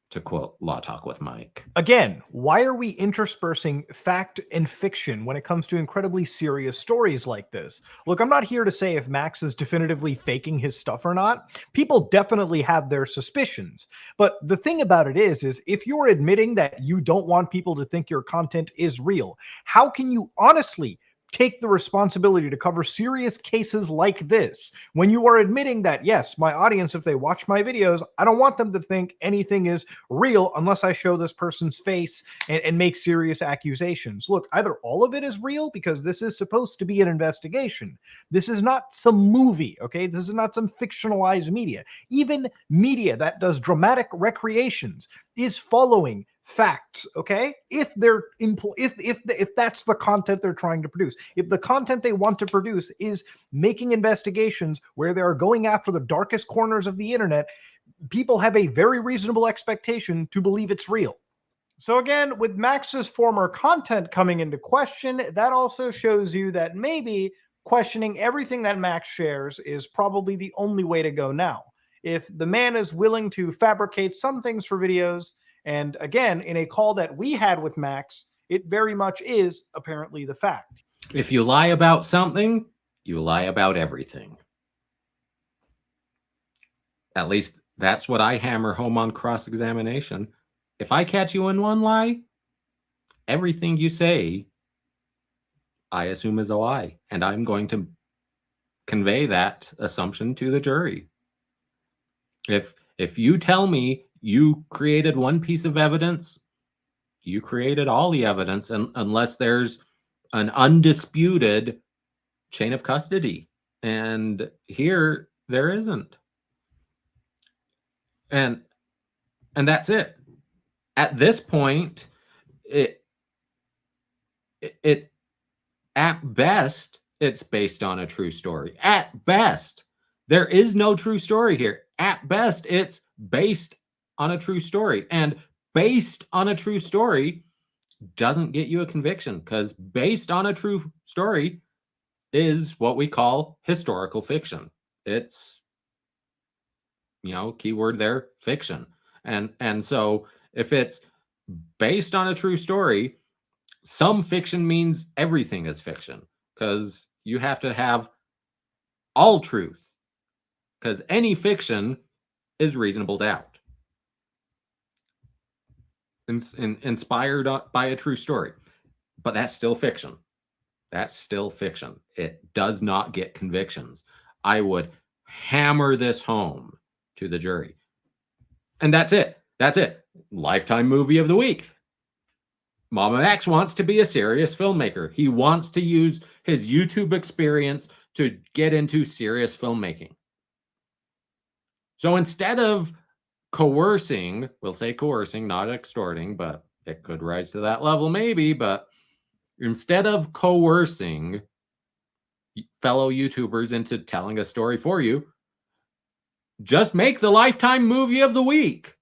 Speaker 1: To quote Law Talk with Mike.
Speaker 2: Again, why are we interspersing fact and fiction when it comes to incredibly serious stories like this? Look, I'm not here to say if Max is definitively faking his stuff or not. People definitely have their suspicions. But the thing about it is if you're admitting that you don't want people to think your content is real, how can you honestly take the responsibility to cover serious cases like this when you are admitting that, yes, my audience, if they watch my videos, I don't want them to think anything is real unless I show this person's face and make serious accusations. Look, either all of it is real because this is supposed to be an investigation. This is not some movie, okay? This is not some fictionalized media. Even media that does dramatic recreations is following facts, okay? If that's the content they're trying to produce, if the content they want to produce is making investigations where they are going after the darkest corners of the internet, people have a very reasonable expectation to believe it's real. So again, with Max's former content coming into question, that also shows you that maybe questioning everything that Max shares is probably the only way to go now. If the man is willing to fabricate some things for videos, and again, in a call that we had with Max, it very much is apparently the fact.
Speaker 1: If you lie about something, you lie about everything. At least that's what I hammer home on cross-examination. If I catch you in one lie, everything you say, I assume is a lie. And I'm going to convey that assumption to the jury. If you tell me you created one piece of evidence, you created all the evidence, unless there's an undisputed chain of custody. And here there isn't. And that's it. At this point, it at best, it's based on a true story. At best, there is no true story here. At best, it's based on a true story. And based on a true story doesn't get you a conviction, because based on a true story is what we call historical fiction. It's, keyword there, fiction. And so if it's based on a true story, some fiction means everything is fiction, because you have to have all truth, because any fiction is reasonable doubt. Inspired by a true story. But that's still fiction. That's still fiction. It does not get convictions. I would hammer this home to the jury. And that's it. That's it. Lifetime movie of the week. Mama X wants to be a serious filmmaker. He wants to use his YouTube experience to get into serious filmmaking. So instead of coercing, we'll say coercing, not extorting, but it could rise to that level maybe, but instead of coercing fellow YouTubers into telling a story for you, just make the Lifetime movie of the week.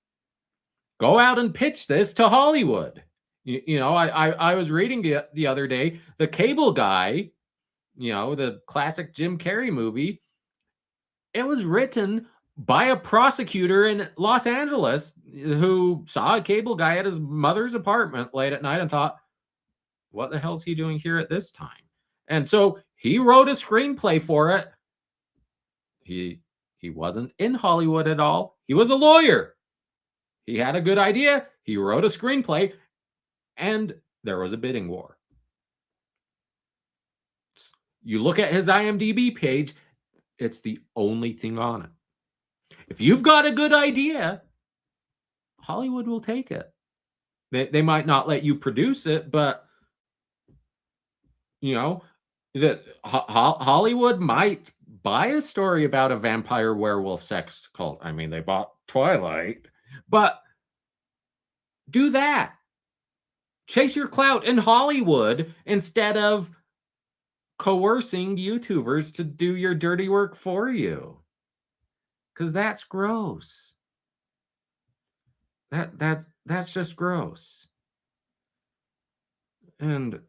Speaker 1: Go out and pitch this to Hollywood. You know, I was reading the other day, The Cable Guy, you know, the classic Jim Carrey movie, it was written by a prosecutor in Los Angeles who saw a cable guy at his mother's apartment late at night and thought, what the hell's he doing here at this time? And so he wrote a screenplay for it. He wasn't in Hollywood at all. He was a lawyer. He had a good idea. He wrote a screenplay, and there was a bidding war. You look at his IMDb page, it's the only thing on it. If you've got a good idea, Hollywood will take it. They might not let you produce it, but you know, that Hollywood might buy a story about a vampire werewolf sex cult. I mean, they bought Twilight, but do that. Chase your clout in Hollywood instead of coercing YouTubers to do your dirty work for you. Because that's gross. That's just gross. And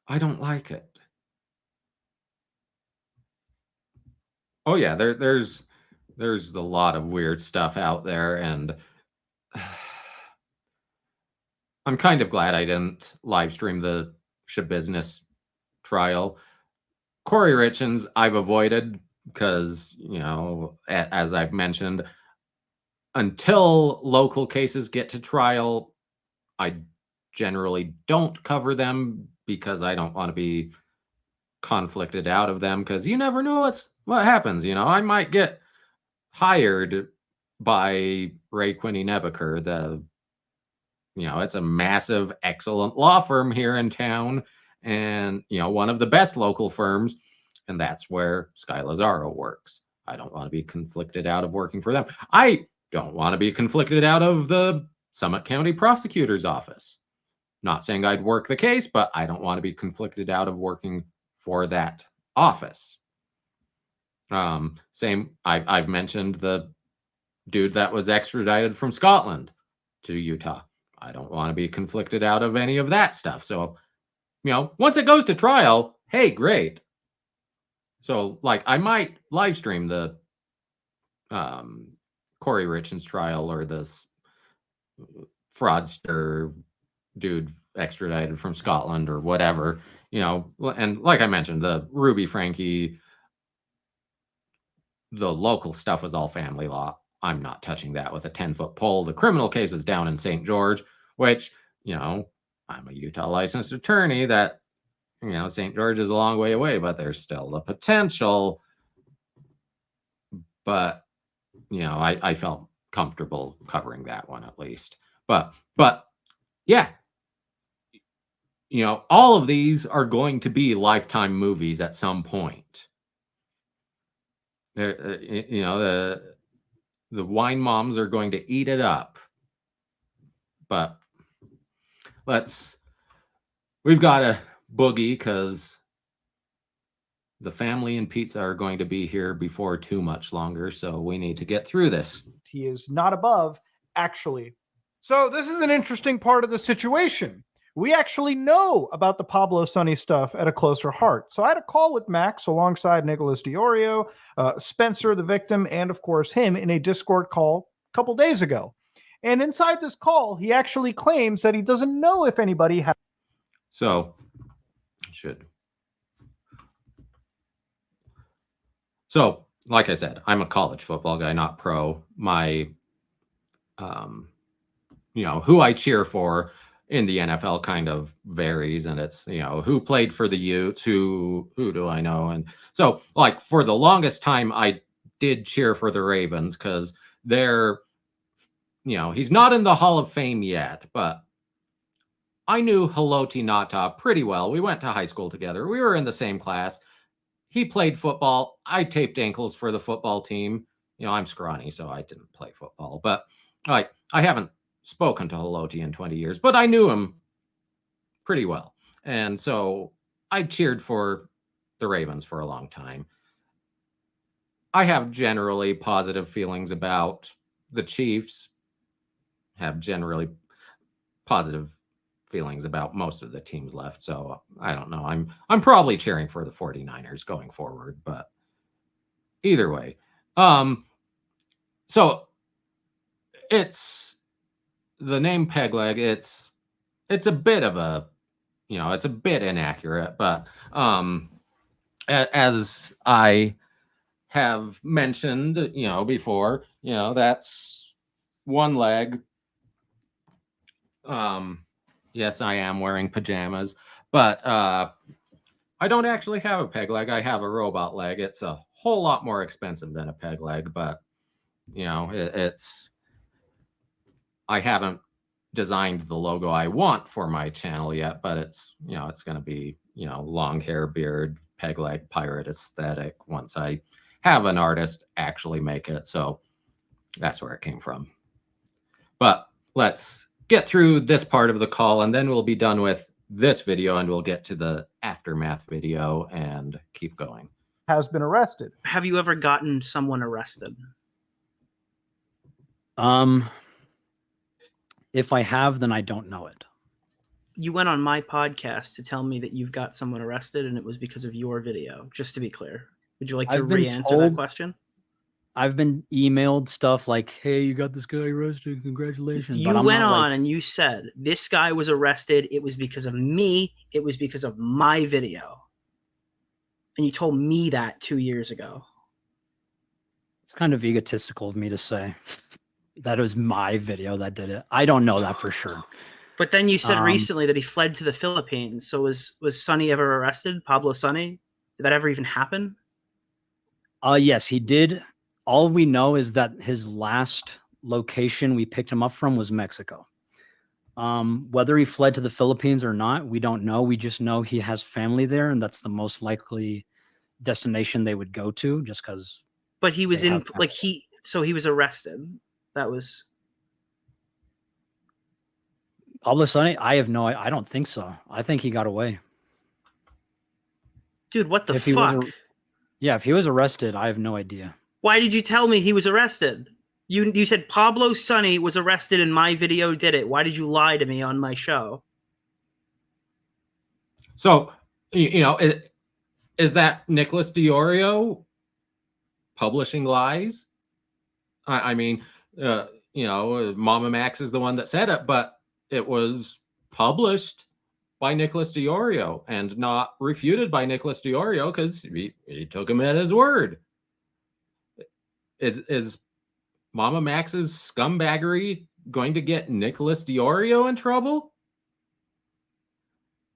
Speaker 1: I don't like it. Oh yeah, there's a lot of weird stuff out there, and I'm kind of glad I didn't live stream the Shabusiness trial. Corey Richens, I've avoided because, you know, as I've mentioned, until local cases get to trial, I generally don't cover them because I don't want to be conflicted out of them, because you never know what happens. You know, I might get hired by Ray Quinney Nebaker. You know, it's a massive, excellent law firm here in town, and, you know, one of the best local firms, and that's where Sky Lazaro works. I don't want to be conflicted out of working for them. I don't want to be conflicted out of the Summit County Prosecutor's Office. Not saying I'd work the case, but I don't want to be conflicted out of working for that office. Same, I've mentioned the dude that was extradited from Scotland to Utah. I don't want to be conflicted out of any of that stuff. So, you know, once it goes to trial, hey, great. So, like, I might live stream the Corey Richens trial, or this fraudster dude extradited from Scotland, or whatever, you know. And like I mentioned, the Ruby Frankie, the local stuff was all family law. I'm not touching that with a 10-foot pole. The criminal case was down in St. George, which, you know, I'm a Utah licensed attorney. That, you know, St. George is a long way away, but there's still the potential. But, you know, I felt comfortable covering that one at least. But yeah, you know, all of these are going to be Lifetime movies at some point. You know, the wine moms are going to eat it up. But we've got a boogie, because the family and pizza are going to be here before too much longer. So we need to get through this.
Speaker 2: He is not above, actually. So this is an interesting part of the situation. We actually know about the Pablo Sonny stuff at a closer heart. So I had a call with Max alongside Nicholas Diorio, Spencer, the victim, and of course him in a Discord call a couple days ago. And inside this call, he actually claims that he doesn't know if anybody has.
Speaker 1: So like I said, I'm a college football guy, not pro. My who I cheer for in the NFL kind of varies, and it's, who played for the Utes, who do I know? And so, like, for the longest time, I did cheer for the Ravens because they're, he's not in the Hall of Fame yet, but I knew Haloti Ngata pretty well. We went to high school together. We were in the same class. He played football. I taped ankles for the football team. I'm scrawny, so I didn't play football. But I haven't spoken to Haloti in 20 years, but I knew him pretty well. And so I cheered for the Ravens for a long time. I have generally positive feelings about the Chiefs, have generally positive feelings about most of the teams left. So I don't know. I'm probably cheering for the 49ers going forward, but either way. So it's the name Pegleg. It's a bit of a, it's a bit inaccurate, but as I have mentioned, before, that's one leg. Yes, I am wearing pajamas, but I don't actually have a peg leg. I have a robot leg. It's a whole lot more expensive than a peg leg, but it's I haven't designed the logo I want for my channel yet, but it's it's going to be long hair, beard, peg leg, pirate aesthetic once I have an artist actually make it. So that's where it came from. But let's get through this part of the call, and then we'll be done with this video, and we'll get to the aftermath video and keep going.
Speaker 2: Has been arrested.
Speaker 8: Have you ever gotten someone arrested?
Speaker 7: If I have, then I don't know it.
Speaker 8: You went on my podcast to tell me that you've got someone arrested, and it was because of your video. Just to be clear, would you like to
Speaker 7: I've been
Speaker 8: re-answer that
Speaker 7: told-
Speaker 8: question?
Speaker 7: I've been emailed stuff like, "Hey, you got this guy arrested. Congratulations."
Speaker 8: You went on and you said, this guy was arrested. It was because of me. It was because of my video. And you told me that 2 years ago.
Speaker 7: It's kind of egotistical of me to say that it was my video that did it. I don't know that for sure.
Speaker 8: But then you said recently that he fled to the Philippines. So was Sonny ever arrested? Pablo Sonny? Did that ever even happen?
Speaker 7: Yes, he did. All we know is that his last location we picked him up from was Mexico. Whether he fled to the Philippines or not, we don't know. We just know he has family there, and that's the most likely destination they would go to, just because.
Speaker 8: But he was so he was arrested. That was
Speaker 7: Pablo Sonny? I don't think so. I think he got away.
Speaker 8: Dude, what the
Speaker 7: If he was
Speaker 8: fuck?
Speaker 7: if he was arrested, I have no idea.
Speaker 8: Why did you tell me he was arrested? You said Pablo Sonny was arrested and my video did it. Why did you lie to me on my show?
Speaker 1: So, is that Nicholas DiOrio publishing lies? I mean, Mama Max is the one that said it, but it was published by Nicholas DiOrio and not refuted by Nicholas DiOrio because he took him at his word. Is Mama Max's scumbaggery going to get Nicholas DiOrio in trouble?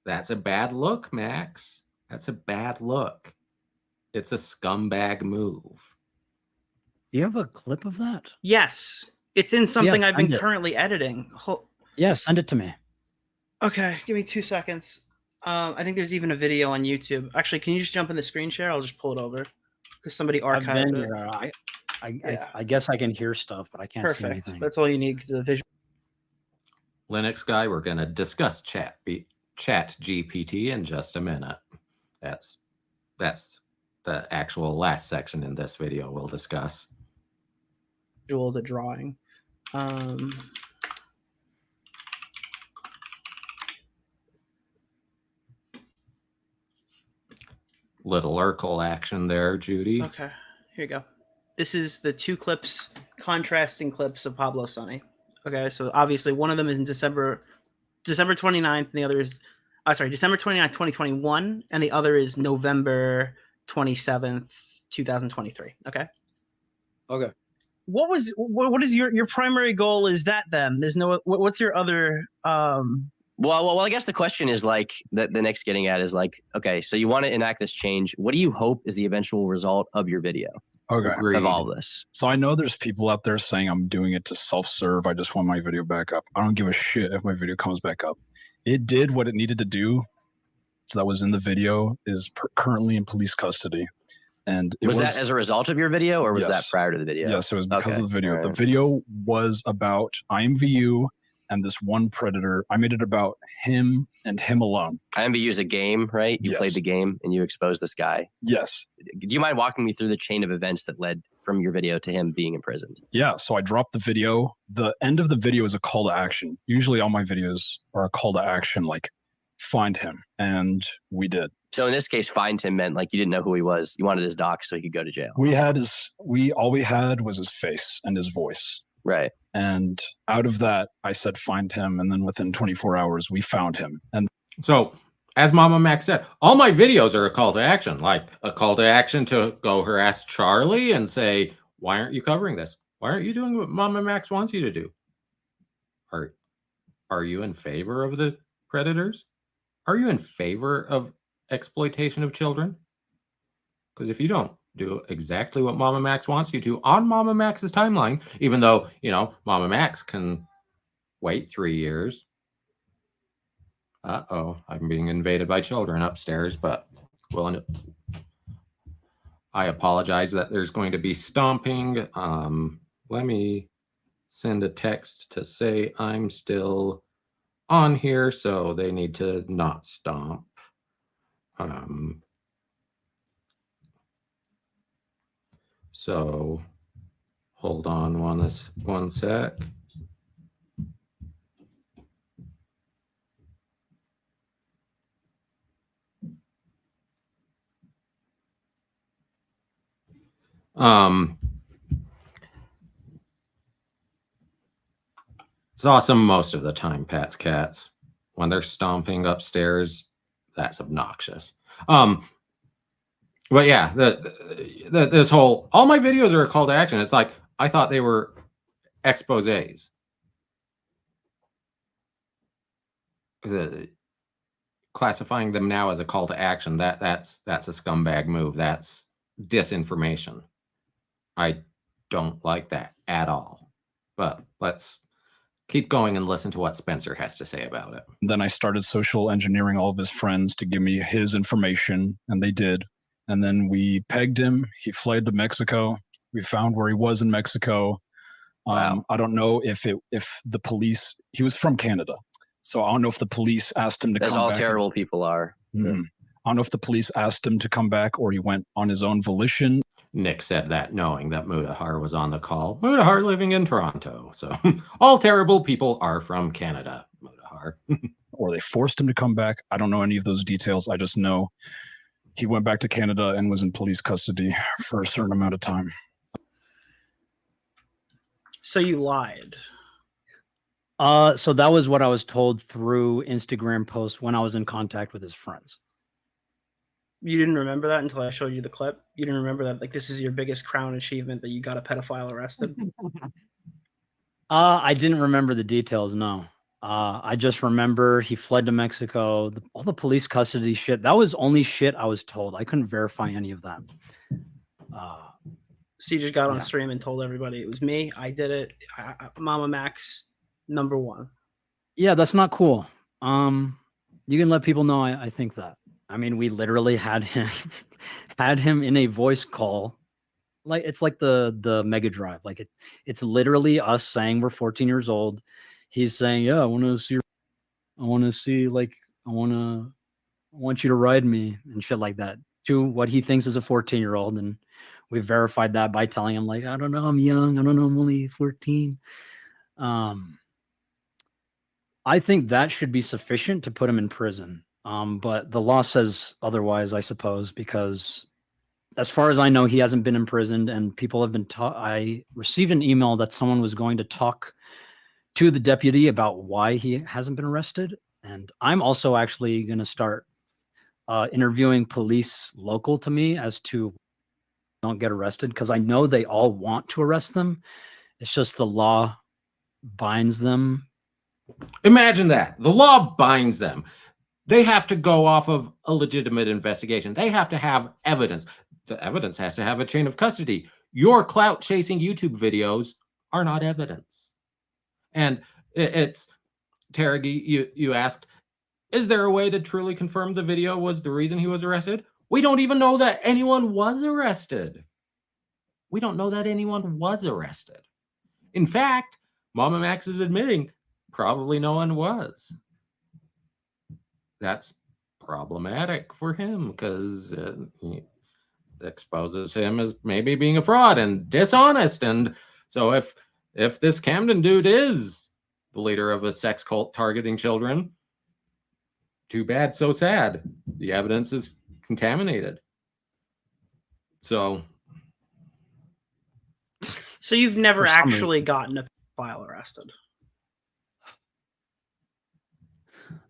Speaker 1: That's a bad look, Max. That's a bad look. It's a scumbag move.
Speaker 7: Do you have a clip of that?
Speaker 8: Yes. It's in something I've been
Speaker 7: send it.
Speaker 8: currently editing.
Speaker 7: Yeah, send it to me.
Speaker 8: Okay, give me 2 seconds. I think there's even a video on YouTube. Actually, can you just jump in the screen share? I'll just pull it over because somebody
Speaker 7: I've
Speaker 8: archived
Speaker 7: been
Speaker 8: it.
Speaker 7: here.
Speaker 8: Yeah.
Speaker 7: I guess I can hear stuff, but I can't see
Speaker 8: Perfect.
Speaker 7: anything.
Speaker 8: That's all you need because of the visual.
Speaker 1: Linux guy, we're going to discuss Chat GPT in just a minute. That's the actual last section in this video we'll discuss.
Speaker 8: Visual as a drawing.
Speaker 1: Little Urkel action there, Judy.
Speaker 8: Okay, here you go. This is the two clips, contrasting clips of Pablo Sonny. Okay, so obviously one of them is in December 29th, and the other is, December 29th, 2021, and the other is November 27th, 2023. Okay.
Speaker 7: Okay.
Speaker 8: what is your primary goal? Is that then? There's no what's your other
Speaker 10: Well, I guess the question is like the next getting at is like, okay, so you want to enact this change. What do you hope is the eventual result of your video
Speaker 3: Okay.
Speaker 1: Agreed.
Speaker 10: of all of this?
Speaker 3: So I know there's people out there saying I'm doing it to self-serve. I just want my video back up. I don't give a shit if my video comes back up. It did what it needed to do. So that was in the video is currently in police custody. And it
Speaker 10: Was that as a result of your video, or was that
Speaker 3: Yes.
Speaker 10: prior to the video?
Speaker 3: Yes, it was because
Speaker 10: Okay.
Speaker 3: of the video.
Speaker 10: All
Speaker 3: The
Speaker 10: right.
Speaker 3: video was about IMVU and this one predator. I made it about him and him alone.
Speaker 10: IMVU is a game, right? You
Speaker 3: Yes.
Speaker 10: played the game and you exposed this guy.
Speaker 3: Yes.
Speaker 10: Do you mind walking me through the chain of events that led from your video to him being imprisoned?
Speaker 3: Yeah. So I dropped the video. The end of the video is a call to action. Usually all my videos are a call to action, like find him. And we did.
Speaker 10: So in this case, find him meant like you didn't know who he was. You wanted his doc so he could go to jail.
Speaker 3: All we had was his face and his voice.
Speaker 10: Right.
Speaker 3: And out of that, I said, find him. And then within 24 hours, we found him. And
Speaker 1: So, as Mama Max said, all my videos are a call to action, like a call to action to go harass Charlie and say, why aren't you covering this? Why aren't you doing what Mama Max wants you to do? Are you in favor of the predators? Are you in favor of exploitation of children? Because if you don't do exactly what Mama Max wants you to on Mama Max's timeline, even though, Mama Max can wait 3 years. Uh-oh, I'm being invaded by children upstairs, but I apologize that there's going to be stomping. Let me send a text to say I'm still on here, so they need to not stomp. So hold on one sec. It's awesome most of the time, Pat's cats. When they're stomping upstairs, that's obnoxious. But yeah, this whole all my videos are a call to action. It's like I thought they were exposés. Classifying them now as a call to action, that's a scumbag move. That's disinformation. I don't like that at all. But let's keep going and listen to what Spencer has to say about it.
Speaker 3: then I started social engineering all of his friends to give me his information, and they did. And then we pegged him. He fled to Mexico. We found where he was in Mexico.
Speaker 10: Wow.
Speaker 3: I don't know if the police, he was from Canada. So I don't know if the police asked him to
Speaker 10: As
Speaker 3: come
Speaker 10: all
Speaker 3: back.
Speaker 10: terrible people are.
Speaker 3: Mhm. I don't know if the police asked him to come back or he went on his own volition.
Speaker 1: Nick said that knowing that Mudahar was on the call. Mudahar living in Toronto. So all terrible people are from Canada, Mudahar.
Speaker 3: Or they forced him to come back. I don't know any of those details. I just know he went back to Canada and was in police custody for a certain amount of time.
Speaker 8: So you lied.
Speaker 7: So that was what I was told through Instagram posts when I was in contact with his friends.
Speaker 8: You didn't remember that until I showed you the clip? You didn't remember that, like, this is your biggest crown achievement, that you got a pedophile arrested?
Speaker 7: I didn't remember the details, no. I just remember he fled to Mexico. All the police custody shit, that was only shit I was told. I couldn't verify any of that.
Speaker 8: So you just got on
Speaker 7: Yeah.
Speaker 8: stream and told everybody it was me. I did it. Mama Max, #1.
Speaker 7: Yeah, that's not cool. You can let people know I think that. I mean, we literally had him in a voice call. Like it's like the Mega Drive. Like it's literally us saying we're 14 years old. He's saying, "Yeah, I want you to ride me," and shit like that. To what he thinks is a 14-year-old, and we verified that by telling him, like, I don't know, I'm young. I don't know, I'm only 14. I think that should be sufficient to put him in prison. But the law says otherwise, I suppose, because as far as I know, he hasn't been imprisoned, and people have been I received an email that someone was going to talk to the deputy about why he hasn't been arrested. And I'm also actually going to start interviewing police local to me as to don't get arrested, because I know they all want to arrest them. It's just the law binds them.
Speaker 1: Imagine that. The law binds them. They have to go off of a legitimate investigation. They have to have evidence. The evidence has to have a chain of custody. Your clout chasing YouTube videos are not evidence. And it's, Taragi, you asked, is there a way to truly confirm the video was the reason he was arrested? We don't even know that anyone was arrested. We don't know that anyone was arrested. In fact, Mama Max is admitting probably no one was. That's problematic for him because it exposes him as maybe being a fraud and dishonest. And so if this Camden dude is the leader of a sex cult targeting children, too bad, so sad. The evidence is contaminated. So
Speaker 8: you've never
Speaker 7: For some reason.
Speaker 8: actually gotten a pedophile arrested?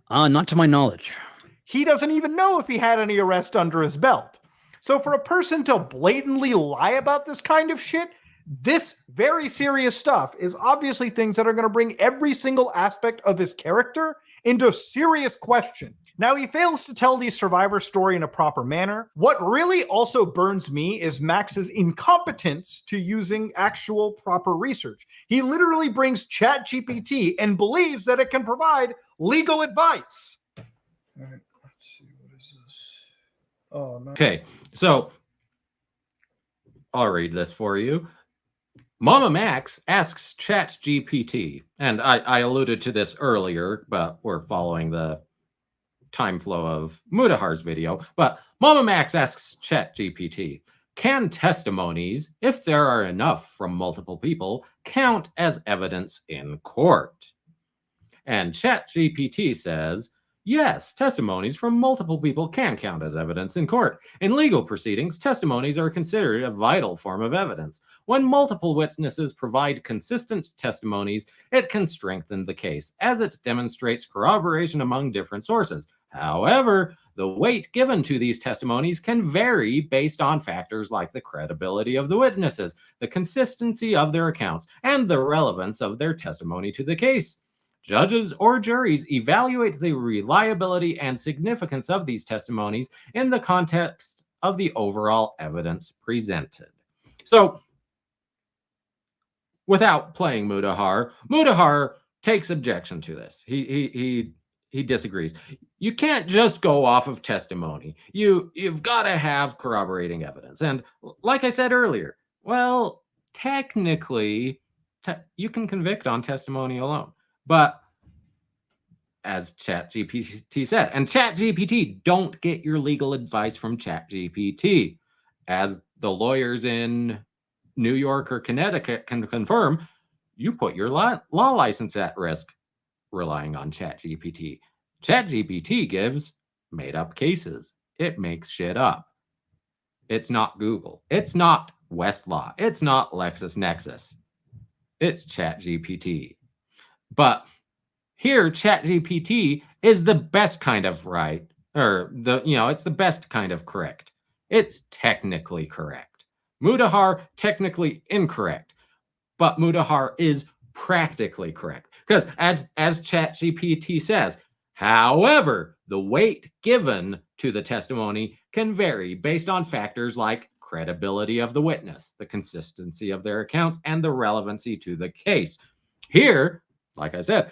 Speaker 7: Not to my knowledge.
Speaker 2: He doesn't even know if he had any arrest under his belt. So for a person to blatantly lie about this kind of shit, this very serious stuff is obviously things that are going to bring every single aspect of his character into serious question. Now, he fails to tell the survivor story in a proper manner. What really also burns me is Max's incompetence to using actual proper research. He literally brings ChatGPT and believes that it can provide legal advice.
Speaker 4: All right, let's see, what is this? Oh, no.
Speaker 1: okay, so I'll read this for you. Mama Max asks ChatGPT, and I alluded to this earlier, but we're following the time flow of Mudahar's video. But Mama Max asks ChatGPT, can testimonies, if there are enough from multiple people, count as evidence in court? And ChatGPT says, yes, testimonies from multiple people can count as evidence in court. In legal proceedings, testimonies are considered a vital form of evidence. When multiple witnesses provide consistent testimonies, it can strengthen the case, as it demonstrates corroboration among different sources. However, the weight given to these testimonies can vary based on factors like the credibility of the witnesses, the consistency of their accounts, and the relevance of their testimony to the case. Judges or juries evaluate the reliability and significance of these testimonies in the context of the overall evidence presented. So, without playing Mudahar, Mudahar takes objection to this. He disagrees. You can't just go off of testimony. You've got to have corroborating evidence. And like I said earlier, well, technically, you can convict on testimony alone. But as ChatGPT said, and ChatGPT, don't get your legal advice from ChatGPT. As the lawyers in New York or Connecticut can confirm, you put your law license at risk relying on ChatGPT. ChatGPT gives made-up cases. It makes shit up. It's not Google. It's not Westlaw. It's not LexisNexis. It's ChatGPT. But here, ChatGPT is the best kind of right, or it's the best kind of correct. It's technically correct. Mudahar, technically incorrect. But Mudahar is practically correct. Because as ChatGPT says, however, the weight given to the testimony can vary based on factors like credibility of the witness, the consistency of their accounts, and the relevancy to the case. Here, like I said,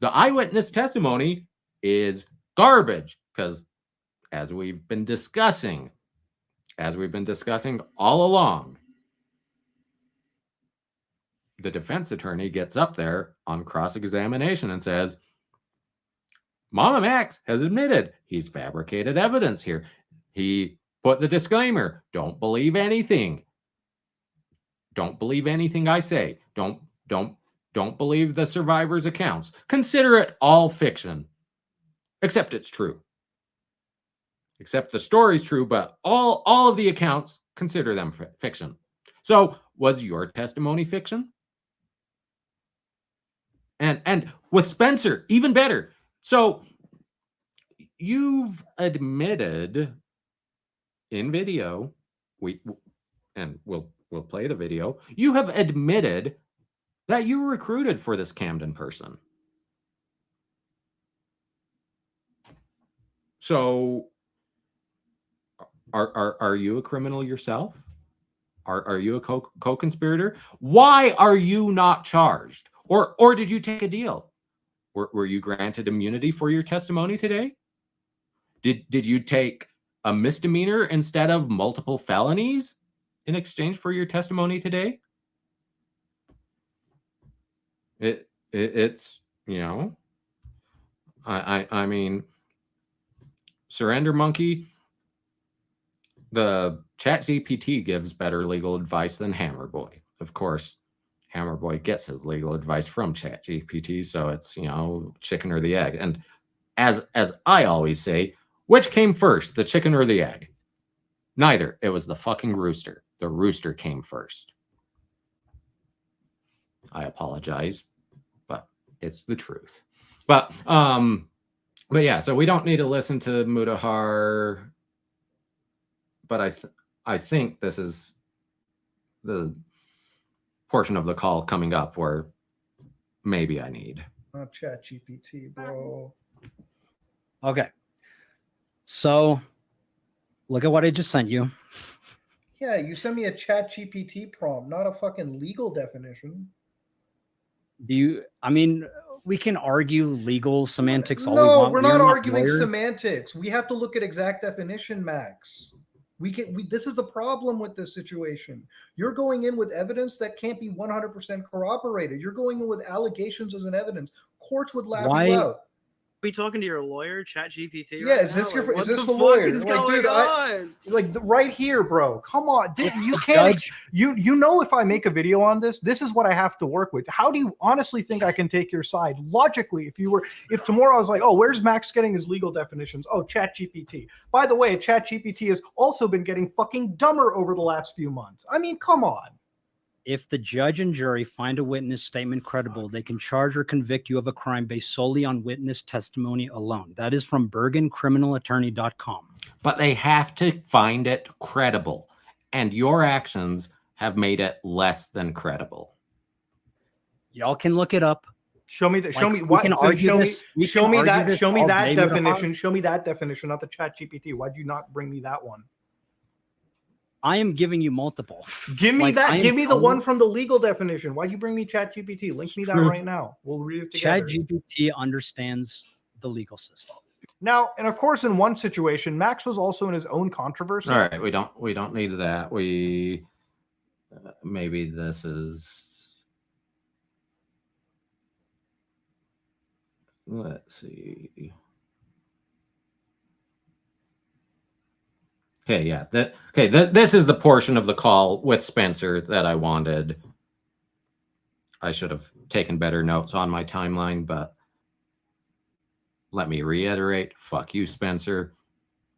Speaker 1: the eyewitness testimony is garbage because as we've been discussing all along, the defense attorney gets up there on cross-examination and says, Mama Max has admitted he's fabricated evidence here. He put the disclaimer, don't believe anything. Don't believe anything I say. Don't believe the survivor's accounts. Consider it all fiction. Except it's true. Except the story's true, but all of the accounts, consider them fiction. So, was your testimony fiction? And with Spencer, even better. So, you've admitted in video, and we'll play the video, you have admitted that you were recruited for this Camden person. So are you a criminal yourself? Are you a co-conspirator? Why are you not charged? Or did you take a deal? Were you granted immunity for your testimony today? Did you take a misdemeanor instead of multiple felonies in exchange for your testimony today? It's, you know, I mean, Surrender Monkey, the ChatGPT gives better legal advice than Hammerboy. Of course, Hammerboy gets his legal advice from ChatGPT, so it's, you know, chicken or the egg. And as I always say, which came first, the chicken or the egg? Neither. It was the fucking rooster. The rooster came first. I apologize, but it's the truth. But yeah, so we don't need to listen to Mudahar, but I think this is the portion of the call coming up where maybe I need.
Speaker 2: Chat GPT, bro.
Speaker 7: Okay. So look at what I just sent you.
Speaker 2: Yeah, you sent me a Chat GPT prompt, not a fucking legal definition.
Speaker 7: I mean, we can argue legal semantics all we
Speaker 2: No,
Speaker 7: want.
Speaker 2: we're not arguing
Speaker 7: lawyers.
Speaker 2: semantics. We have to look at exact definition, Max. This is the problem with this situation. You're going in with evidence that can't be 100% corroborated. You're going in with allegations as an evidence. Courts would laugh you out.
Speaker 8: Are we talking to your lawyer, ChatGPT?
Speaker 2: Yeah,
Speaker 8: right
Speaker 2: is this
Speaker 8: now?
Speaker 2: your?
Speaker 8: Like,
Speaker 2: Is this
Speaker 8: what
Speaker 2: the
Speaker 8: fuck
Speaker 2: lawyer?
Speaker 8: is
Speaker 2: Like,
Speaker 8: going
Speaker 2: dude,
Speaker 8: on?
Speaker 2: right here, bro. Come on, dude, you can't. You know, if I make a video on this, this is what I have to work with. How do you honestly think I can take your side logically? If tomorrow I was like, oh, where's Max getting his legal definitions? Oh, ChatGPT. By the way, ChatGPT has also been getting fucking dumber over the last few months. I mean, come on.
Speaker 7: If the judge and jury find a witness statement credible, they can charge or convict you of a crime based solely on witness testimony alone. That is from BergenCriminalAttorney.com.
Speaker 1: But they have to find it credible, and your actions have made it less than credible.
Speaker 7: Y'all can look it up.
Speaker 2: Show me that.
Speaker 7: Like,
Speaker 2: show me
Speaker 7: we
Speaker 2: what.
Speaker 7: can argue
Speaker 2: Show me.
Speaker 7: this- we
Speaker 2: Show
Speaker 7: can
Speaker 2: me
Speaker 7: argue
Speaker 2: that.
Speaker 7: this
Speaker 2: Show me
Speaker 7: all
Speaker 2: that
Speaker 7: day,
Speaker 2: definition.
Speaker 7: Mudahar.
Speaker 2: Show me that definition, not the ChatGPT. Why'd you not bring me that one?
Speaker 7: I am giving you multiple.
Speaker 2: Give me
Speaker 7: Like,
Speaker 2: that.
Speaker 7: I am
Speaker 2: Give me the
Speaker 7: telling
Speaker 2: one
Speaker 7: you-
Speaker 2: from the legal definition. Why'd you bring me ChatGPT? Link me that
Speaker 7: true.
Speaker 2: right now. We'll read it together.
Speaker 7: ChatGPT understands the legal system.
Speaker 2: Now, and of course, in one situation, Max was also in his own controversy.
Speaker 1: All right, we don't need that. We maybe this is. Let's see. Okay, yeah. This is the portion of the call with Spencer that I wanted. I should have taken better notes on my timeline, but let me reiterate, fuck you, Spencer.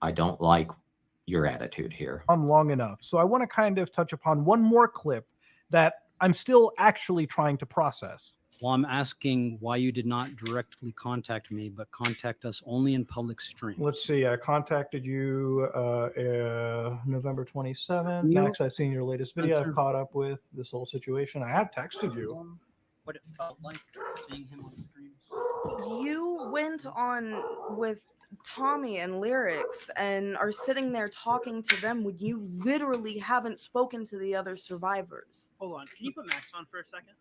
Speaker 1: I don't like your attitude here.
Speaker 2: Long enough. So I want to kind of touch upon one more clip that I'm still actually trying to process.
Speaker 7: Well, I'm asking why you did not directly contact me, but contact us only in public stream.
Speaker 2: Let's see. I contacted you November 27th. Max, I've seen your latest video. I've caught up with this whole situation. I have texted you.
Speaker 7: What it felt like seeing him on stream.
Speaker 6: You went on with Tommy and Lyrics and are sitting there talking to them when you literally haven't spoken to the other survivors.
Speaker 8: Hold on. Can you put Max on for a second?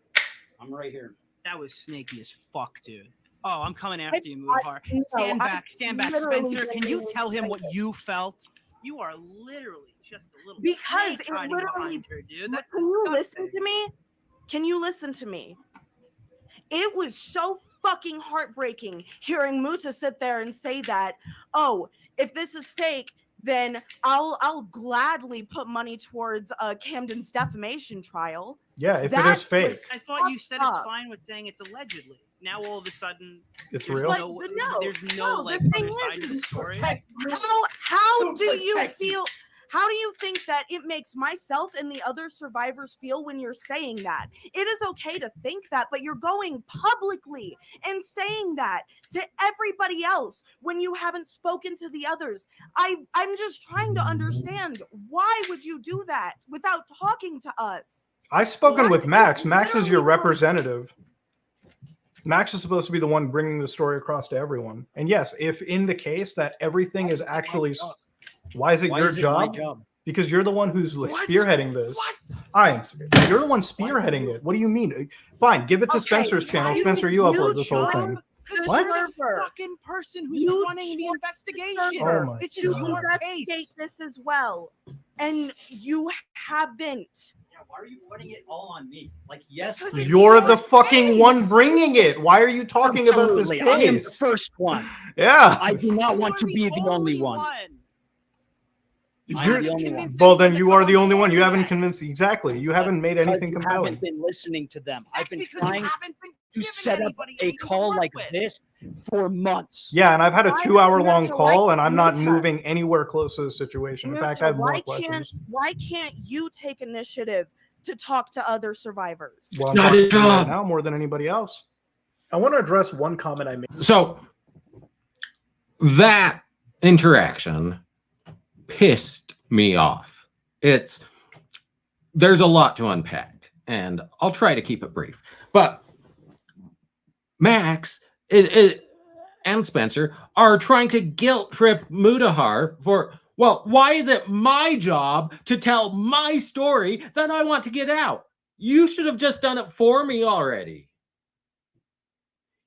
Speaker 7: I'm right here.
Speaker 8: That was snaky as fuck, dude. Oh, I'm coming after you, Mudahar.
Speaker 6: no,
Speaker 8: Stand
Speaker 6: I
Speaker 8: back, stand back.
Speaker 6: literally
Speaker 8: Spencer, can you
Speaker 6: didn't
Speaker 8: tell him
Speaker 6: say
Speaker 8: what
Speaker 6: it.
Speaker 8: you felt? You are literally just a little
Speaker 6: Because
Speaker 8: snake
Speaker 6: it
Speaker 8: hiding
Speaker 6: literally.
Speaker 8: behind her, dude. That's
Speaker 6: Can you
Speaker 8: disgusting.
Speaker 6: listen to me? Can you listen to me? It was so fucking heartbreaking hearing Muta sit there and say that, oh, if this is fake, then I'll gladly put money towards Camden's defamation trial.
Speaker 2: Yeah, if it
Speaker 6: That
Speaker 2: is fake.
Speaker 6: was-
Speaker 8: I thought you said it's
Speaker 6: up.
Speaker 8: fine with saying it's allegedly. Now all of a sudden,
Speaker 2: It's
Speaker 8: there's
Speaker 2: real.
Speaker 6: Like,
Speaker 8: no,
Speaker 6: but no,
Speaker 8: there's
Speaker 6: no,
Speaker 8: no like
Speaker 6: the thing
Speaker 8: other side
Speaker 6: is
Speaker 8: to the story.
Speaker 6: How do you feel?
Speaker 11: How do you think that it makes myself and the other survivors feel when you're saying that? It is okay to think that, but you're going publicly and saying that to everybody else when you haven't spoken to the others. I'm just trying to understand, why would you do that without talking to us?
Speaker 2: I've spoken with Max.
Speaker 11: You
Speaker 2: Max is your
Speaker 11: literally-
Speaker 2: representative. Max is supposed to be the one bringing the story across to everyone. And yes, if in the case that everything is actually, why is it
Speaker 7: Why
Speaker 2: your
Speaker 7: is it my
Speaker 2: job?
Speaker 7: job?
Speaker 2: Because you're the one who's like
Speaker 11: What?
Speaker 2: spearheading this. You're the one spearheading it. What do you mean? Fine, give it to
Speaker 11: Okay,
Speaker 2: Spencer's channel.
Speaker 11: why is
Speaker 2: Spencer,
Speaker 11: it
Speaker 2: you
Speaker 11: your
Speaker 2: upload this whole
Speaker 11: job?
Speaker 2: thing.
Speaker 12: Because
Speaker 2: What?
Speaker 12: you're the
Speaker 11: Server.
Speaker 12: fucking person who's
Speaker 11: You
Speaker 12: running the
Speaker 11: told
Speaker 12: investigation.
Speaker 2: Oh my
Speaker 12: It's
Speaker 11: to
Speaker 12: your
Speaker 2: God.
Speaker 11: investigate
Speaker 12: case.
Speaker 11: this as well, and you haven't.
Speaker 7: Yeah, why are you putting it all on me? Like, yes,
Speaker 12: Because it's
Speaker 2: You're
Speaker 12: your
Speaker 2: the fucking
Speaker 12: case.
Speaker 2: one bringing it. Why are you talking about this
Speaker 7: absolutely. I am the
Speaker 2: case?
Speaker 7: first one.
Speaker 2: Yeah.
Speaker 7: I do not want to
Speaker 12: You're
Speaker 7: be the only one.
Speaker 12: You
Speaker 7: I'm
Speaker 12: haven't
Speaker 7: the only one.
Speaker 12: convinced
Speaker 2: Well,
Speaker 12: anyone
Speaker 2: then
Speaker 12: to
Speaker 2: you
Speaker 12: come
Speaker 2: are
Speaker 12: on
Speaker 2: the only one.
Speaker 12: board
Speaker 2: You haven't
Speaker 12: yet.
Speaker 2: convinced. Exactly. You haven't made
Speaker 7: Because
Speaker 2: anything
Speaker 7: you
Speaker 2: compelling.
Speaker 7: haven't been listening to them. I've
Speaker 12: That's
Speaker 7: been
Speaker 12: because
Speaker 7: trying
Speaker 12: you haven't been
Speaker 7: to
Speaker 12: giving
Speaker 7: set up
Speaker 12: anybody
Speaker 7: a
Speaker 12: anything to
Speaker 7: call
Speaker 12: work
Speaker 7: like
Speaker 12: with.
Speaker 7: this for months.
Speaker 2: Yeah, and I've had a
Speaker 11: Why
Speaker 2: 2-hour long
Speaker 11: Murta,
Speaker 2: call,
Speaker 11: why-
Speaker 2: and I'm not
Speaker 11: Murta.
Speaker 2: moving anywhere close to the situation. In fact, I have more questions.
Speaker 11: Why can't you take initiative to talk to other survivors?
Speaker 2: Well, I'm
Speaker 1: Not
Speaker 2: talking
Speaker 1: his
Speaker 2: to you right
Speaker 1: job.
Speaker 2: now more than anybody else. I want to address one comment I made.
Speaker 1: So that interaction pissed me off. There's a lot to unpack, and I'll try to keep it brief. But Max and Spencer are trying to guilt trip Mudahar for, well, why is it my job to tell my story that I want to get out? You should have just done it for me already.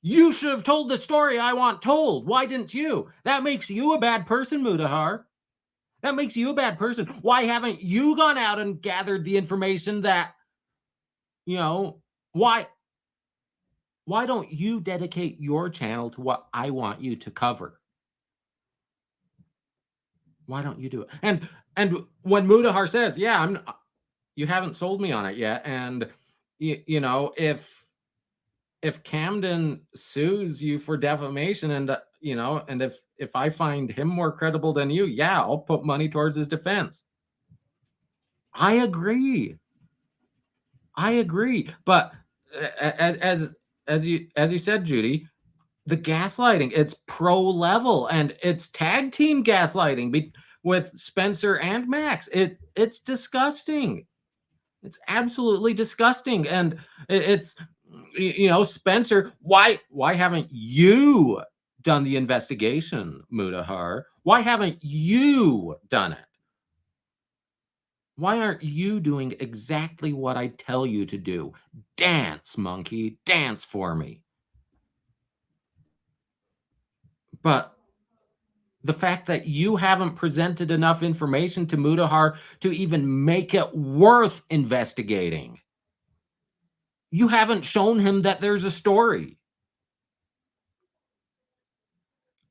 Speaker 1: You should have told the story I want told. Why didn't you? That makes you a bad person, Mudahar. That makes you a bad person. Why haven't you gone out and gathered the information that, why don't you dedicate your channel to what I want you to cover? Why don't you do it? And when Mudahar says, yeah, you haven't sold me on it yet. And if Camden sues you for defamation and if I find him more credible than you, yeah, I'll put money towards his defense. I agree. But as you said, Judy, the gaslighting, it's pro level and it's tag team gaslighting with Spencer and Max. It's disgusting. It's absolutely disgusting. And it's Spencer, why haven't you done the investigation, Mudahar? Why haven't you done it? Why aren't you doing exactly what I tell you to do? Dance, monkey, dance for me. But the fact that you haven't presented enough information to Mudahar to even make it worth investigating. You haven't shown him that there's a story.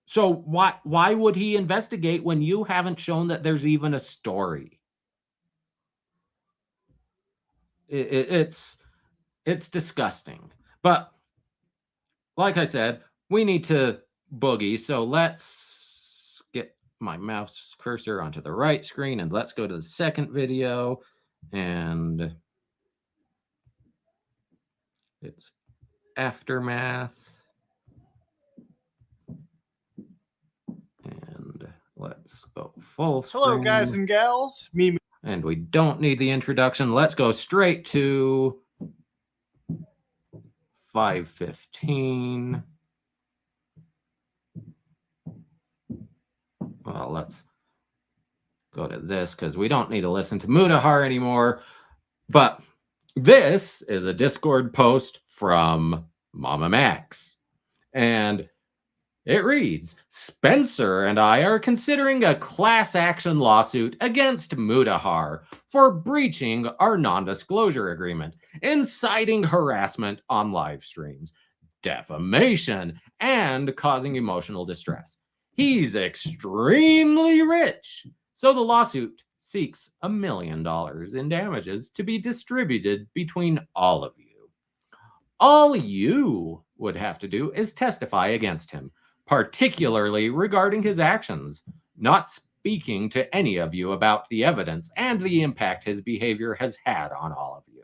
Speaker 1: So why would he investigate when you haven't shown that there's even a story? It's disgusting. But like I said, we need to boogie. So let's get my mouse cursor onto the right screen and let's go to the second video. And it's Aftermath. And let's go full screen.
Speaker 2: Hello, guys and gals. Me.
Speaker 1: And we don't need the introduction. Let's go straight to 5:15. Well, let's go to this because we don't need to listen to Mudahar anymore. But this is a Discord post from Mama Max. And it reads, Spencer and I are considering a class action lawsuit against Mudahar for breaching our non-disclosure agreement, inciting harassment on live streams, defamation, and causing emotional distress. He's extremely rich, so the lawsuit seeks $1 million in damages to be distributed between all of you. All you would have to do is testify against him, particularly regarding his actions, not speaking to any of you about the evidence and the impact his behavior has had on all of you.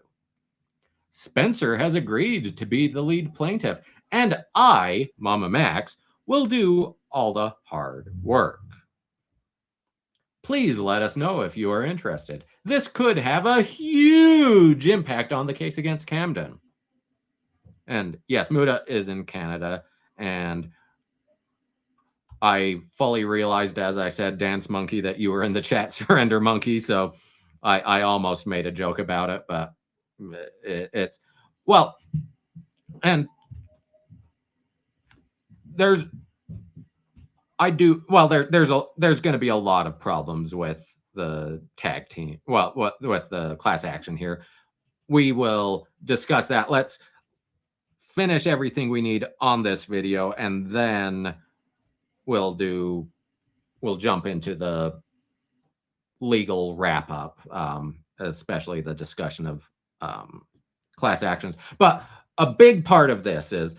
Speaker 1: Spencer has agreed to be the lead plaintiff, and I, Mama Max, will do all the hard work. Please let us know if you are interested. This could have a huge impact on the case against Camden. And yes, Muda is in Canada, and I fully realized, as I said, Dance Monkey, that you were in the chat, Surrender Monkey, so I almost made a joke about it, but it's, well, and there's going to be a lot of problems with the tag team, with the class action here. We will discuss that. Let's finish everything we need on this video, and then we'll jump into the legal wrap up, especially the discussion of class actions. But a big part of this is,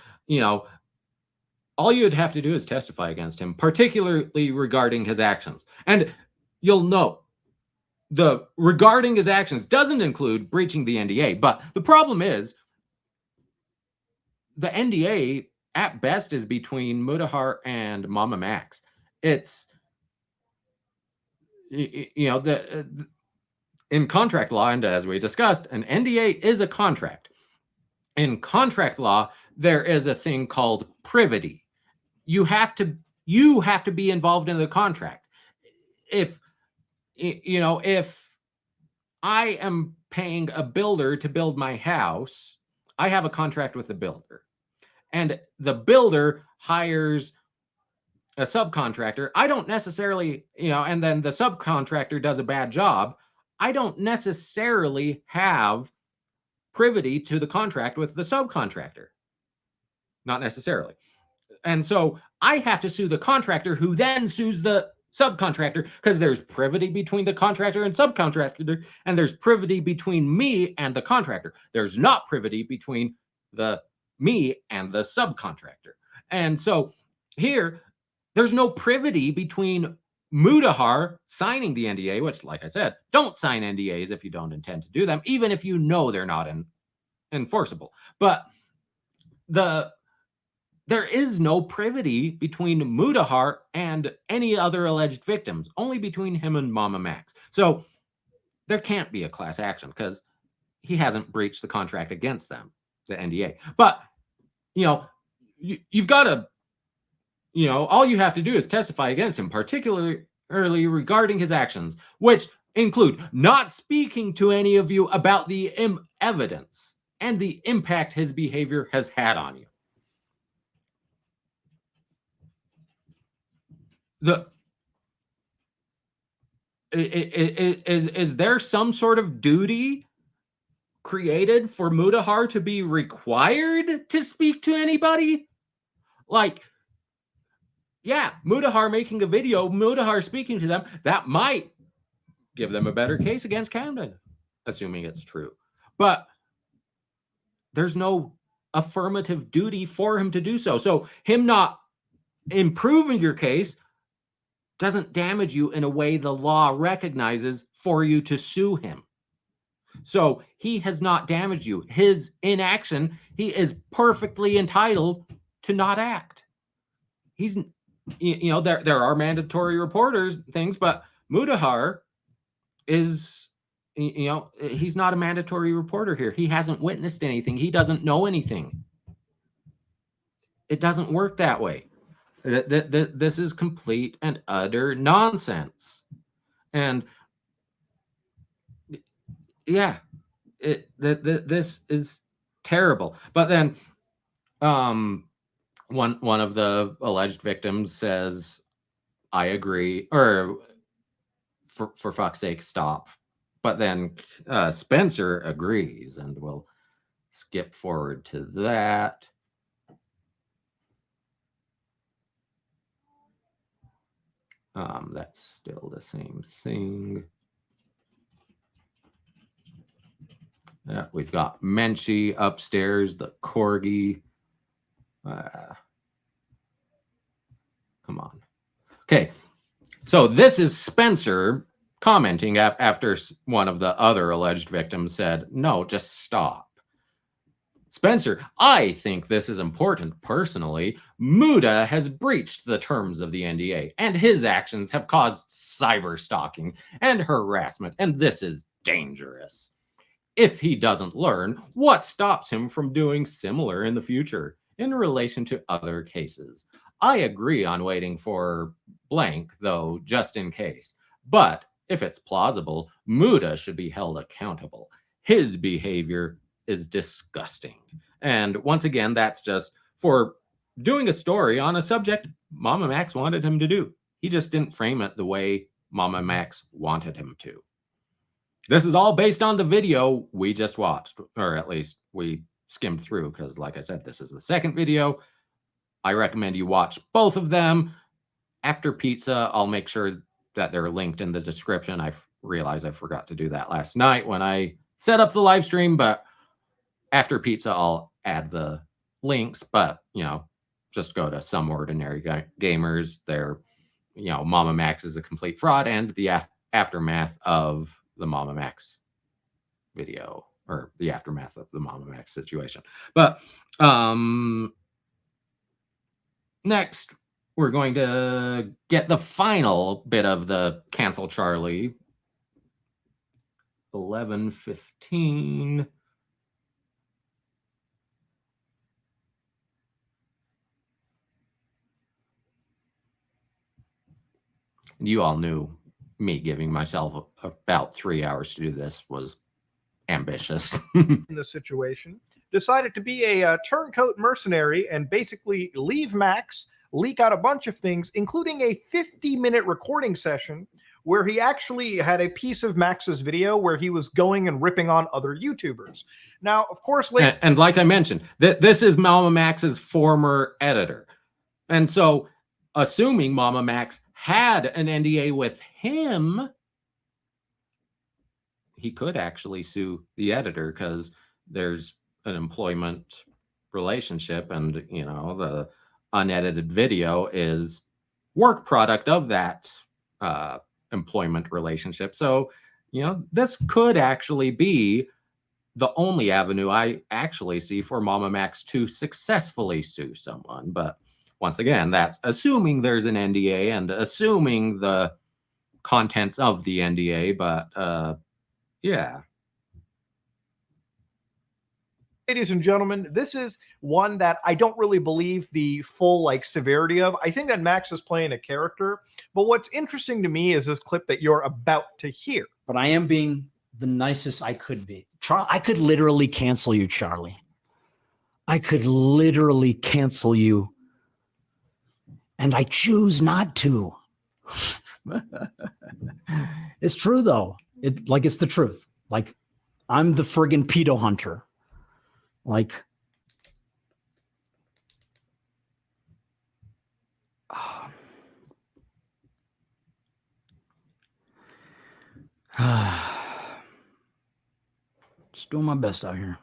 Speaker 1: all you'd have to do is testify against him, particularly regarding his actions. And you'll note the regarding his actions doesn't include breaching the NDA. But the problem is the NDA at best is between Mudahar and Mama Max. It's, in contract law, and as we discussed, an NDA is a contract. In contract law, there is a thing called privity. You have to be involved in the contract. If I am paying a builder to build my house, I have a contract with the builder, and the builder hires a subcontractor. I don't necessarily, and then the subcontractor does a bad job. I don't necessarily have privity to the contract with the subcontractor. Not necessarily. And so I have to sue the contractor, who then sues the subcontractor, because there's privity between the contractor and subcontractor, and there's privity between me and the contractor. There's not privity between me and the subcontractor. And so here, there's no privity between Mudahar signing the NDA, which, like I said, don't sign NDAs if you don't intend to do them, even if you know they're not enforceable. But there is no privity between Mudahar and any other alleged victims, only between him and Mama Max. So there can't be a class action because he hasn't breached the contract against them, the NDA. But, you've got to, all you have to do is testify against him, particularly regarding his actions, which include not speaking to any of you about the evidence and the impact his behavior has had on you. Is there some sort of duty created for Mudahar to be required to speak to anybody? Like, yeah, Mudahar making a video, Mudahar speaking to them, that might give them a better case against Camden, assuming it's true. But there's no affirmative duty for him to do so. So him not improving your case doesn't damage you in a way the law recognizes for you to sue him. So he has not damaged you. His inaction, he is perfectly entitled to not act. He's, there are mandatory reporters things, but Mudahar is, he's not a mandatory reporter here. He hasn't witnessed anything. He doesn't know anything. It doesn't work that way. This is complete and utter nonsense. And yeah, this is terrible. But then one of the alleged victims says, I agree, or for fuck's sake, stop. But then Spencer agrees, and we'll skip forward to that. That's still the same thing. Yeah, we've got Menchie upstairs, the corgi. Come on. Okay, So this is Spencer commenting after one of the other alleged victims said, no, just stop. Spencer, I think this is important personally. Muda has breached the terms of the NDA, and his actions have caused cyber stalking and harassment, and this is dangerous. If he doesn't learn, what stops him from doing similar in the future in relation to other cases? I agree on waiting for blank, though, just in case. But if it's plausible, Muda should be held accountable. His behavior is disgusting. And once again, that's just for doing a story on a subject Mama Max wanted him to do. He just didn't frame it the way Mama Max wanted him to. This is all based on the video we just watched, or at least we skimmed through, because like I said, this is the second video. I recommend you watch both of them. After pizza, I'll make sure that they're linked in the description. I realized I forgot to do that last night when I set up the live stream, but after pizza, I'll add the links. But, you know, just go to Some Ordinary Gamers. They're, you know, Mama Max is a complete fraud, and the aftermath of the Mama Max video, or the aftermath of the Mama Max situation. But next, we're going to get the final bit of the Cancel Charlie. 11:15. You all knew me giving myself about 3 hours to do this was ambitious.
Speaker 2: In this situation, decided to be a turncoat mercenary and basically leave Max, leak out a bunch of things, including a 50-minute recording session where he actually had a piece of Max's video where he was going and ripping on other YouTubers. Now, of course,
Speaker 1: and like I mentioned, this is Mama Max's former editor. And so, assuming Mama Max had an NDA with him, he could actually sue the editor because there's an employment relationship, and you know, the unedited video is work product of that employment relationship. So, you know, this could actually be the only avenue I actually see for Mama Max to successfully sue someone. But once again, that's assuming there's an NDA and assuming the contents of the NDA. But yeah.
Speaker 2: Ladies and gentlemen, this is one that I don't really believe the full severity of. I think that Max is playing a character, but what's interesting to me is this clip that you're about to hear.
Speaker 7: But I am being the nicest I could be. I could literally cancel you, Charlie. I could literally cancel you. And I choose not to. It's true, though. It's the truth. Like, I'm the friggin' pedo hunter. Like, just doing my best out here.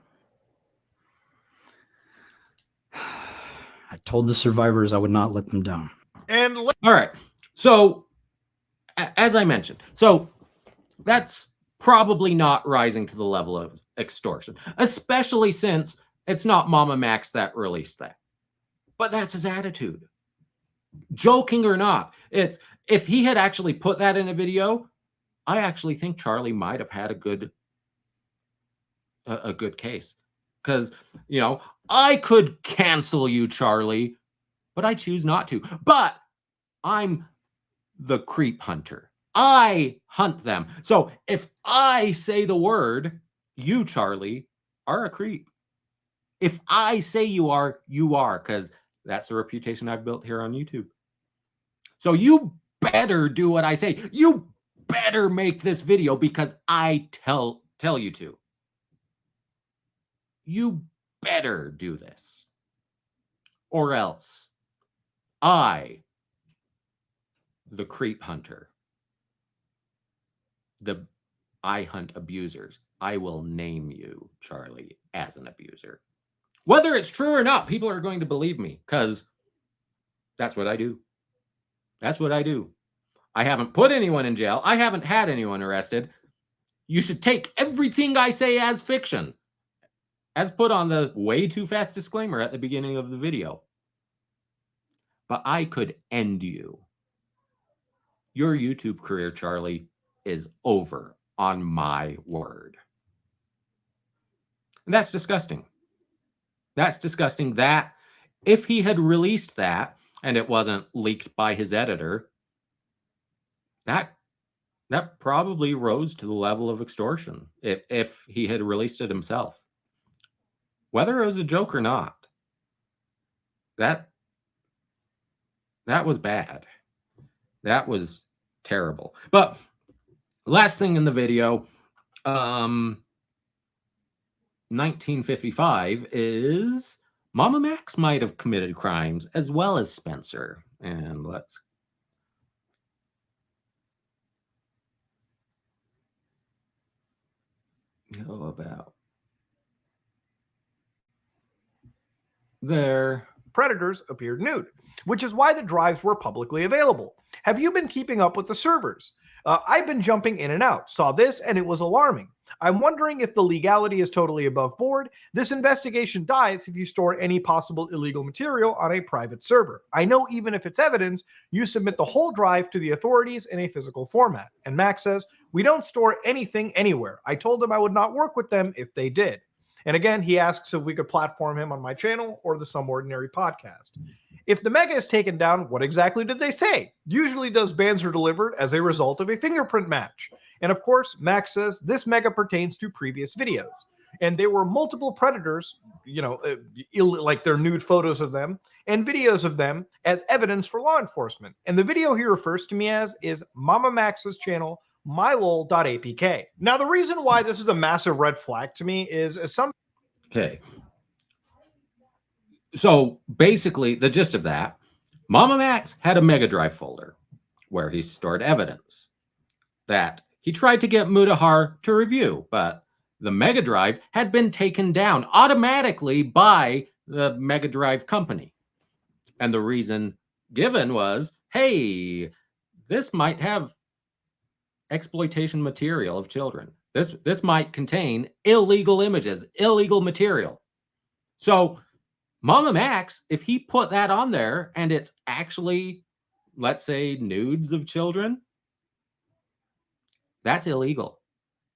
Speaker 7: I told the survivors I would not let them down.
Speaker 2: And
Speaker 1: all right. So, as I mentioned, so that's probably not rising to the level of extortion, especially since it's not Mama Max that released that. But that's his attitude. Joking or not, it's if he had actually put that in a video, I actually think Charlie might have had a good case. Because, you know, I could cancel you, Charlie, but I choose not to. But I'm the creep hunter. I hunt them. So if I say the word, you, Charlie, are a creep. If I say you are, because that's the reputation I've built here on YouTube. So you better do what I say. You better make this video because I tell you to. You better do this. Or else I, the creep hunter, I hunt abusers. I will name you, Charlie, as an abuser. Whether it's true or not, people are going to believe me because that's what I do. That's what I do. I haven't put anyone in jail. I haven't had anyone arrested. You should take everything I say as fiction, as put on the way too fast disclaimer at the beginning of the video. But I could end you. Your YouTube career, Charlie, is over on my word. And that's disgusting. That's disgusting. That if he had released that and it wasn't leaked by his editor, that probably rose to the level of extortion if he had released it himself. Whether it was a joke or not, that was bad. That was terrible. But last thing in the video, 1955 is Mama Max might have committed crimes as well as Spencer. And let's go about there.
Speaker 2: Predators appeared nude, which is why the drives were publicly available. Have you been keeping up with the servers? I've been jumping in and out, saw this, and it was alarming. I'm wondering if the legality is totally above board. This investigation dies if you store any possible illegal material on a private server. I know even if it's evidence, you submit the whole drive to the authorities in a physical format. And Max says, we don't store anything anywhere. I told them I would not work with them if they did. And again, he asks if we could platform him on my channel or the Some Ordinary podcast. If the mega is taken down, what exactly did they say? Usually those bans are delivered as a result of a fingerprint match. And of course, Max says this mega pertains to previous videos. And there were multiple predators, like their nude photos of them and videos of them as evidence for law enforcement. And the video he refers to me as is Mama Max's channel, mylol.apk. Now, the reason why this is a massive red flag to me is some.
Speaker 1: Okay. So basically, the gist of that, Mama Max had a Mega Drive folder where he stored evidence that he tried to get Mudahar to review, but the Mega Drive had been taken down automatically by the Mega Drive company. And the reason given was, hey, this might have exploitation material of children. This might contain illegal images, illegal material. So Mama Max, if he put that on there and it's actually, let's say, nudes of children, that's illegal.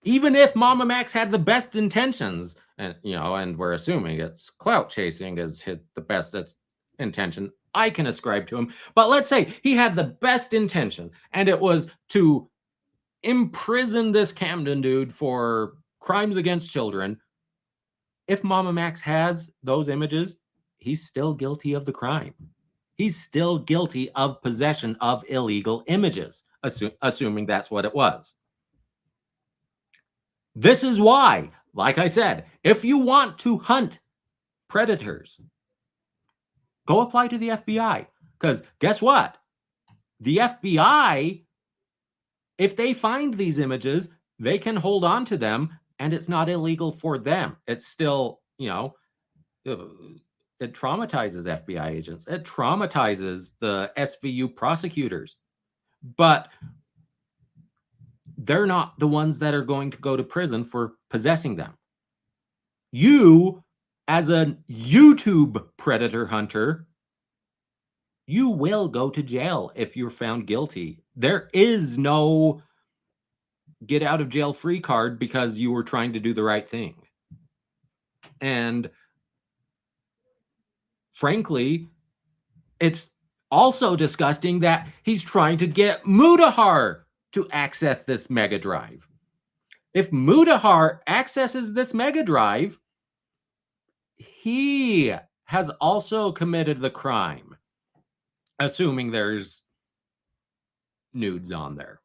Speaker 1: Even if Mama Max had the best intentions, and and we're assuming it's clout chasing is the best intention I can ascribe to him. But let's say he had the best intention and it was to imprison this Camden dude for crimes against children. If Mama Max has those images, he's still guilty of the crime. He's still guilty of possession of illegal images, assuming that's what it was. This is why, like I said, if you want to hunt predators, go apply to the FBI. Because guess what? The FBI, if they find these images, they can hold on to them and it's not illegal for them. It's still, it traumatizes FBI agents. It traumatizes the SVU prosecutors. But they're not the ones that are going to go to prison for possessing them. You, as a YouTube predator hunter, you will go to jail if you're found guilty. There is no get out of jail free card because you were trying to do the right thing. And frankly, it's also disgusting that he's trying to get Mudahar to access this Mega Drive. If Mudahar accesses this Mega Drive, he has also committed the crime, assuming there's nudes on there,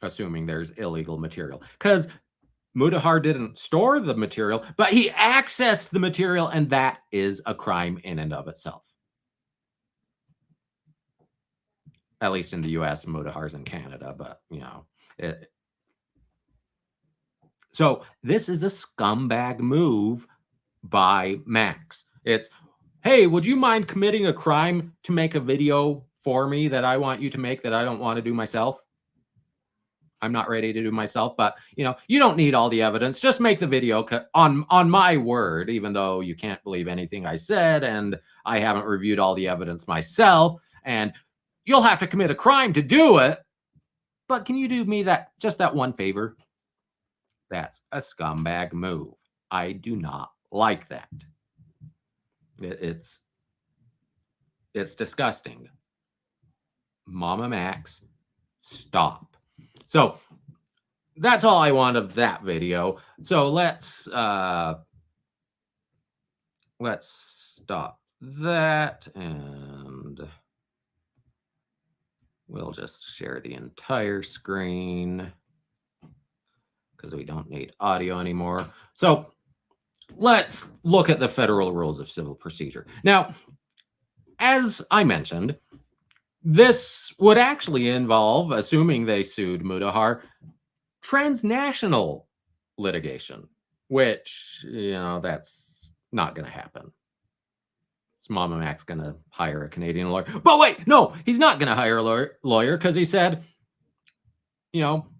Speaker 1: assuming there's illegal material. Because Mudahar didn't store the material, but he accessed the material, and that is a crime in and of itself. At least in the US, Mudahar's in Canada, but so this is a scumbag move by Max. It's, hey, would you mind committing a crime to make a video for me that I want you to make that I don't want to do myself? I'm not ready to do myself, but you don't need all the evidence. Just make the video on my word, even though you can't believe anything I said, and I haven't reviewed all the evidence myself, and you'll have to commit a crime to do it. But can you do me just that one favor? That's a scumbag move. I do not like that. It's disgusting. Mama Max, stop. So that's all I want of that video. So let's stop that, and we'll just share the entire screen because we don't need audio anymore. So let's look at the federal rules of civil procedure. Now, as I mentioned, this would actually involve, assuming they sued Mudahar, transnational litigation, which, that's not going to happen. Is Mama Max going to hire a Canadian lawyer? But wait, no, he's not going to hire a lawyer because he said,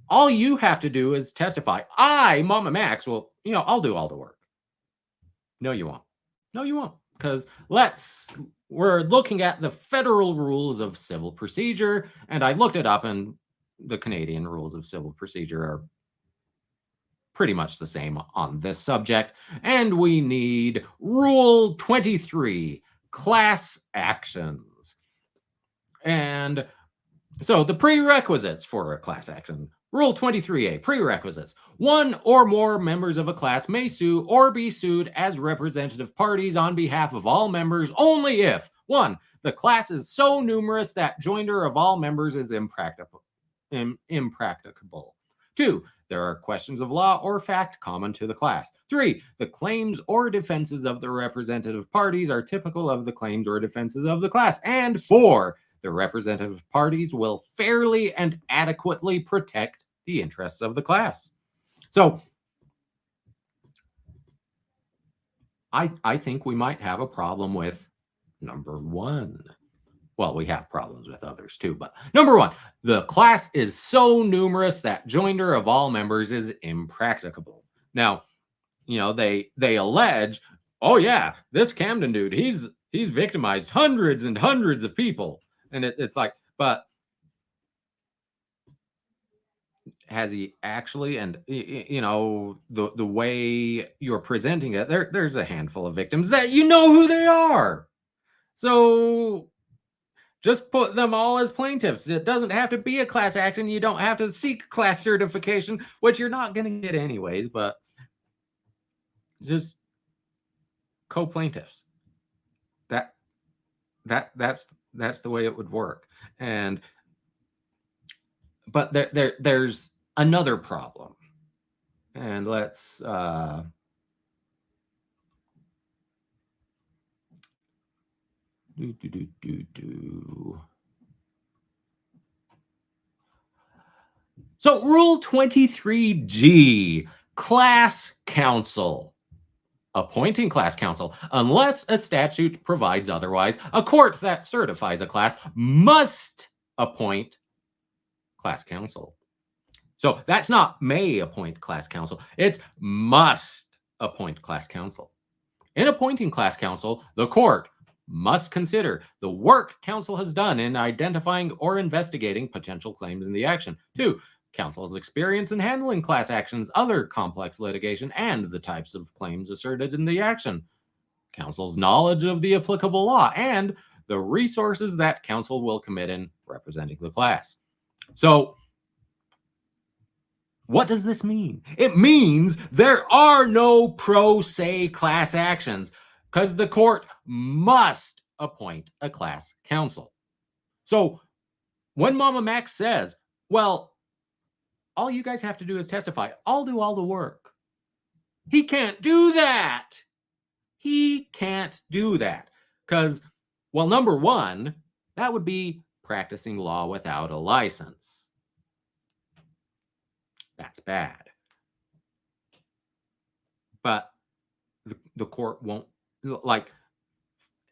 Speaker 1: all you have to do is testify. Mama Max, will, I'll do all the work. No, you won't. No, you won't. Because we're looking at the federal rules of civil procedure, and I looked it up, and the Canadian rules of civil procedure are pretty much the same on this subject. And we need Rule 23, class actions. And so the prerequisites for a class action. Rule 23A, prerequisites. One or more members of a class may sue or be sued as representative parties on behalf of all members only if, 1, the class is so numerous that joinder of all members is impracticable. 2, there are questions of law or fact common to the class. 3, the claims or defenses of the representative parties are typical of the claims or defenses of the class. And 4, the representative parties will fairly and adequately protect the interests of the class. So I think we might have a problem with number 1. Well, we have problems with others too, but number 1, the class is so numerous that joinder of all members is impracticable. Now, they allege, oh yeah, this Camden dude, he's victimized hundreds and hundreds of people. And it's like, but has he actually? And the way you're presenting it, there's a handful of victims that who they are. So just put them all as plaintiffs. It doesn't have to be a class action. You don't have to seek class certification, which you're not going to get anyways, but just co-plaintiffs. That's the way it would work. But there's another problem. And let's So Rule 23G, class counsel. Appointing class counsel, unless a statute provides otherwise, a court that certifies a class must appoint class counsel. So that's not may appoint class counsel, it's must appoint class counsel. In appointing class counsel, the court must consider the work counsel has done in identifying or investigating potential claims in the action. 2, counsel's experience in handling class actions, other complex litigation, and the types of claims asserted in the action. Counsel's knowledge of the applicable law and the resources that counsel will commit in representing the class. So, what does this mean? It means there are no pro se class actions because the court must appoint a class counsel. So, when Mama Max says, well, all you guys have to do is testify, I'll do all the work. He can't do that. He can't do that. Because, well, number 1, that would be practicing law without a license. That's bad. But the court won't, like,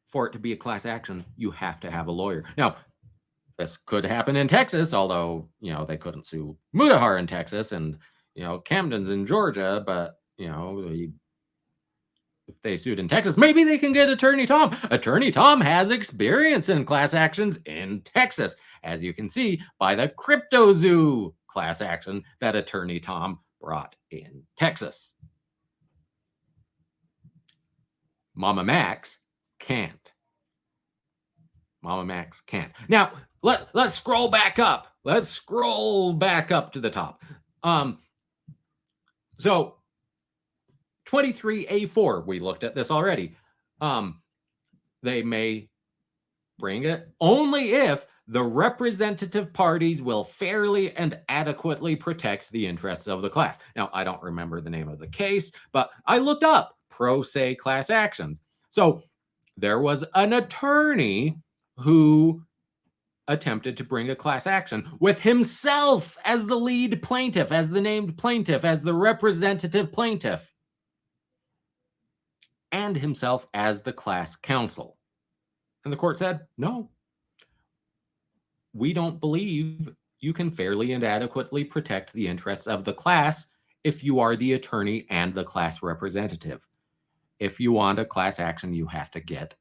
Speaker 1: for it to be a class action, you have to have a lawyer. Now, this could happen in Texas, although, they couldn't sue Mudahar in Texas and, Camden's in Georgia, but, if they sued in Texas, maybe they can get Attorney Tom. Attorney Tom has experience in class actions in Texas, as you can see by the Crypto Zoo class action that Attorney Tom brought in Texas. Mama Max can't. Mama Max can't. Now, let's scroll back up. Let's scroll back up to the top. So 23A4, we looked at this already. They may bring it only if the representative parties will fairly and adequately protect the interests of the class. Now, I don't remember the name of the case, but I looked up pro se class actions. So there was an attorney who attempted to bring a class action with himself as the lead plaintiff, as the named plaintiff, as the representative plaintiff, and himself as the class counsel. And the court said, no, we don't believe you can fairly and adequately protect the interests of the class if you are the attorney and the class representative. If you want a class action, you have to get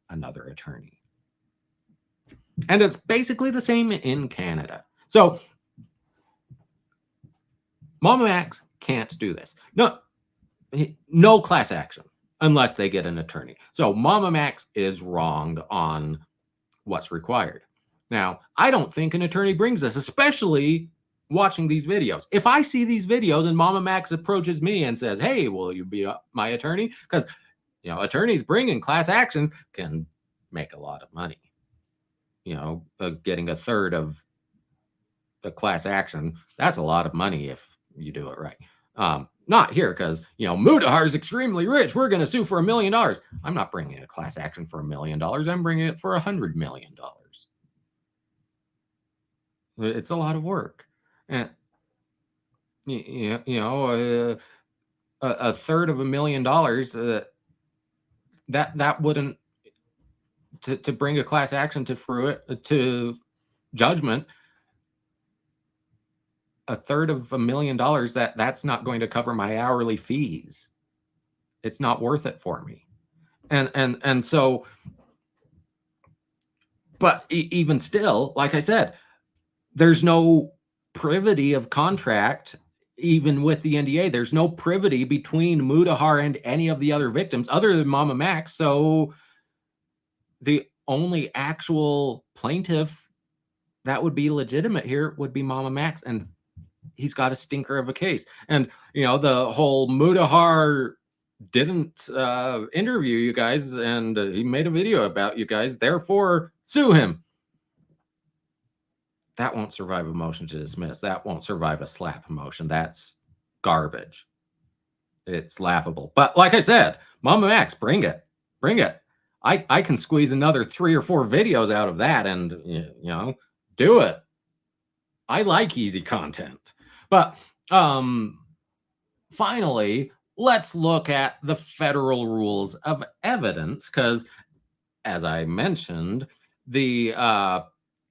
Speaker 1: another attorney. And it's basically the same in Canada. So Mama Max can't do this. No class action unless they get an attorney. So Mama Max is wronged on what's required. Now, I don't think an attorney brings this, especially watching these videos. If I see these videos and Mama Max approaches me and says, hey, will you be my attorney? Because, attorneys bringing class actions can make a lot of money. Getting a third of the class action, that's a lot of money if you do it right. Not here because, Mudahar is extremely rich. We're going to sue for $1 million. I'm not bringing a class action for $1 million. I'm bringing it for $100 million. It's a lot of work. And, a third of $1 million, that wouldn't, to bring a class action to judgment, a third of $1 million, that's not going to cover my hourly fees. It's not worth it for me. And so, but even still, like I said, there's no privity of contract. Even with the NDA, there's no privity between Mudahar and any of the other victims other than Mama Max. So the only actual plaintiff that would be legitimate here would be Mama Max, and he's got a stinker of a case. And the whole Mudahar didn't interview you guys, and he made a video about you guys, therefore sue him. That won't survive a motion to dismiss. That won't survive a slap motion. That's garbage. It's laughable. But like I said, Mama Max, bring it. Bring it. I can squeeze another 3 or 4 videos out of that and, do it. I like easy content. But finally, let's look at the federal rules of evidence, because as I mentioned, the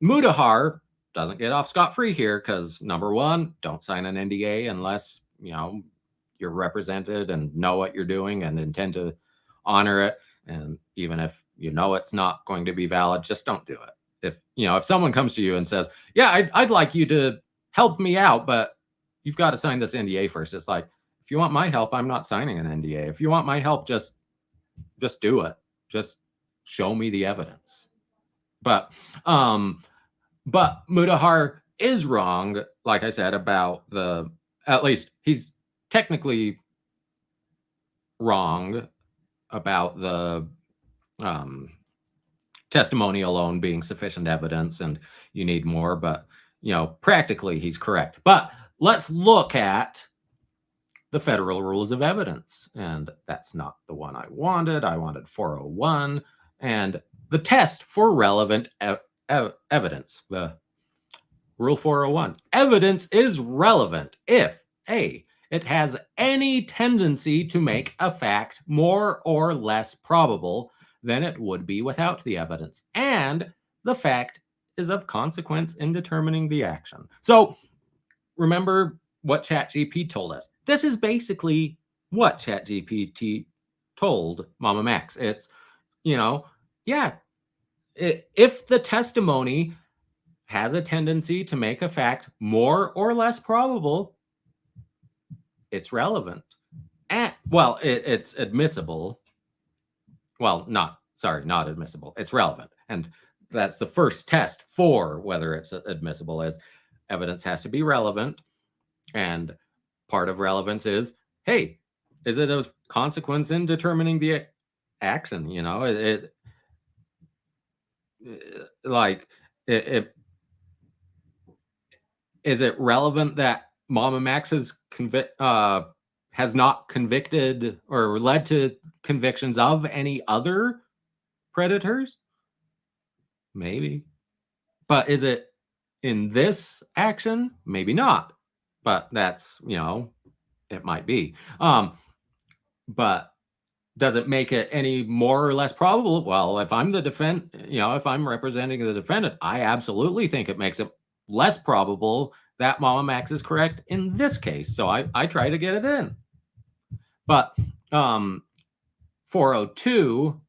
Speaker 1: Mudahar doesn't get off scot-free here because, number one, don't sign an NDA unless, you're represented and know what you're doing and intend to honor it. And even if it's not going to be valid, just don't do it. If someone comes to you and says, yeah, I'd like you to help me out, but you've got to sign this NDA first. It's like, if you want my help, I'm not signing an NDA. If you want my help, just do it. Just show me the evidence. But Mudahar is wrong, like I said, about at least he's technically wrong about the testimony alone being sufficient evidence and you need more, but practically he's correct. But let's look at the federal rules of evidence, and that's not the one I wanted. I wanted 401 and the test for relevant evidence. The rule 401, evidence is relevant if A, it has any tendency to make a fact more or less probable than it would be without the evidence, and the fact is of consequence in determining the action. So remember what ChatGPT told us. This is basically what ChatGPT told Mama Max. It's, yeah, if the testimony has a tendency to make a fact more or less probable, it's relevant. And, well, it's admissible. Well, not admissible. It's relevant. And that's the first test for whether it's admissible, is evidence has to be relevant. And part of relevance is, hey, is it of consequence in determining the action? Is it relevant that Mama Max has not convicted or led to convictions of any other predators? Maybe. But is it in this action? Maybe not. But that's, it might be. But does it make it any more or less probable? Well, if I'm the if I'm representing the defendant, I absolutely think it makes it less probable that Mama Max is correct in this case. So I try to get it in. But 402,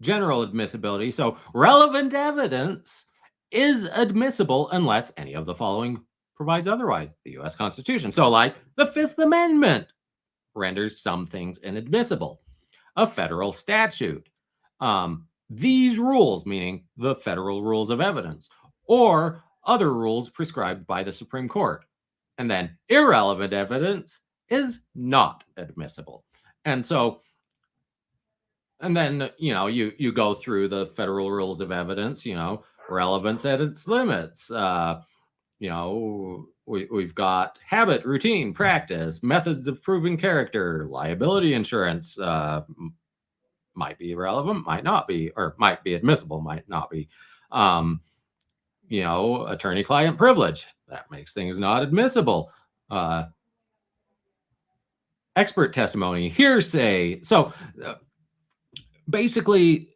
Speaker 1: general admissibility. So relevant evidence is admissible unless any of the following provides otherwise. The U.S. Constitution. So like the Fifth Amendment renders some things inadmissible. A federal statute. These rules, meaning the federal rules of evidence, or other rules prescribed by the Supreme Court. And then irrelevant evidence is not admissible. And so, and then, you go through the federal rules of evidence, relevance at its limits. We've got habit, routine, practice, methods of proving character, liability insurance, might be relevant, might not be, or might be admissible, might not be. Attorney-client privilege, that makes things not admissible. Expert testimony, hearsay. So basically,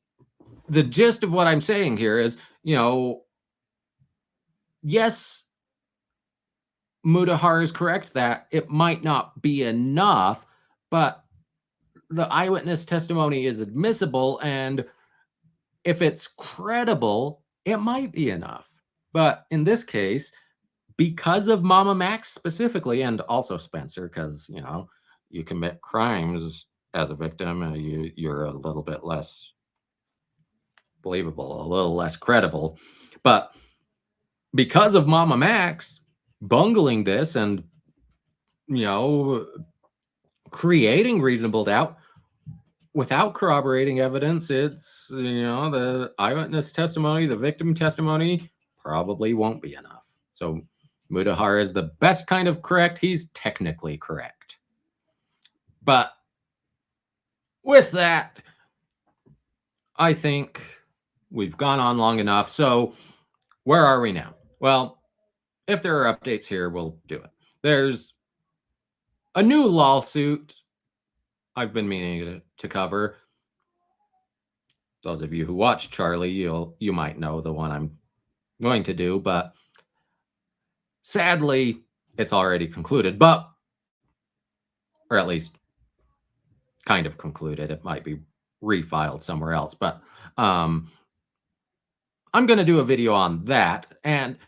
Speaker 1: the gist of what I'm saying here is, yes, Mudahar is correct that it might not be enough, but the eyewitness testimony is admissible, and if it's credible, it might be enough. But in this case, because of Mama Max specifically, and also Spencer, because you commit crimes as a victim, you're a little bit less believable, a little less credible. But because of Mama Max bungling this and creating reasonable doubt without corroborating evidence, it's the eyewitness testimony, the victim testimony probably won't be enough. So Mudahar is the best kind of correct. He's technically correct. But with that, I think we've gone on long enough. So where are we now? Well, if there are updates here, we'll do it. There's a new lawsuit I've been meaning to cover. Those of you who watch Charlie, you might know the one I'm going to do, but sadly, it's already concluded, or at least kind of concluded. It might be refiled somewhere else, but I'm going to do a video on that, and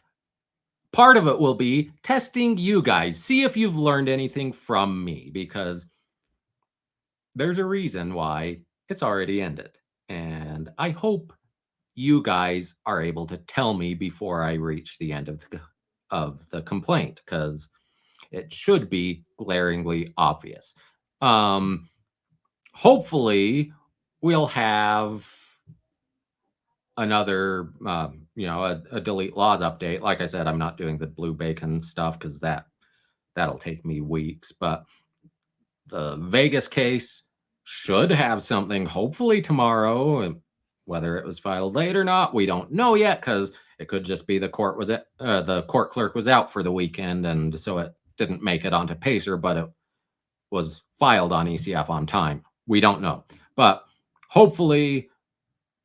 Speaker 1: part of it will be testing you guys, see if you've learned anything from me, because there's a reason why it's already ended. And I hope you guys are able to tell me before I reach the end of the complaint, because it should be glaringly obvious. Hopefully, we'll have another, a delete laws update. Like I said, I'm not doing the blue bacon stuff because that'll take me weeks. But the Vegas case should have something hopefully tomorrow. Whether it was filed late or not, we don't know yet, because it could just be the court clerk was out for the weekend, and so it didn't make it onto Pacer, but it was filed on ECF on time. We don't know, but hopefully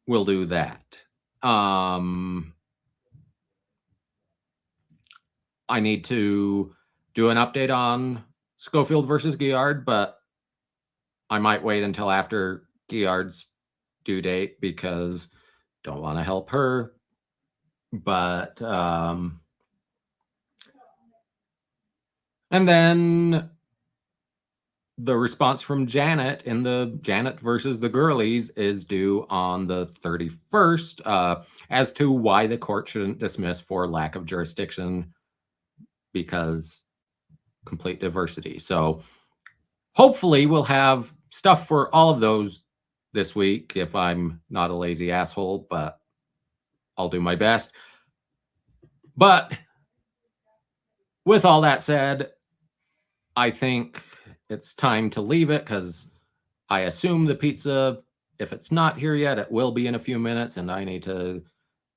Speaker 1: we'll do that. I need to do an update on Schofield versus Guillard, but I might wait until after Guillard's due date because don't want to help her. But and then the response from Janet in the Janet versus the Girlies is due on the 31st as to why the court shouldn't dismiss for lack of jurisdiction because complete diversity. So hopefully we'll have stuff for all of those this week if I'm not a lazy asshole, but I'll do my best. But with all that said, I think it's time to leave it because I assume the pizza, if it's not here yet, it will be in a few minutes, and I need to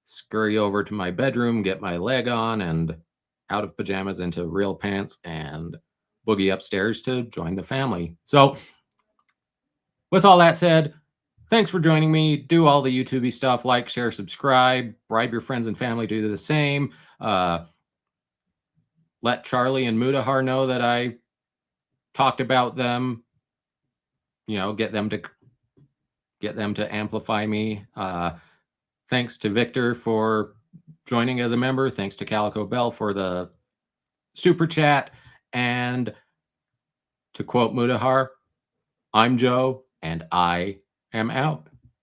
Speaker 1: scurry over to my bedroom, get my leg on, and out of pajamas into real pants and boogie upstairs to join the family. So with all that said, thanks for joining me. Do all the YouTube-y stuff, like, share, subscribe, bribe your friends and family to do the same. Let Charlie and Mudahar know that I talked about them, you know, get them to amplify me. Thanks to Victor for joining as a member. Thanks to Calico Bell for the super chat. And to quote Mudahar, I'm Joe and I am out.